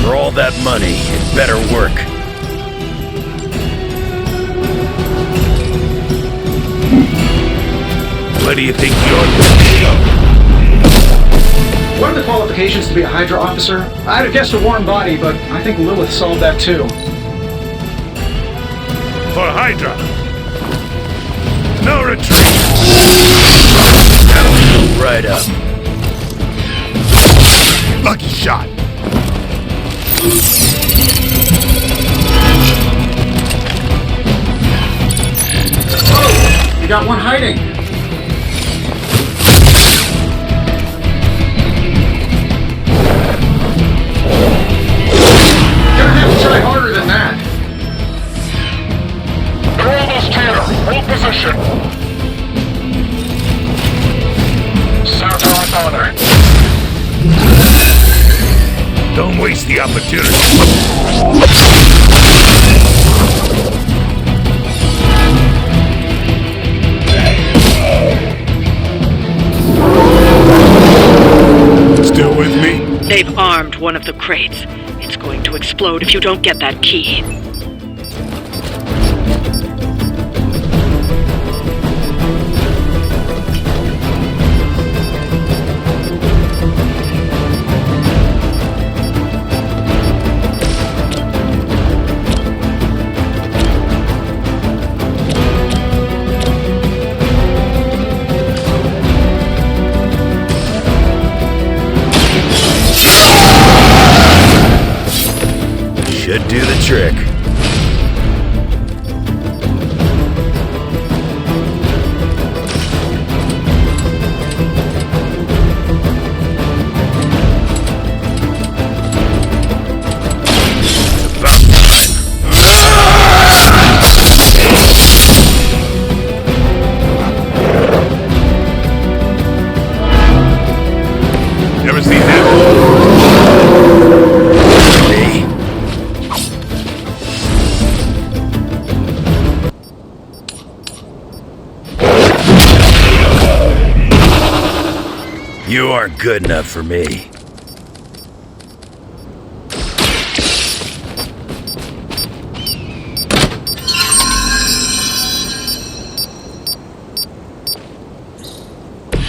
For all that money, it better work. What do you think you're doing? What are the qualifications to be a Hydra officer? I'd have guessed a warm body, but I think Lilith solved that too. For Hydra. No retreat. That'll do right up. Lucky shot. Oh, you got one hiding. Gonna have to try harder than that. They're almost here. Hold position. Serve her with honor. Don't waste the opportunity. Still with me? They've armed one of the crates. It's going to explode if you don't get that key. Should do the trick. aren't good enough for me.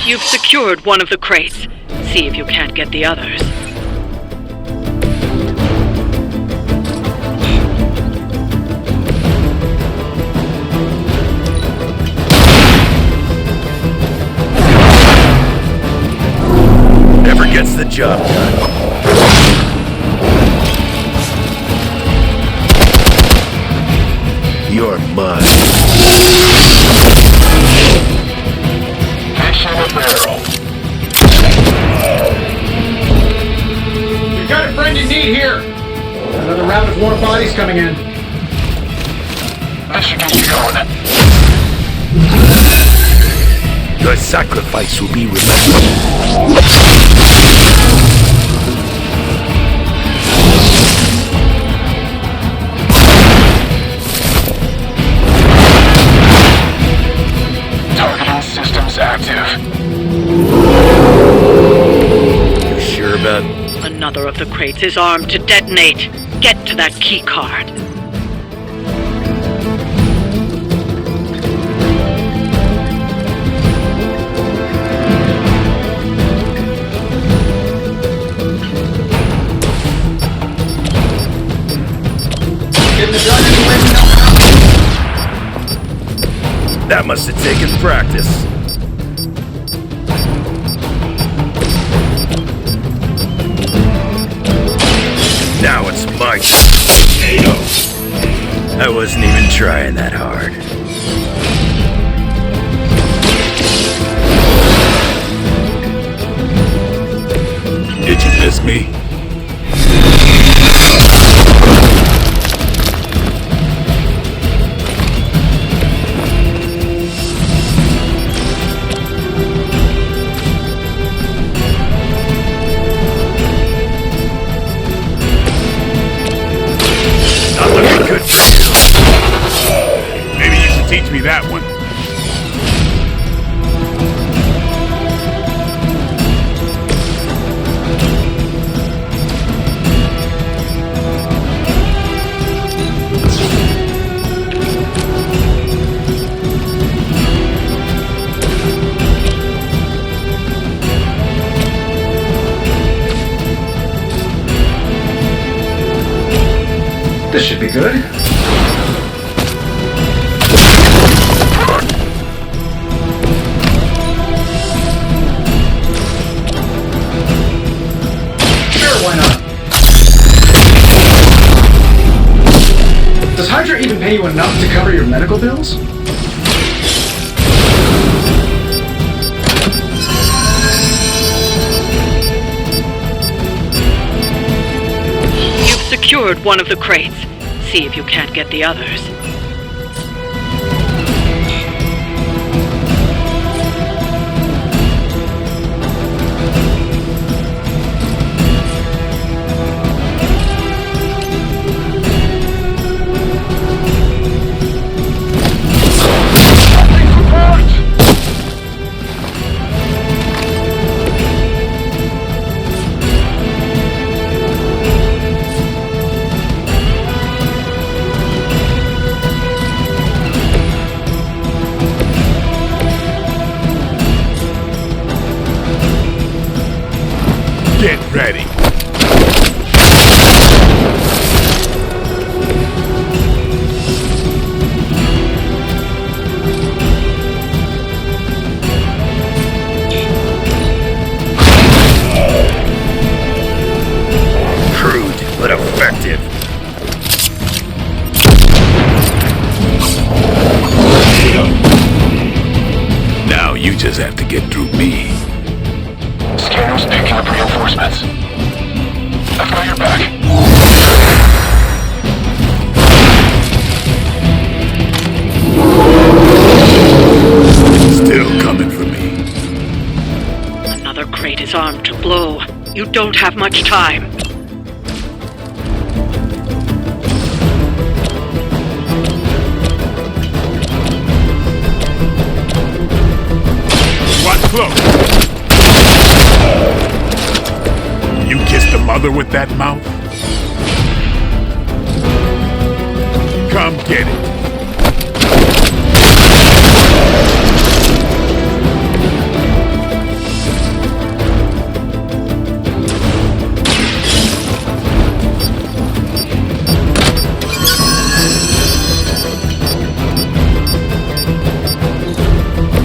You've secured one of the crates. See if you can't get the others. Never gets the job done. You're mine. Fish in a barrel. We've got a friend in need here. Another round of warm bodies coming in. This should get you going. Your sacrifice will be remembered. Targeting systems active. You sure about... Another of the crates is armed to detonate. Get to that key card. That must have taken practice. Now it's my turn. I wasn't even trying that hard. Did you miss me? Teach me that one. This should be good. Why not? Does Hydra even pay you enough to cover your medical bills? You've secured one of the crates. See if you can't get the others. Get ready. Crude, but effective. Now you just have to get through me. Scanner's picking up reinforcements. I've got your back. Still coming for me. Another crate is armed to blow. You don't have much time. Watch close. brother with that mouth? Come get it.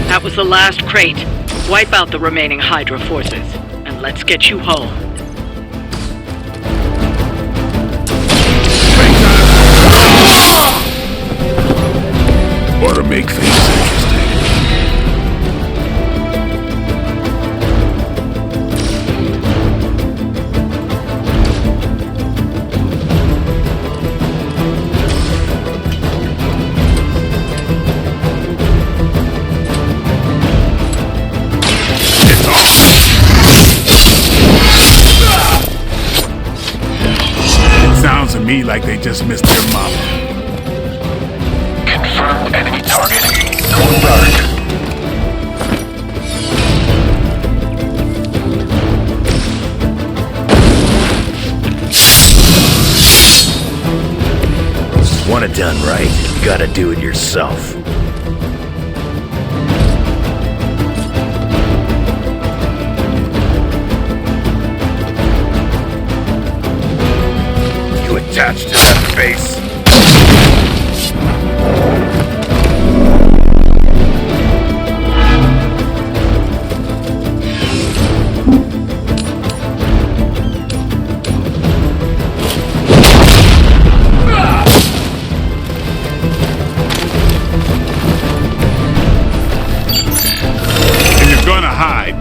That was the last crate. Wipe out the remaining Hydra forces, and let's get you home. Or to make things interesting. Sounds to me like they just missed their mama. Confirmed enemy target. Going dark. Want it done right, you gotta do it yourself. You attached to that face?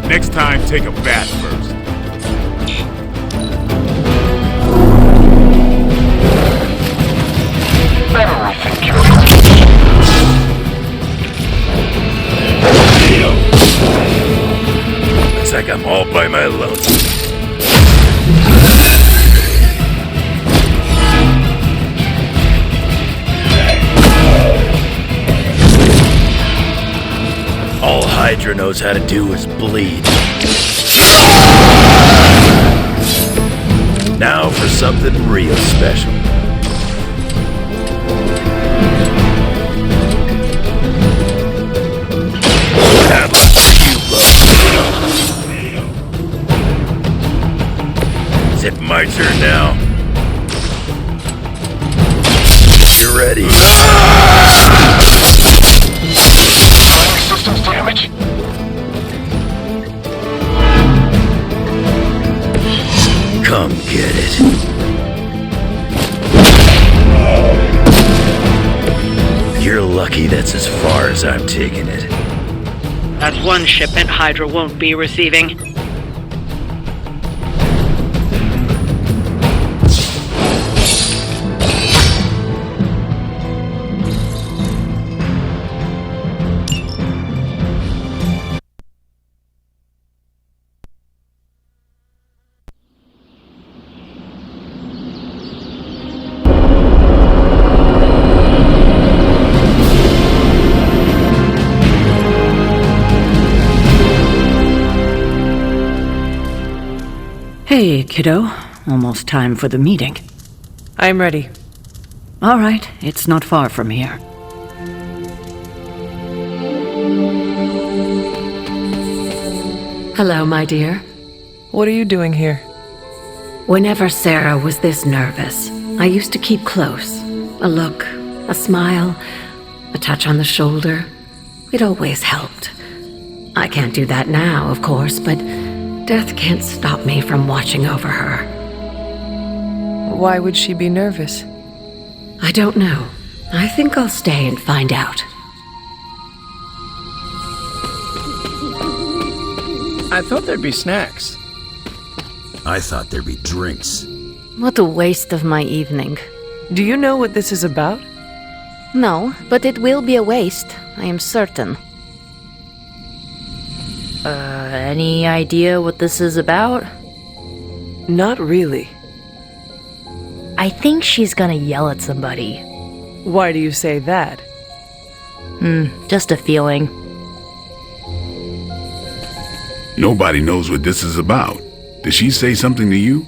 Next time, take a bath first. Better rethink your Looks like I'm all by my lonesome. All Hydra knows how to do is bleed. Now for something real special. How about you, Lukzha? Is it my turn now? You ready? systems damage. Come get it. You're lucky that's as far as I'm taking it. That's one shipment Hydra won't be receiving. Hey, kiddo. Almost time for the meeting. I'm ready. All right, it's not far from here. Hello, my dear. What are you doing here? Whenever Sarah was this nervous, I used to keep close. A look, a smile, a touch on the shoulder. It always helped. I can't do that now, of course, but death can't stop me from watching over her. Why would she be nervous? I don't know. I think I'll stay and find out. I thought there'd be snacks. I thought there'd be drinks. What a waste of my evening. Do you know what this is about? No, but it will be a waste, I am certain. Any idea what this is about? Not really. I think she's gonna yell at somebody. Why do you say that? Just a feeling. Nobody knows what this is about. Did she say something to you?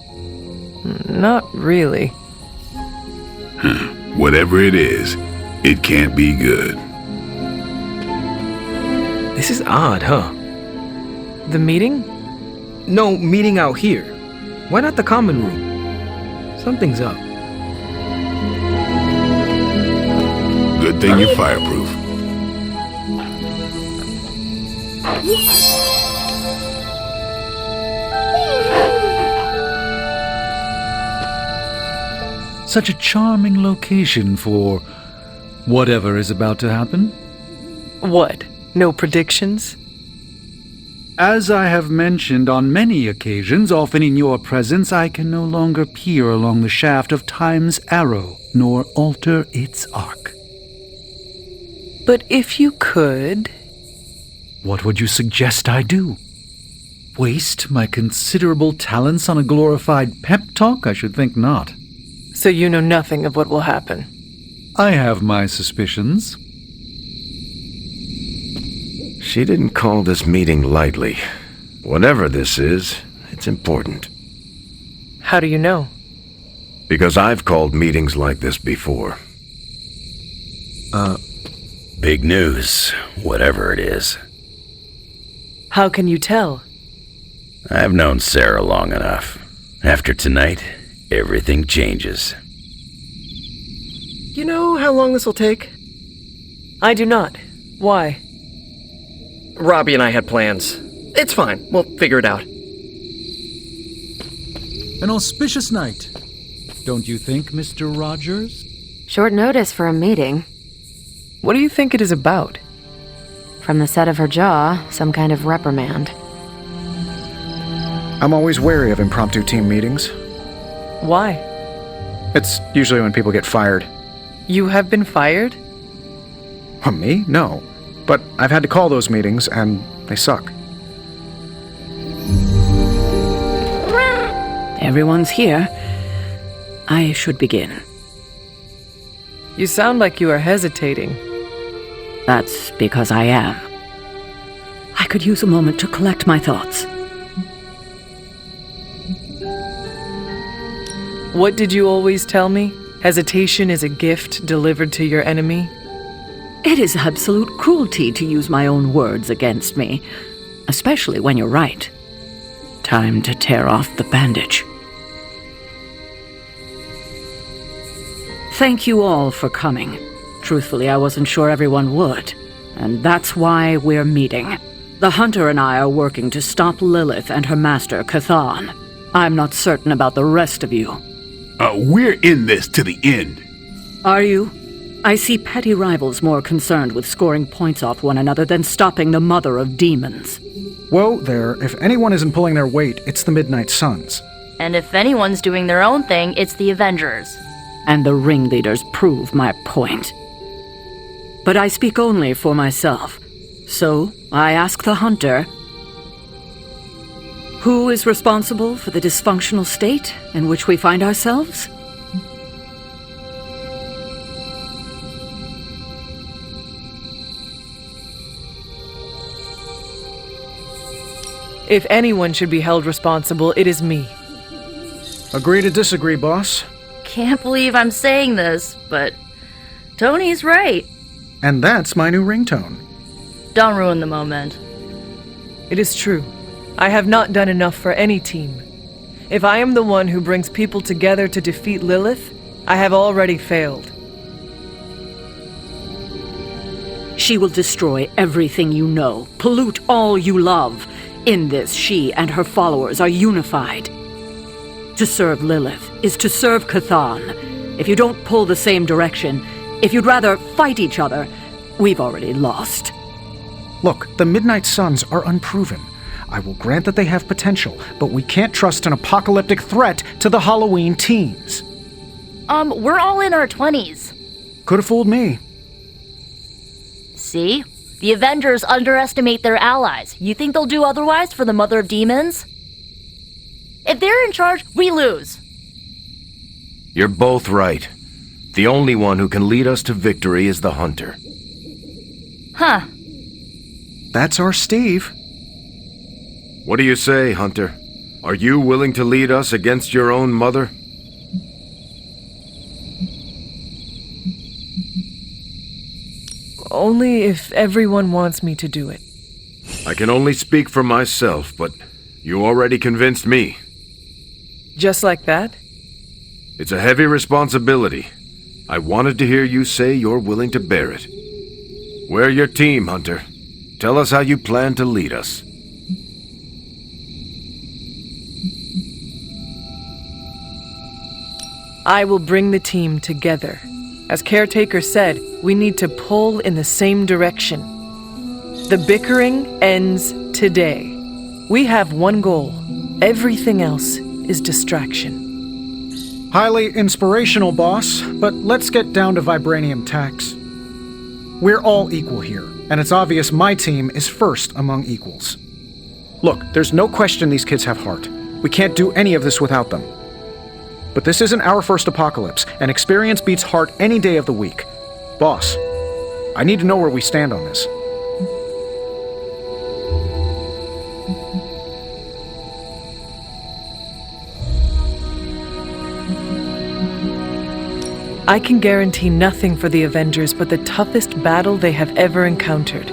Not really. Whatever it is, it can't be good. This is odd, huh? The meeting? No, meeting out here. Why not the common room? Something's up. Good thing you're fireproof. Such a charming location for whatever is about to happen. What? No predictions? As I have mentioned on many occasions, often in your presence, I can no longer peer along the shaft of time's arrow, nor alter its arc. But if you could... What would you suggest I do? Waste my considerable talents on a glorified pep talk? I should think not. So you know nothing of what will happen? I have my suspicions. She didn't call this meeting lightly. Whatever this is, it's important. How do you know? Because I've called meetings like this before. Big news, whatever it is. How can you tell? I've known Sarah long enough. After tonight, everything changes. You know how long this will take? I do not. Why? Robbie and I had plans. It's fine. We'll figure it out. An auspicious night, don't you think, Mr. Rogers? Short notice for a meeting. What do you think it is about? From the set of her jaw, some kind of reprimand. I'm always wary of impromptu team meetings. Why? It's usually when people get fired. You have been fired? Me? No. But I've had to call those meetings, and they suck. Everyone's here. I should begin. You sound like you are hesitating. That's because I am. I could use a moment to collect my thoughts. What did you always tell me? Hesitation is a gift delivered to your enemy? It is absolute cruelty to use my own words against me, especially when you're right. Time to tear off the bandage. Thank you all for coming. Truthfully, I wasn't sure everyone would, and that's why we're meeting. The Hunter and I are working to stop Lilith and her master, Cathan. I'm not certain about the rest of you. We're in this to the end. Are you? I see petty rivals more concerned with scoring points off one another than stopping the mother of demons. Whoa there, if anyone isn't pulling their weight, it's the Midnight Suns. And if anyone's doing their own thing, it's the Avengers. And the ringleaders prove my point. But I speak only for myself. So, I ask the Hunter, who is responsible for the dysfunctional state in which we find ourselves? If anyone should be held responsible, it is me. Agree to disagree, boss. Can't believe I'm saying this, but Tony's right. And that's my new ringtone. Don't ruin the moment. It is true. I have not done enough for any team. If I am the one who brings people together to defeat Lilith, I have already failed. She will destroy everything you know, pollute all you love. In this, she and her followers are unified. To serve Lilith is to serve Cathan. If you don't pull the same direction, if you'd rather fight each other, we've already lost. Look, the Midnight Suns are unproven. I will grant that they have potential, but we can't trust an apocalyptic threat to the Halloween teens. We're all in our 20s. Could have fooled me. See? The Avengers underestimate their allies. You think they'll do otherwise for the Mother of Demons? If they're in charge, we lose. You're both right. The only one who can lead us to victory is the Hunter. Huh. That's our Steve. What do you say, Hunter? Are you willing to lead us against your own mother? Only if everyone wants me to do it. I can only speak for myself, but you already convinced me. Just like that? It's a heavy responsibility. I wanted to hear you say you're willing to bear it. We're your team, Hunter. Tell us how you plan to lead us. I will bring the team together. As Caretaker said, we need to pull in the same direction. The bickering ends today. We have one goal. Everything else is distraction. Highly inspirational, boss, but let's get down to vibranium tax. We're all equal here, and it's obvious my team is first among equals. Look, there's no question these kids have heart. We can't do any of this without them. But this isn't our first apocalypse, and experience beats heart any day of the week. Boss, I need to know where we stand on this. I can guarantee nothing for the Avengers but the toughest battle they have ever encountered.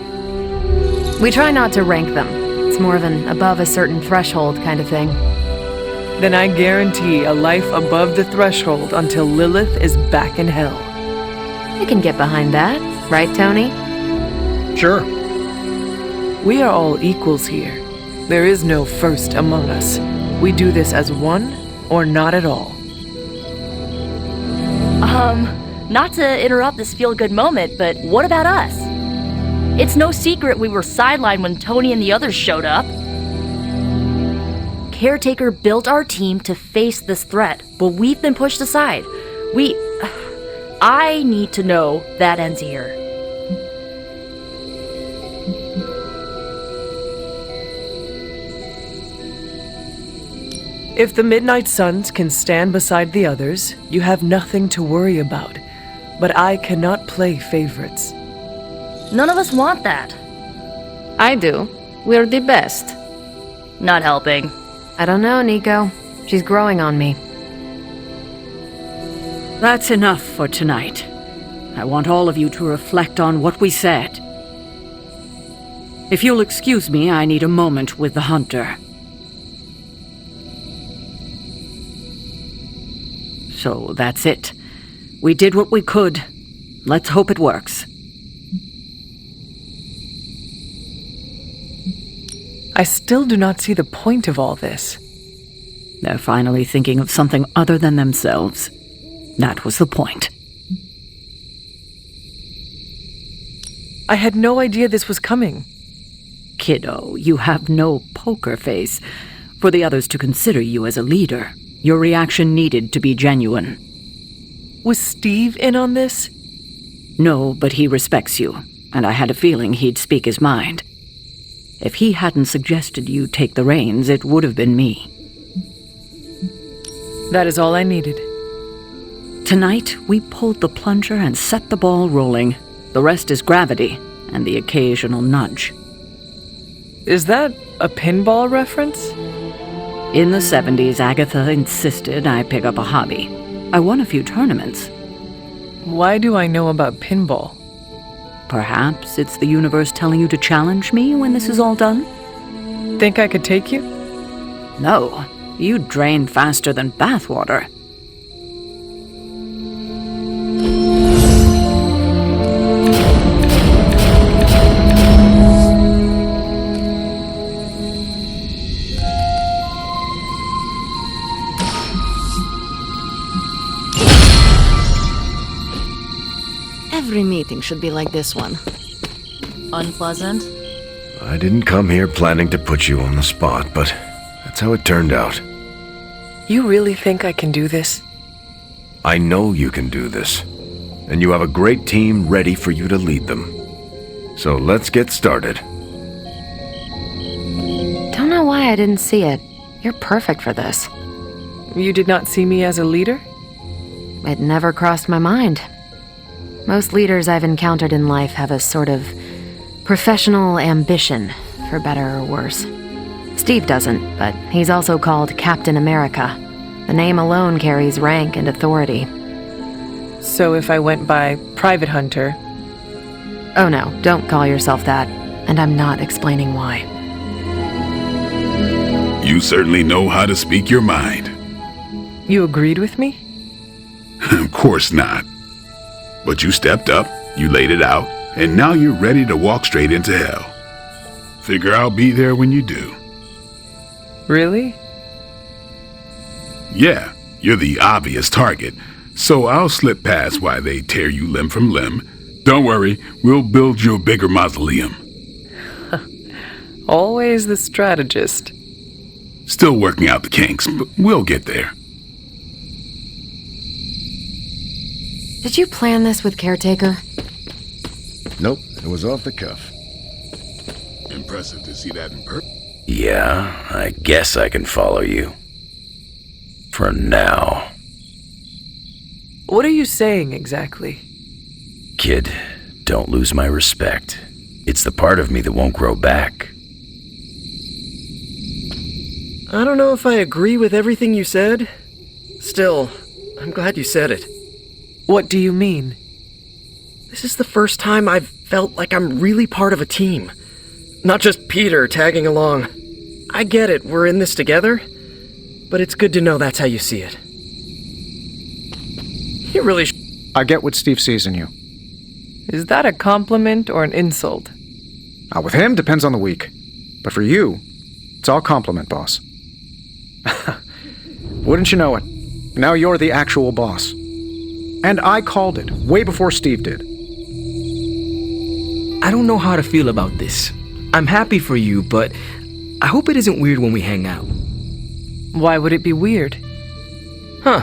We try not to rank them. It's more of an above a certain threshold kind of thing. Then I guarantee a life above the threshold until Lilith is back in hell. We can get behind that, right, Tony? Sure. We are all equals here. There is no first among us. We do this as one or not at all. Not to interrupt this feel-good moment, but what about us? It's no secret we were sidelined when Tony and the others showed up. Caretaker built our team to face this threat, but we've been pushed aside. I need to know that ends here. If the Midnight Suns can stand beside the others, you have nothing to worry about. But I cannot play favorites. None of us want that. I do. We're the best. Not helping. I don't know, Nico. She's growing on me. That's enough for tonight. I want all of you to reflect on what we said. If you'll excuse me, I need a moment with the Hunter. So that's it. We did what we could. Let's hope it works. I still do not see the point of all this. They're finally thinking of something other than themselves. That was the point. I had no idea this was coming. Kiddo, you have no poker face. For the others to consider you as a leader, your reaction needed to be genuine. Was Steve in on this? No, but he respects you, and I had a feeling he'd speak his mind. If he hadn't suggested you take the reins, it would have been me. That is all I needed. Tonight, we pulled the plunger and set the ball rolling. The rest is gravity, and the occasional nudge. Is that a pinball reference? In the 70s, Agatha insisted I pick up a hobby. I won a few tournaments. Why do I know about pinball? Perhaps it's the universe telling you to challenge me when this is all done? Think I could take you? No, you drain faster than bathwater. Every meeting should be like this one. Unpleasant? I didn't come here planning to put you on the spot, but that's how it turned out. You really think I can do this? I know you can do this, and you have a great team ready for you to lead them. So let's get started. Don't know why I didn't see it. You're perfect for this. You did not see me as a leader? It never crossed my mind. Most leaders I've encountered in life have a sort of professional ambition, for better or worse. Steve doesn't, but he's also called Captain America. The name alone carries rank and authority. So if I went by Private Hunter... Oh no, don't call yourself that. And I'm not explaining why. You certainly know how to speak your mind. You agreed with me? Of course not. But you stepped up, you laid it out, and now you're ready to walk straight into hell. Figure I'll be there when you do. Really? Yeah, you're the obvious target, so I'll slip past while they tear you limb from limb. Don't worry, we'll build you a bigger mausoleum. Always the strategist. Still working out the kinks, but we'll get there. Did you plan this with Caretaker? Nope, it was off the cuff. Impressive to see that in person. Yeah, I guess I can follow you. For now. What are you saying exactly? Kid, don't lose my respect. It's the part of me that won't grow back. I don't know if I agree with everything you said. Still, I'm glad you said it. What do you mean? This is the first time I've felt like I'm really part of a team. Not just Peter tagging along. I get it, we're in this together. But it's good to know that's how you see it. You really I get what Steve sees in you. Is that a compliment or an insult? With him, depends on the week. But for you, it's all compliment, boss. Wouldn't you know it? Now you're the actual boss. And I called it, way before Steve did. I don't know how to feel about this. I'm happy for you, but I hope it isn't weird when we hang out. Why would it be weird? Huh.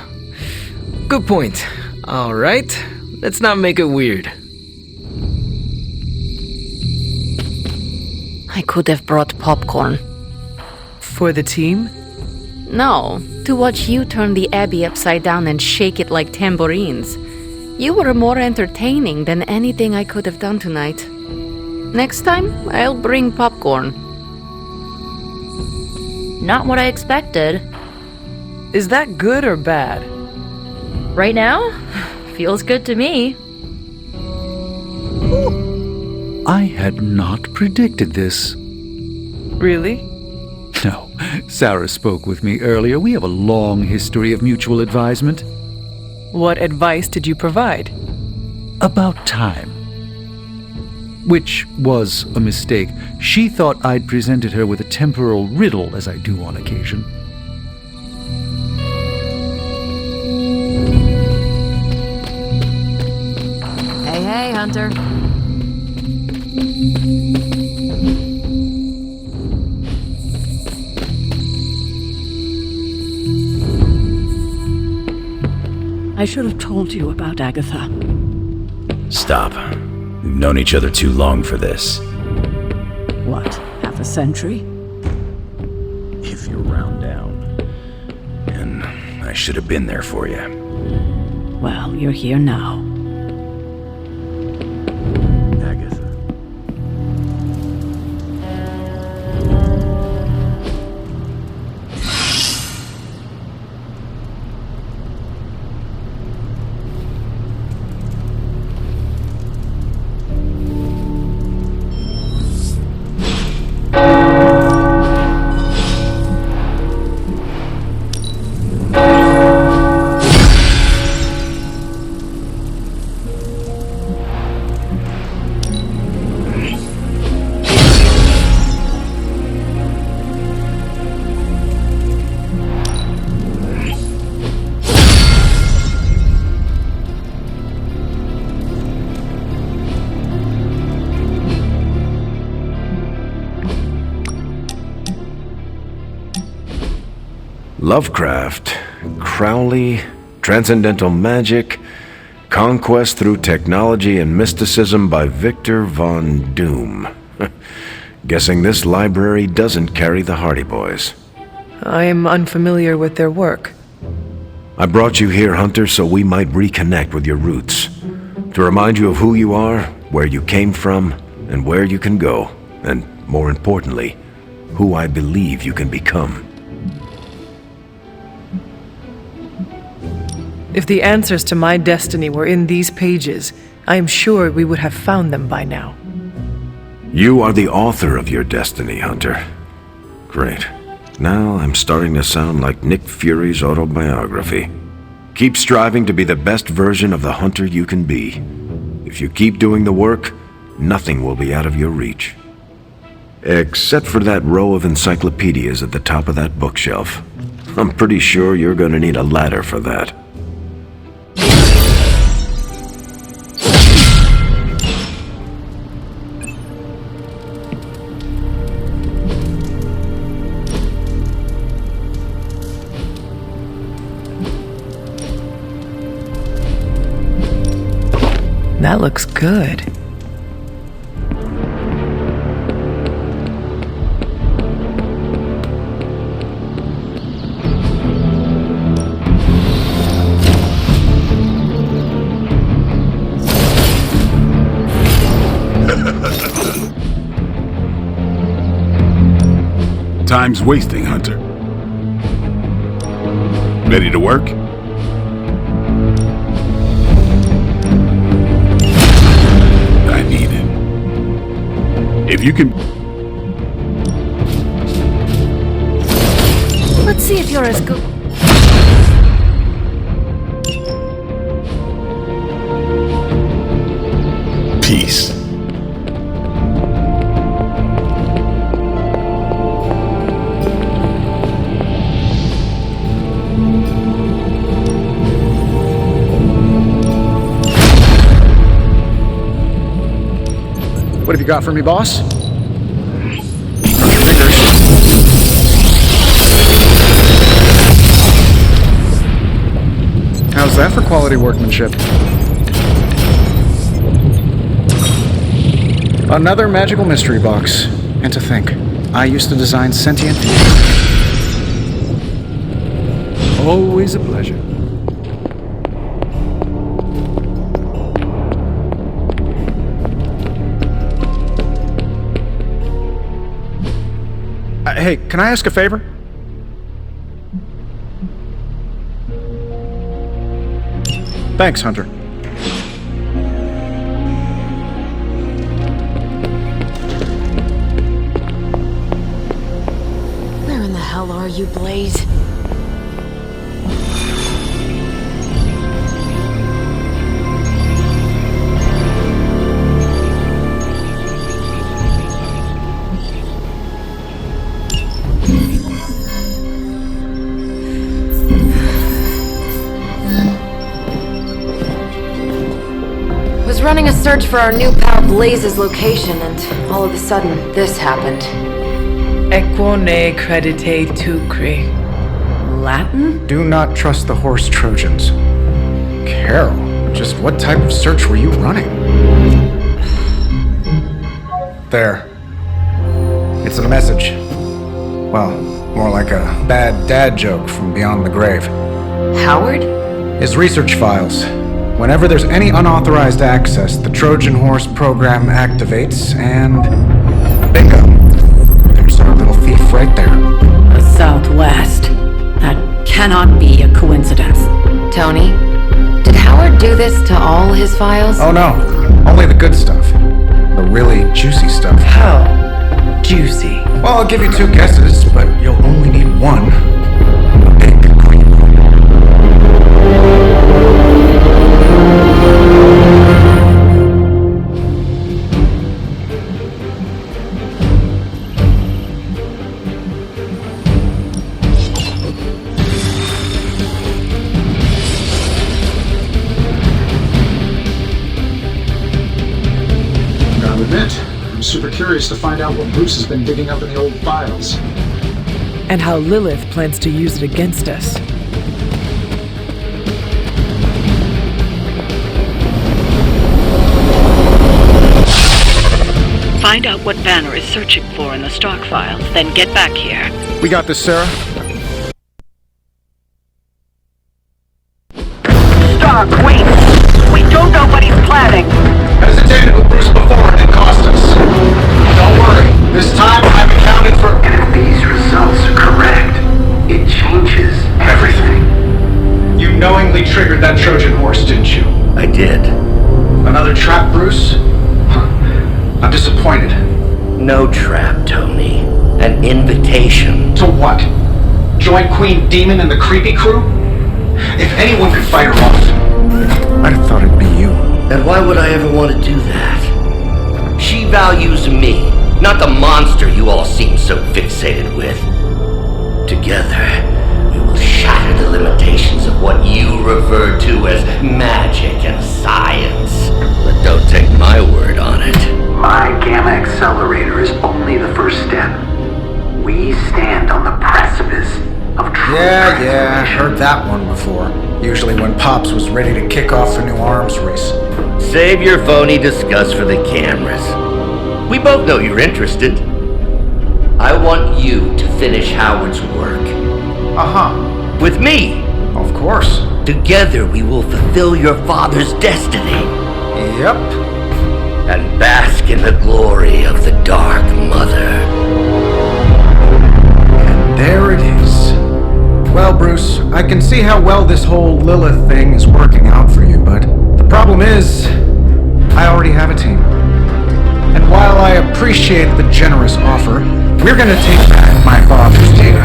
Good point. Alright, let's not make it weird. I could have brought popcorn. For the team? No, to watch you turn the Abbey upside down and shake it like tambourines. You were more entertaining than anything I could have done tonight. Next time, I'll bring popcorn. Not what I expected. Is that good or bad? Right now? Feels good to me. I had not predicted this. Really? No. Sarah spoke with me earlier. We have a long history of mutual advisement. What advice did you provide? About time. Which was a mistake. She thought I'd presented her with a temporal riddle, as I do on occasion. Hey, Hunter. I should have told you about Agatha. Stop. We've known each other too long for this. What, half a century? If you round down. And I should have been there for you. Well, you're here now. Agatha. Lovecraft, Crowley, Transcendental Magic, Conquest Through Technology and Mysticism by Victor Von Doom. Guessing this library doesn't carry the Hardy Boys. I am unfamiliar with their work. I brought you here, Hunter, so we might reconnect with your roots. To remind you of who you are, where you came from, and where you can go. And more importantly, who I believe you can become. If the answers to my destiny were in these pages, I am sure we would have found them by now. You are the author of your destiny, Hunter. Great. Now I'm starting to sound like Nick Fury's autobiography. Keep striving to be the best version of the Hunter you can be. If you keep doing the work, nothing will be out of your reach. Except for that row of encyclopedias at the top of that bookshelf. I'm pretty sure you're gonna need a ladder for that. That looks good. Time's wasting, Hunter. Ready to work? I need it. If you can... Let's see if you're as good. Peace. What have you got for me, boss? How's that for quality workmanship? Another magical mystery box. And to think, I used to design sentient... Always a pleasure. Hey, can I ask a favor? Thanks, Hunter. Where in the hell are you, Blaze? Running a search for our new pal Blaze's location, and all of a sudden, this happened. Equo ne credite tucri. Latin? Do not trust the horse Trojans. Carol, just what type of search were you running? There. It's a message. Well, more like a bad dad joke from beyond the grave. Howard? His research files. Whenever there's any unauthorized access, the Trojan Horse program activates, and bingo. There's our little thief right there. The Southwest. That cannot be a coincidence. Tony, did Howard do this to all his files? Oh no, only the good stuff. The really juicy stuff. How juicy? Well, I'll give you two guesses, but you'll only need one. I'm super curious to find out what Bruce has been digging up in the old files. And how Lilith plans to use it against us. Find out what Banner is searching for in the stock files, then get back here. We got this, Sarah. Stark, wait! We don't know what he's planning! Hesitated with Bruce before and it cost us. Don't worry, this time I've accounted for... knowingly triggered that Trojan horse, didn't you? I did. Another trap, Bruce? I'm disappointed. No trap, Tony. An invitation. To what? Join Queen Demon and the Creepy Crew? If anyone could fight her off, I'd have thought it'd be you. And why would I ever want to do that? She values me, not the monster you all seem so fixated with. Together, we will shatter the limitations of what you refer to as magic and science. But don't take my word on it. My gamma accelerator is only the first step. We stand on the precipice of true Yeah, heard that one before. Usually when Pops was ready to kick off a new arms race. Save your phony disgust for the cameras. We both know you're interested. I want you to finish Howard's work. Uh-huh. With me. Of course. Together we will fulfill your father's destiny. Yep. And bask in the glory of the Dark Mother. And there it is. Well, Bruce, I can see how well this whole Lilith thing is working out for you, but the problem is, I already have a team. And while I appreciate the generous offer, we're gonna take back my father's data,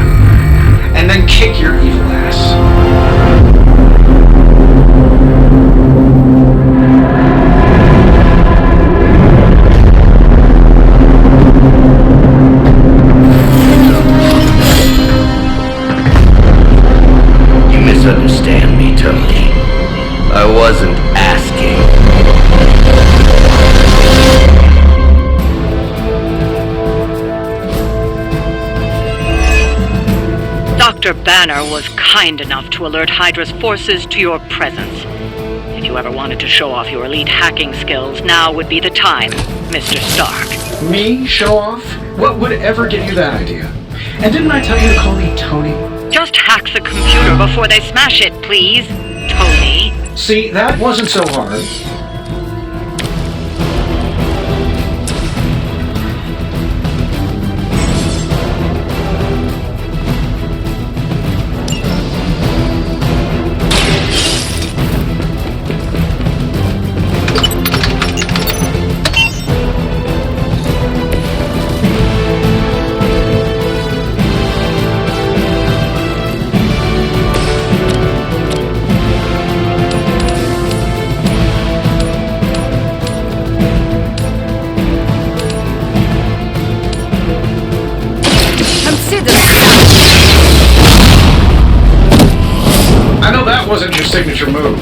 and then kick your evil ass. You misunderstand me, Tony. I wasn't asking. Dr. Banner was kind enough to alert Hydra's forces to your presence. If you ever wanted to show off your elite hacking skills, now would be the time, Mr. Stark. Me? Show off? What would ever give you that idea? And didn't I tell you to call me Tony? Just hack the computer before they smash it, please, Tony. See, that wasn't so hard. I know that wasn't your signature move.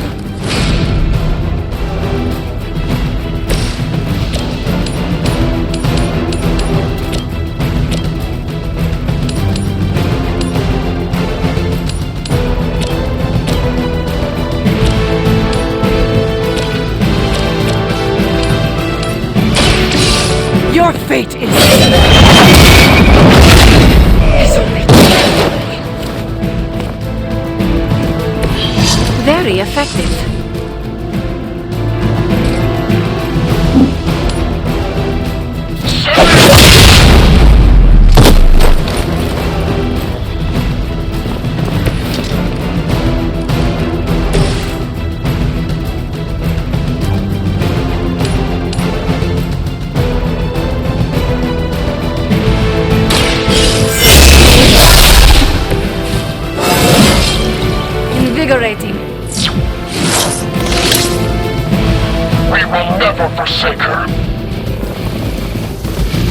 Your fate is only Very effective. Invigorating. We will never forsake her.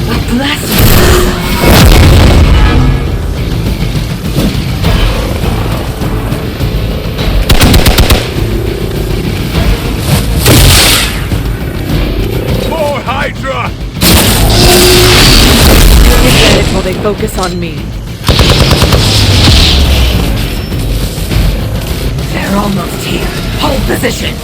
A blessing. More Hydra! Get it while they focus on me. They're almost here. Hold position.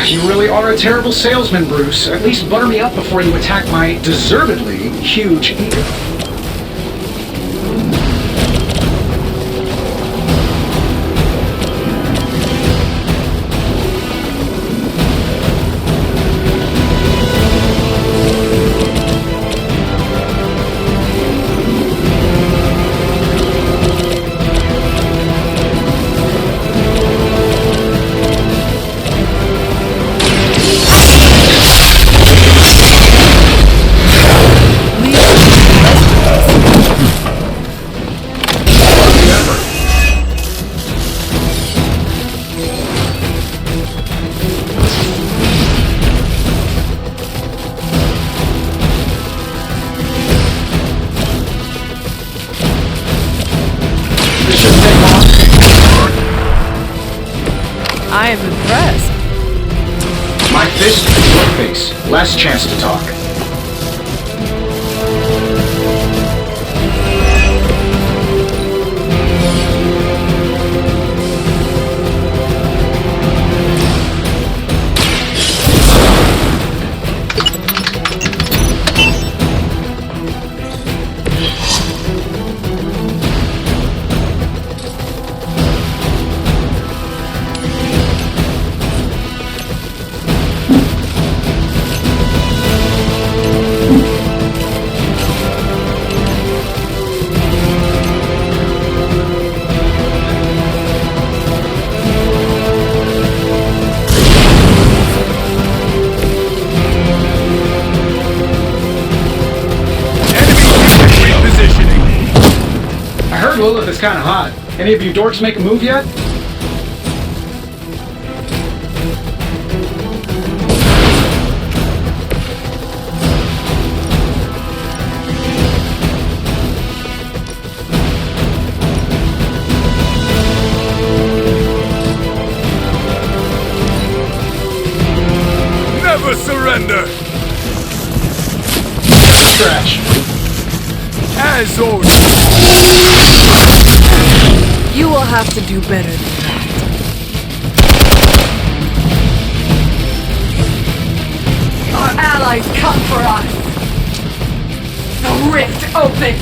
You really are a terrible salesman, Bruce. At least butter me up before you attack my deservedly huge ego. your face. Less chance to talk. Lilith is kind of hot. Any of you dorks make a move yet? Never surrender! Scratch. As always. You will have to do better than that. Our allies come for us. The rift opens.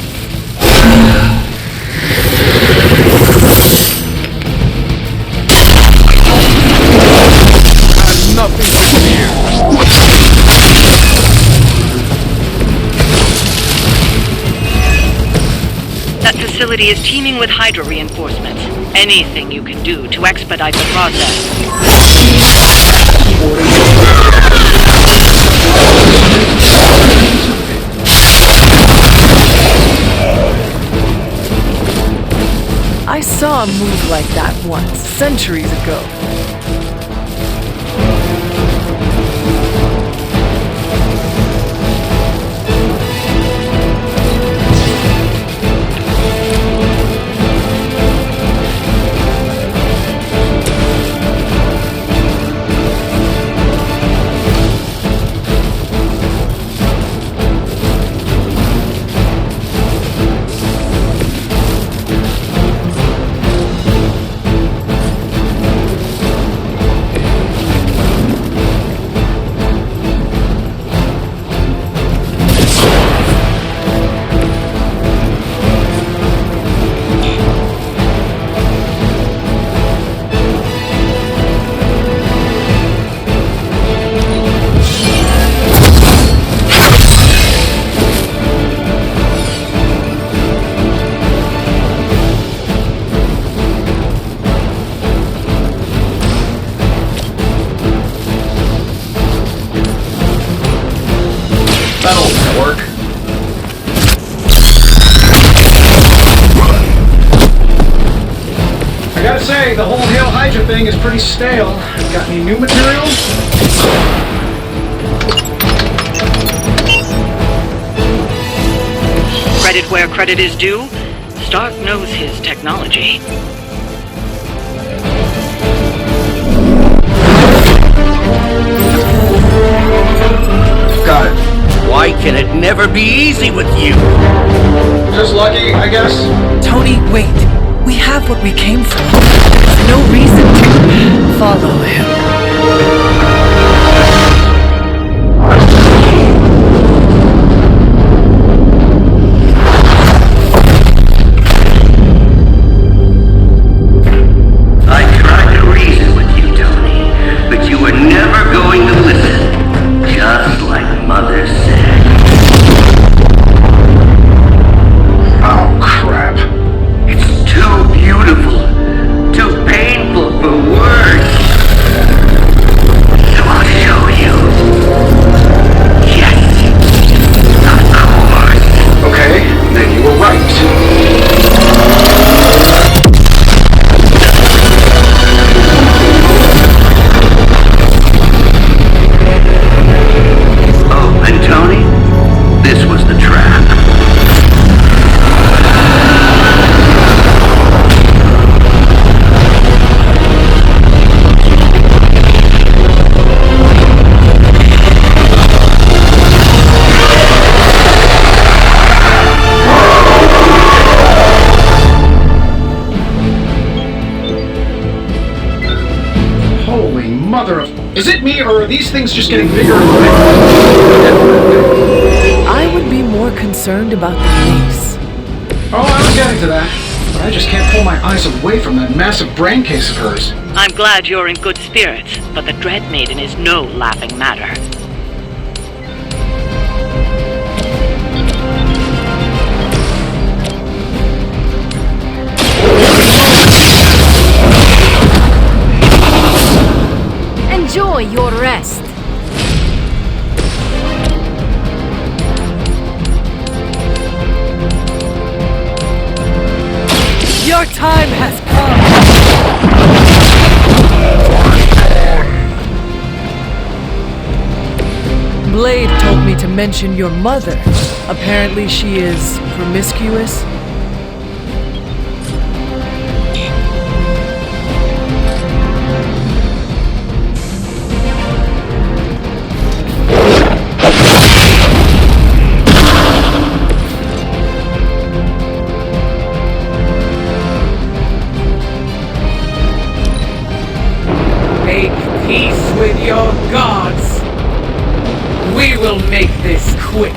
Has nothing to fear. That facility is teeming with Hydra reinforcements. Anything you can do to expedite the process. I saw a move like that once, centuries ago. That'll work. I gotta say, the whole Hail Hydra thing is pretty stale. Got any new material? Credit where credit is due, Stark knows his technology. Got it. Why can it never be easy with you? Just lucky, I guess. Tony, wait. We have what we came for. There's no reason to follow him. I tried to reason with you, Tony, but you were never going to listen. Just like Mother said. Oh, crap. It's too beautiful, too painful for words. thing's just getting bigger and bigger. I would be more concerned about the face. Oh, I was getting to that. But I just can't pull my eyes away from that massive brain case of hers. I'm glad you're in good spirits, but the Dread Maiden is no laughing matter. Enjoy your rest. Your time has come. Blade told me to mention your mother. Apparently she is promiscuous. Peace with your gods. We will make this quick.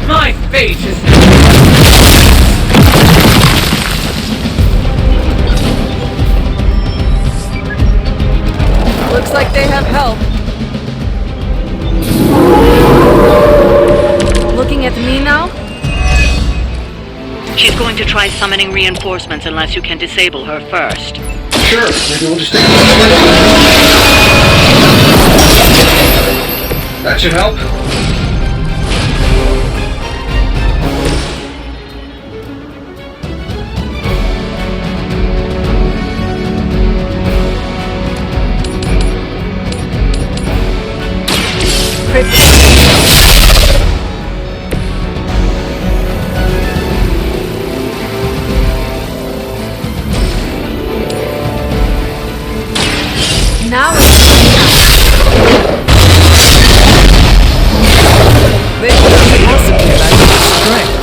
My fate is Looks like they have help. Looking at me now? She's going to try summoning reinforcements unless you can disable her first. Sure, maybe we'll just take That should help. Now They couldn't possibly lack strength.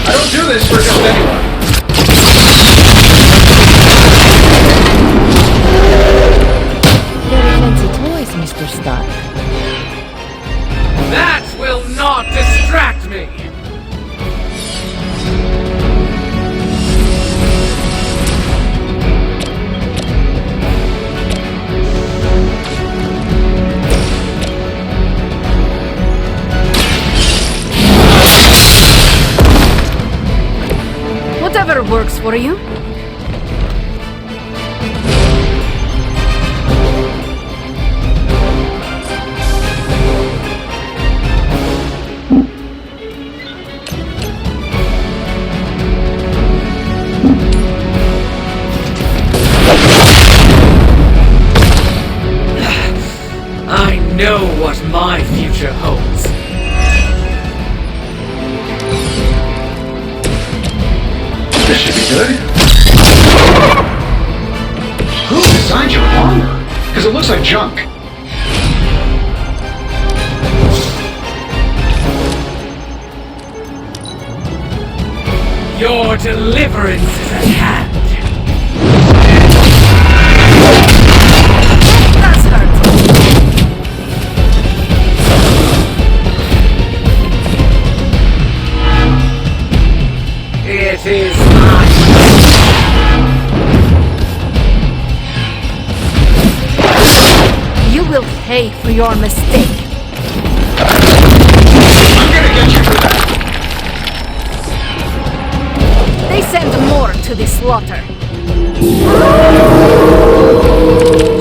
I don't do this for just anyone. very fancy toys, Mr. Stark. That will not distract me! Whatever works for you. I know what my future holds. This should be good. Who designed your armor? Because it looks like junk. Your deliverance is at hand. That's hurt. It is mine. You will pay for your mistake. I'm gonna get you for that. They send more to the slaughter.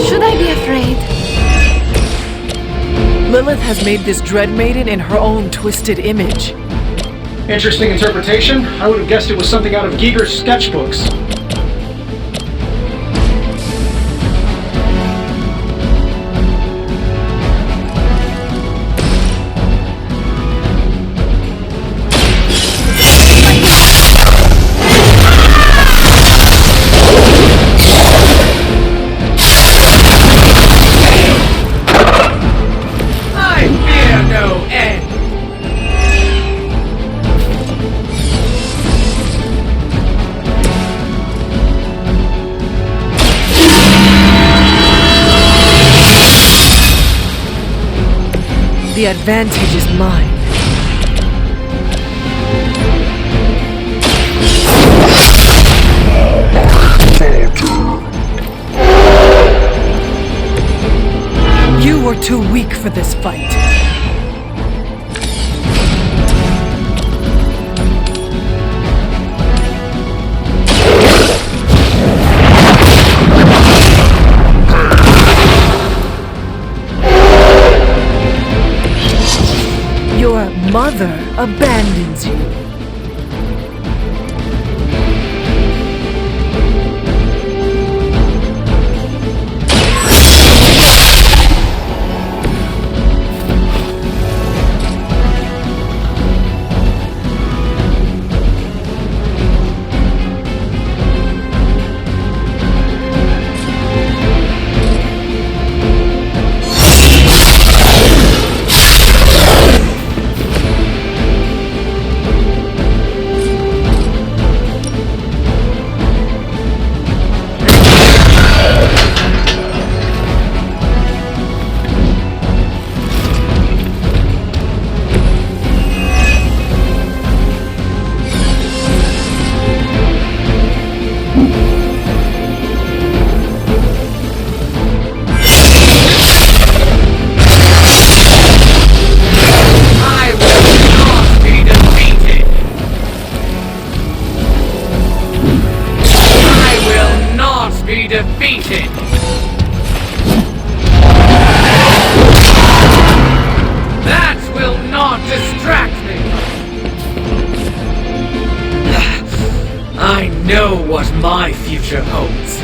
Should I be afraid? Lilith has made this Dread Maiden in her own twisted image. Interesting interpretation. I would have guessed it was something out of Giger's sketchbooks. The advantage is mine. You were too weak for this fight. Your mother abandons you. Defeated! That will not distract me! I know what my future holds.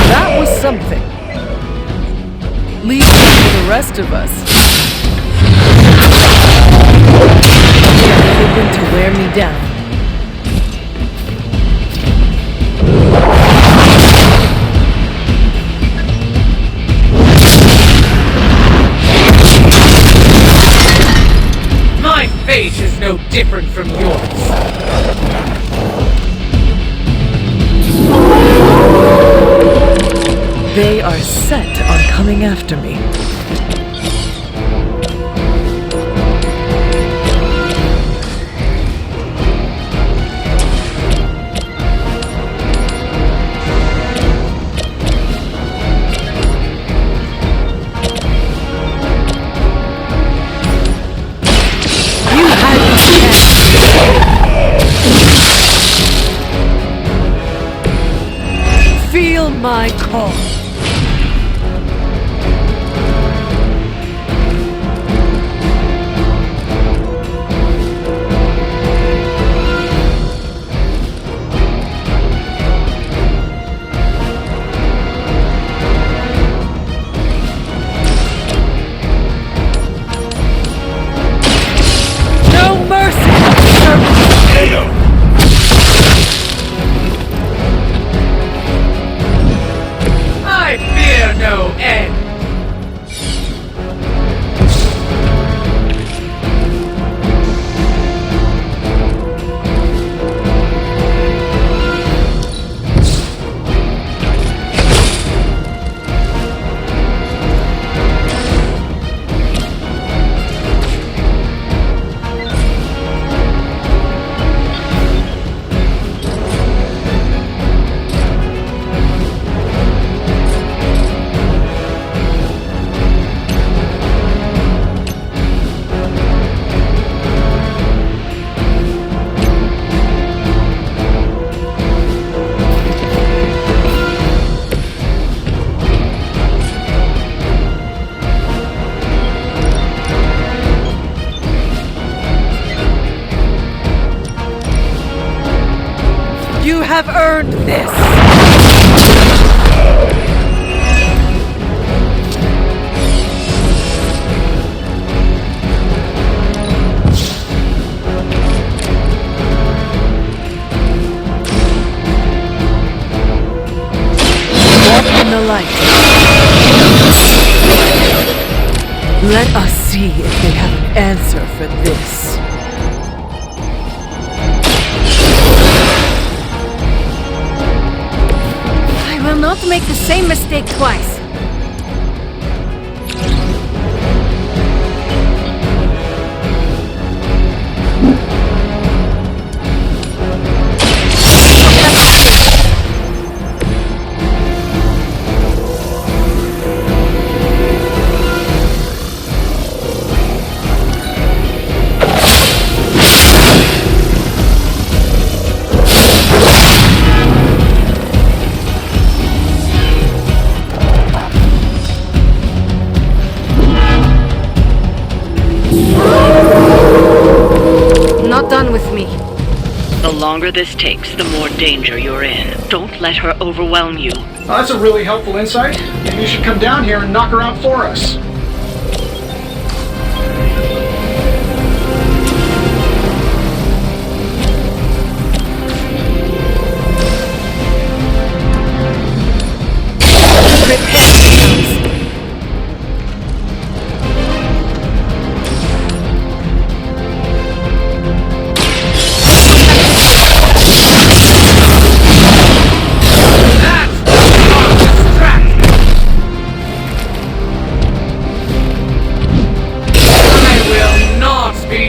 That was something. Leave it for the rest of us. You're hoping to wear me down. My fate is no different from yours. They are set on coming after me. Feel my call. No mercy! I fear no end! You have earned this! Walk in the light. Let us see if they have an answer for this. will not make the same mistake twice. Not done with me. The longer this takes, the more danger you're in. Don't let her overwhelm you. That's a really helpful insight. Maybe you should come down here and knock her out for us.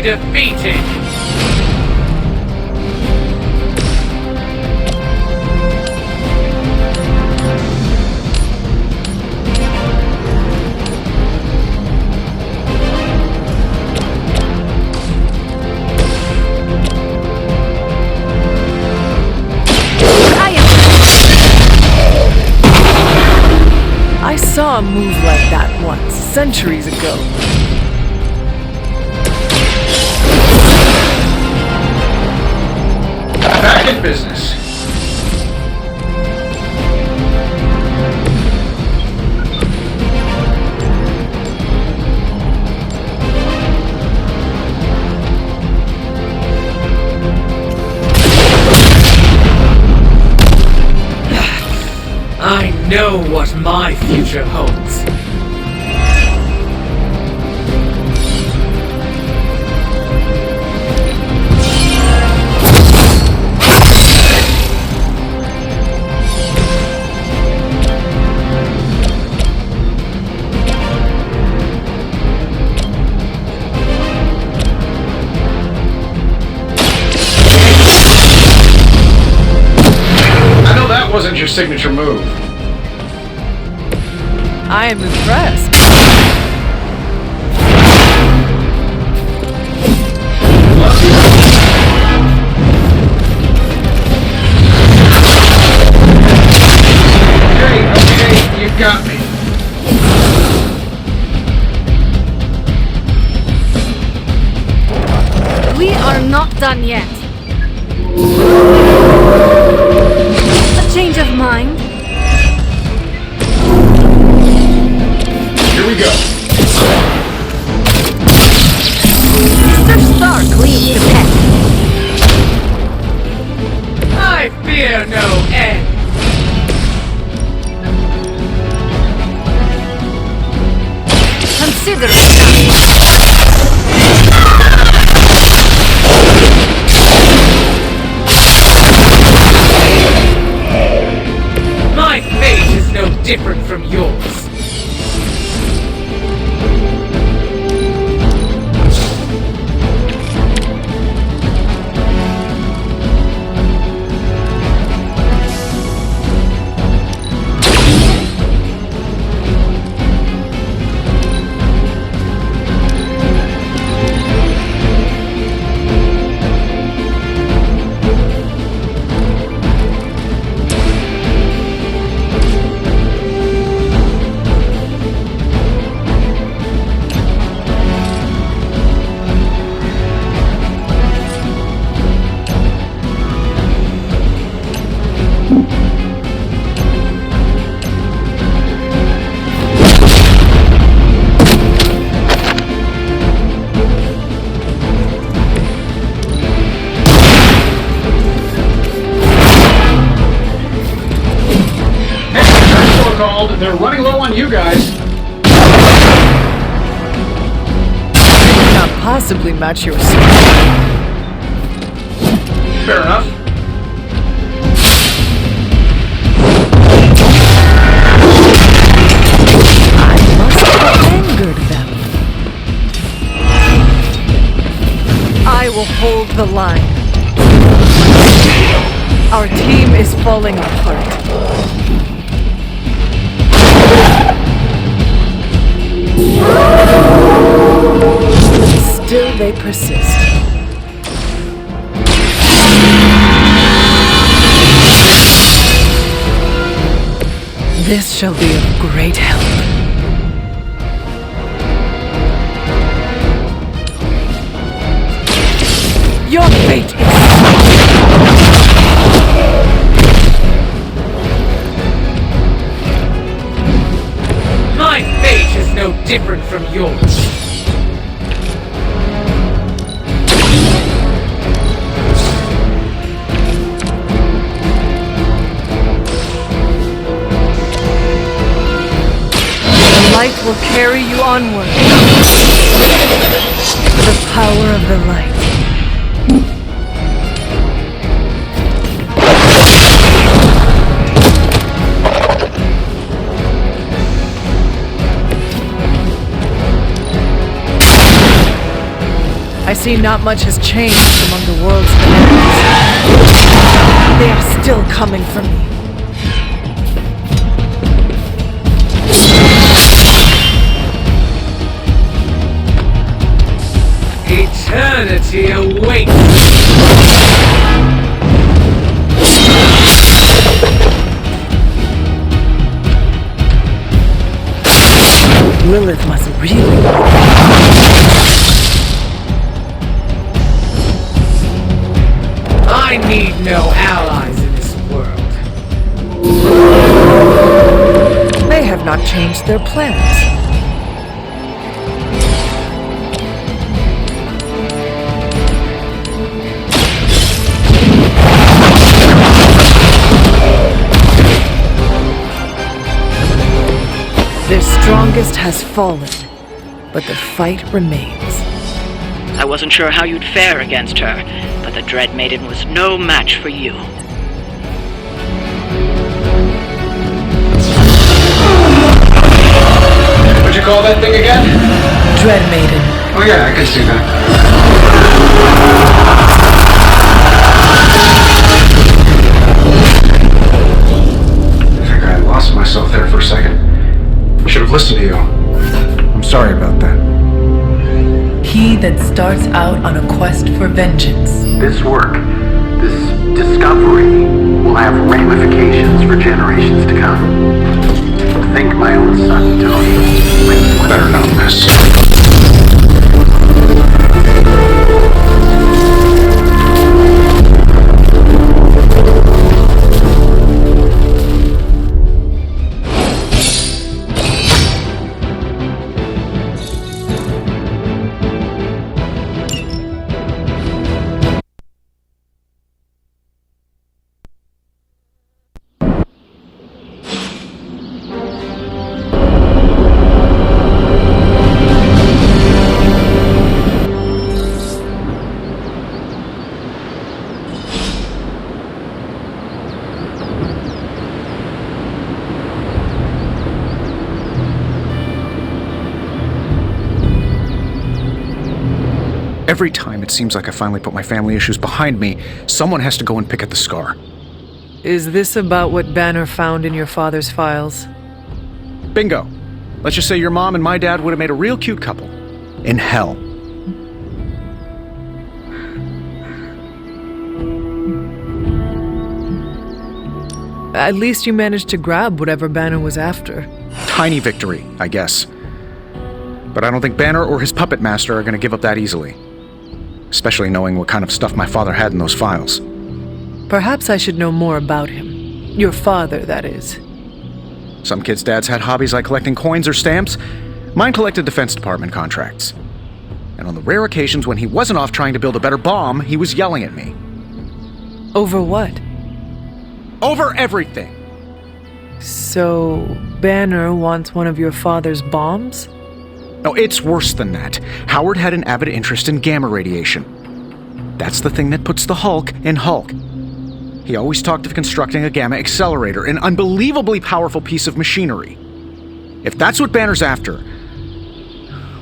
Defeated! I saw a move like that once, centuries ago. Back in business. I know what my future holds. That wasn't your signature move. I am impressed. Okay, you've got me. We are not done yet. A change of mind. Here we go. Mr. Stark leads the pet. I fear no end. Consider it. My fate is no different from yours. They're running low on you guys. They cannot possibly match your speed. Fair enough. will hold the line. Our team is falling apart. Still they persist. This shall be of great help. Your fate is My fate is no different from yours. The light will carry you onward. The power of the light. I see not much has changed among the world's enemies. They are still coming for me. Eternity awaits! Lilith must really... I need no allies in this world. They have not changed their plans. Their strongest has fallen, but the fight remains. I wasn't sure how you'd fare against her, but the Dread Maiden was no match for you. What'd you call that thing again? Dread Maiden. Oh yeah, I can see that. I think I lost myself there for a second. I should have listened to you. I'm sorry about that. He that starts out on a quest for vengeance. This work, this discovery, will have ramifications for generations to come. Think my own son, Tony. Better not miss. Every time it seems like I finally put my family issues behind me, someone has to go and pick at the scar. Is this about what Banner found in your father's files? Bingo. Let's just say your mom and my dad would have made a real cute couple. In hell. At least you managed to grab whatever Banner was after. Tiny victory, I guess. But I don't think Banner or his puppet master are going to give up that easily. Especially knowing what kind of stuff my father had in those files. Perhaps I should know more about him. Your father, that is. Some kids' dads had hobbies like collecting coins or stamps. Mine collected Defense Department contracts. And on the rare occasions when he wasn't off trying to build a better bomb, he was yelling at me. Over what? Over everything! So, Banner wants one of your father's bombs? No, it's worse than that. Howard had an avid interest in gamma radiation. That's the thing that puts the Hulk in Hulk. He always talked of constructing a gamma accelerator, an unbelievably powerful piece of machinery. If that's what Banner's after,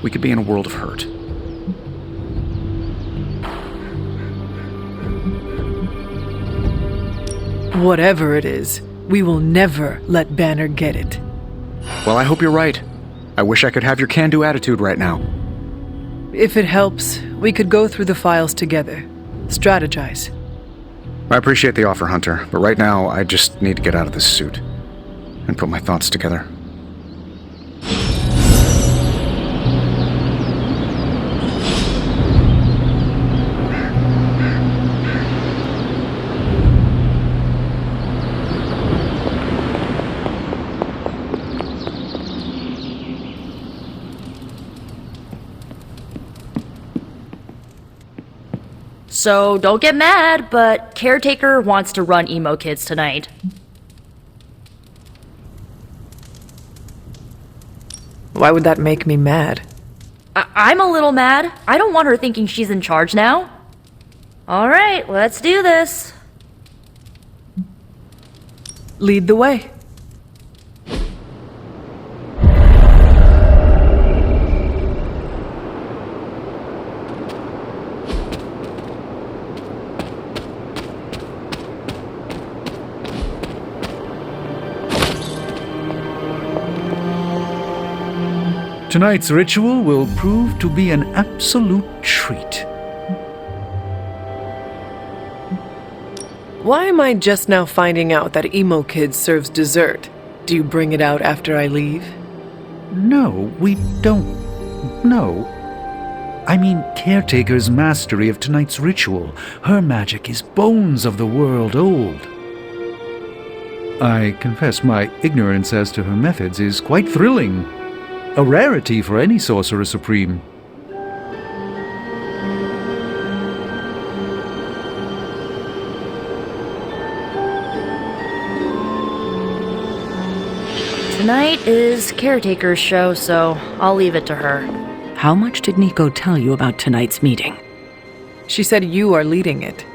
we could be in a world of hurt. Whatever it is, we will never let Banner get it. Well, I hope you're right. I wish I could have your can-do attitude right now. If it helps, we could go through the files together. Strategize. I appreciate the offer, Hunter, but right now I just need to get out of this suit and put my thoughts together. So don't get mad, but Caretaker wants to run Emo Kids tonight. Why would that make me mad? I'm a little mad. I don't want her thinking she's in charge now. Alright, let's do this. Lead the way. Tonight's ritual will prove to be an absolute treat. Why am I just now finding out that Emo Kids serves dessert? Do you bring it out after I leave? No, we don't. No. I mean, Caretaker's mastery of tonight's ritual. Her magic is bones of the world old. I confess my ignorance as to her methods is quite thrilling. A rarity for any Sorcerer Supreme. Tonight is Caretaker's show, so I'll leave it to her. How much did Nico tell you about tonight's meeting? She said you are leading it.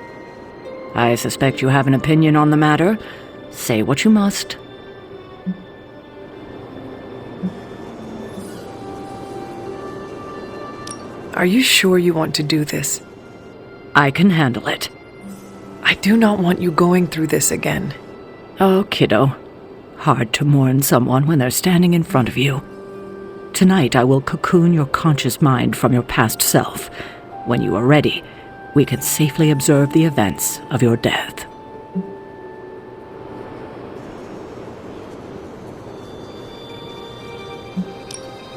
I suspect you have an opinion on the matter. Say what you must. Are you sure you want to do this? I can handle it. I do not want you going through this again. Oh, kiddo. Hard to mourn someone when they're standing in front of you. Tonight I will cocoon your conscious mind from your past self. When you are ready, we can safely observe the events of your death.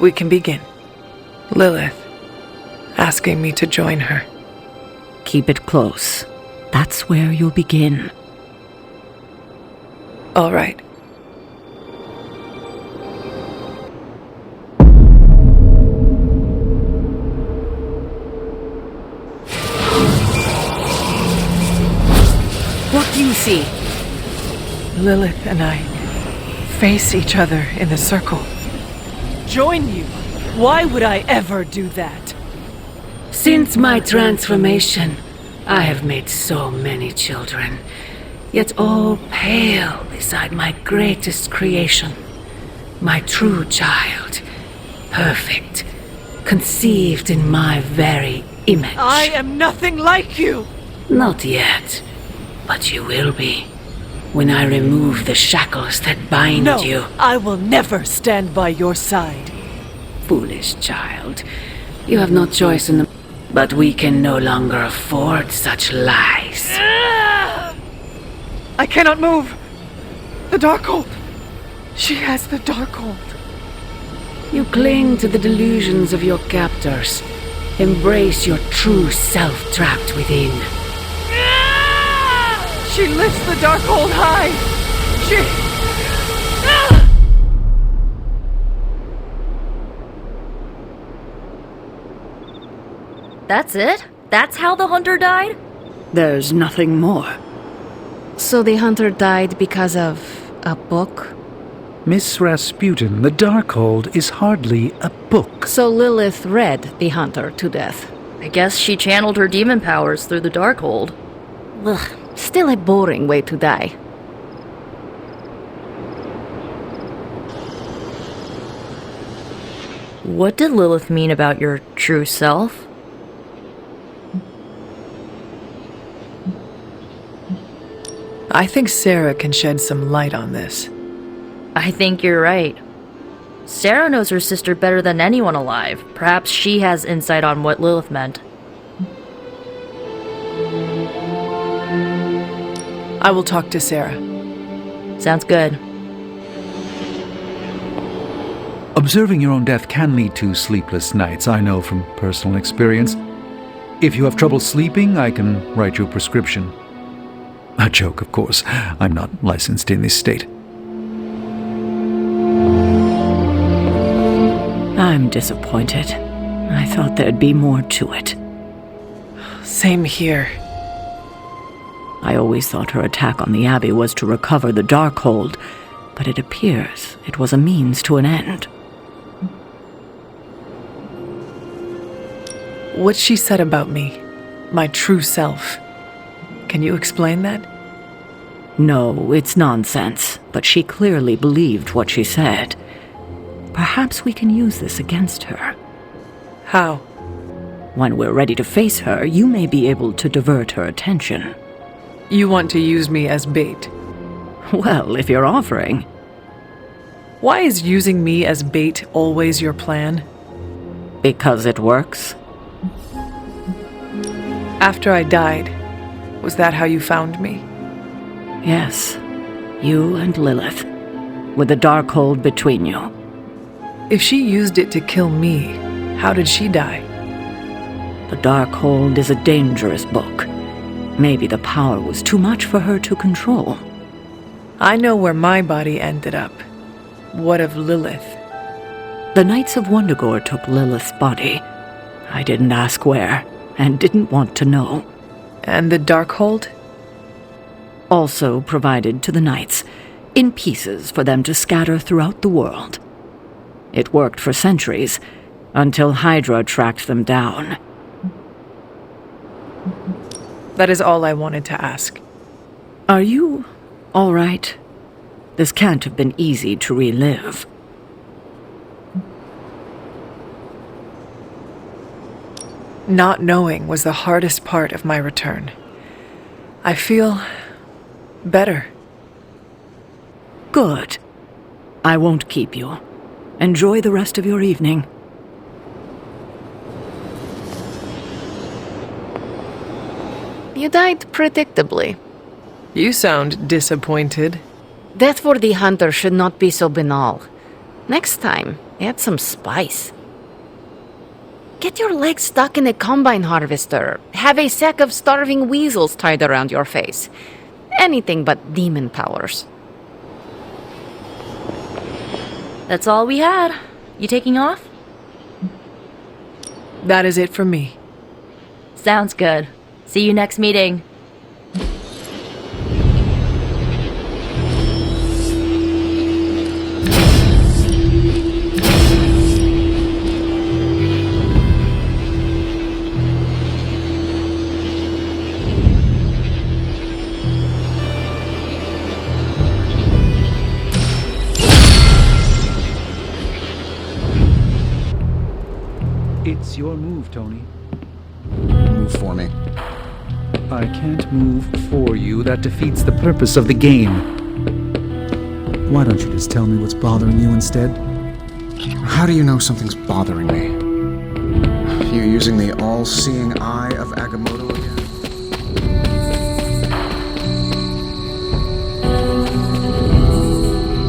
We can begin. Lilith, asking me to join her. Keep it close. That's where you'll begin. All right. What do you see? Lilith and I face each other in the circle. Join you? Why would I ever do that? Since my transformation, I have made so many children, yet all pale beside my greatest creation. My true child, perfect, conceived in my very image. I am nothing like you! Not yet, but you will be, when I remove the shackles that bind No, you. I will never stand by your side. Foolish child, you have no choice in the... But we can no longer afford such lies. I cannot move! The Darkhold! She has the Darkhold. You cling to the delusions of your captors. Embrace your true self trapped within. She lifts the Darkhold high! She... That's it? That's how the hunter died? There's nothing more. So the hunter died because of a book? Miss Rasputin, the Darkhold is hardly a book. So Lilith read the hunter to death. I guess she channeled her demon powers through the Darkhold. Ugh, still a boring way to die. What did Lilith mean about your true self? I think Sarah can shed some light on this. I think you're right. Sarah knows her sister better than anyone alive. Perhaps she has insight on what Lilith meant. I will talk to Sarah. Sounds good. Observing your own death can lead to sleepless nights, I know from personal experience. If you have trouble sleeping, I can write you a prescription. A joke, of course. I'm not licensed in this state. I'm disappointed. I thought there'd be more to it. Same here. I always thought her attack on the Abbey was to recover the Darkhold, but it appears it was a means to an end. What she said about me, my true self. Can you explain that? No, it's nonsense, but she clearly believed what she said. Perhaps we can use this against her. How? When we're ready to face her, you may be able to divert her attention. You want to use me as bait? Well, if you're offering. Why is using me as bait always your plan? Because it works. After I died, was that how you found me? Yes. You and Lilith, with the Darkhold between you. If she used it to kill me, how did she die? The Darkhold is a dangerous book. Maybe the power was too much for her to control. I know where my body ended up. What of Lilith? The Knights of Wundagore took Lilith's body. I didn't ask where, and didn't want to know. And the Darkhold? Also provided to the Knights, in pieces for them to scatter throughout the world. It worked for centuries, until Hydra tracked them down. That is all I wanted to ask. Are you all right? This can't have been easy to relive. Not knowing was the hardest part of my return. I feel better. Good. I won't keep you. Enjoy the rest of your evening. You died predictably. You sound disappointed. Death for the hunter should not be so banal. Next time, add some spice. Get your legs stuck in a combine harvester. Have a sack of starving weasels tied around your face. Anything but demon powers. That's all we had. You taking off? That is it for me. Sounds good. See you next meeting. It's your move, Tony. Move for me. I can't move for you. That defeats the purpose of the game. Why don't you just tell me what's bothering you instead? How do you know something's bothering me? You using the all-seeing eye of Agamotto again?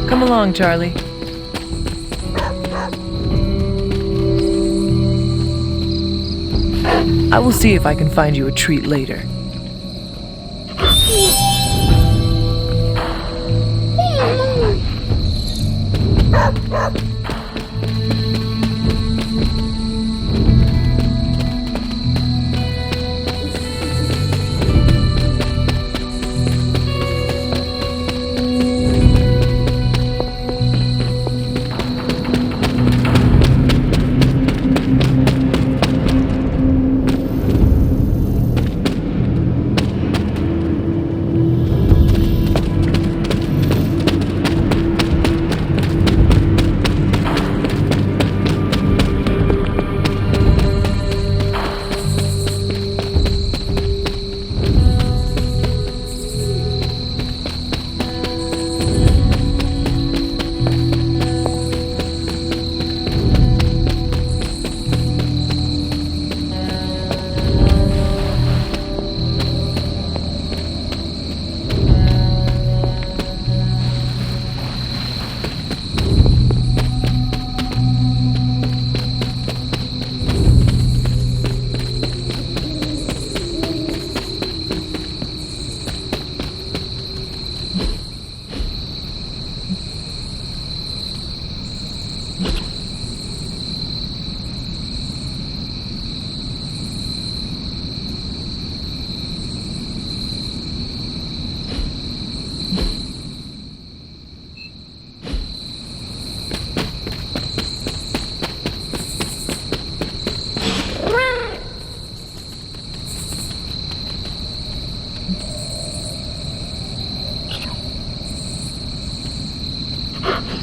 Come along, Charlie. I will see if I can find you a treat later.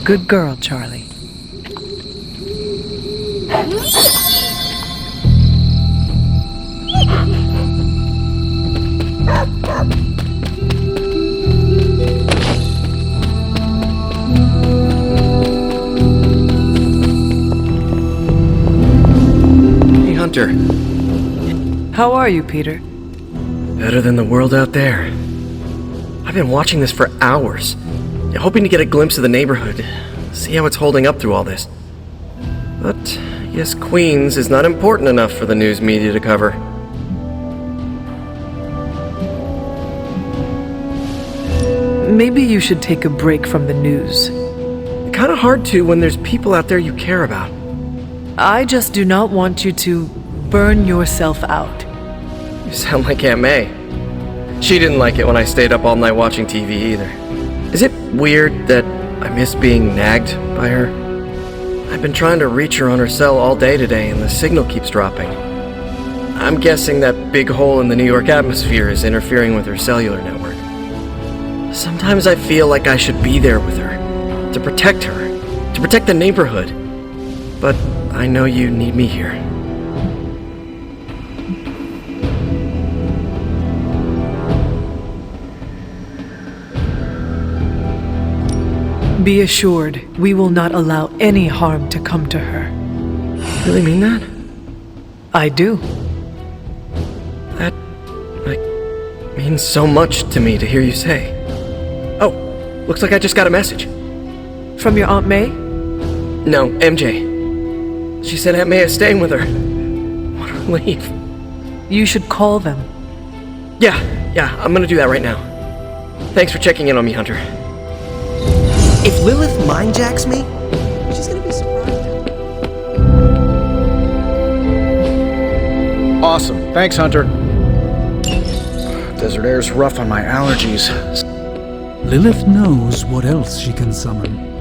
Good girl, Charlie. Hey, Hunter. How are you, Peter? Better than the world out there. I've been watching this for hours, hoping to get a glimpse of the neighborhood, see how it's holding up through all this. But yes, Queens is not important enough for the news media to cover. Maybe you should take a break from the news. Kinda hard to when there's people out there you care about. I just do not want you to burn yourself out. You sound like Aunt May. She didn't like it when I stayed up all night watching TV either. Is it weird that I miss being nagged by her? I've been trying to reach her on her cell all day today and the signal keeps dropping. I'm guessing that big hole in the New York atmosphere is interfering with her cellular network. Sometimes I feel like I should be there with her, to protect the neighborhood. But I know you need me here. Be assured, we will not allow any harm to come to her. You really mean that? I do. That means so much to me to hear you say. Oh, looks like I just got a message. From your Aunt May? No, MJ. She said Aunt May is staying with her. What a relief. You should call them. Yeah, I'm gonna do that right now. Thanks for checking in on me, Hunter. If Lilith mindjacks me, she's gonna be surprised. Awesome. Thanks, Hunter. Desert air's rough on my allergies. Lilith knows what else she can summon.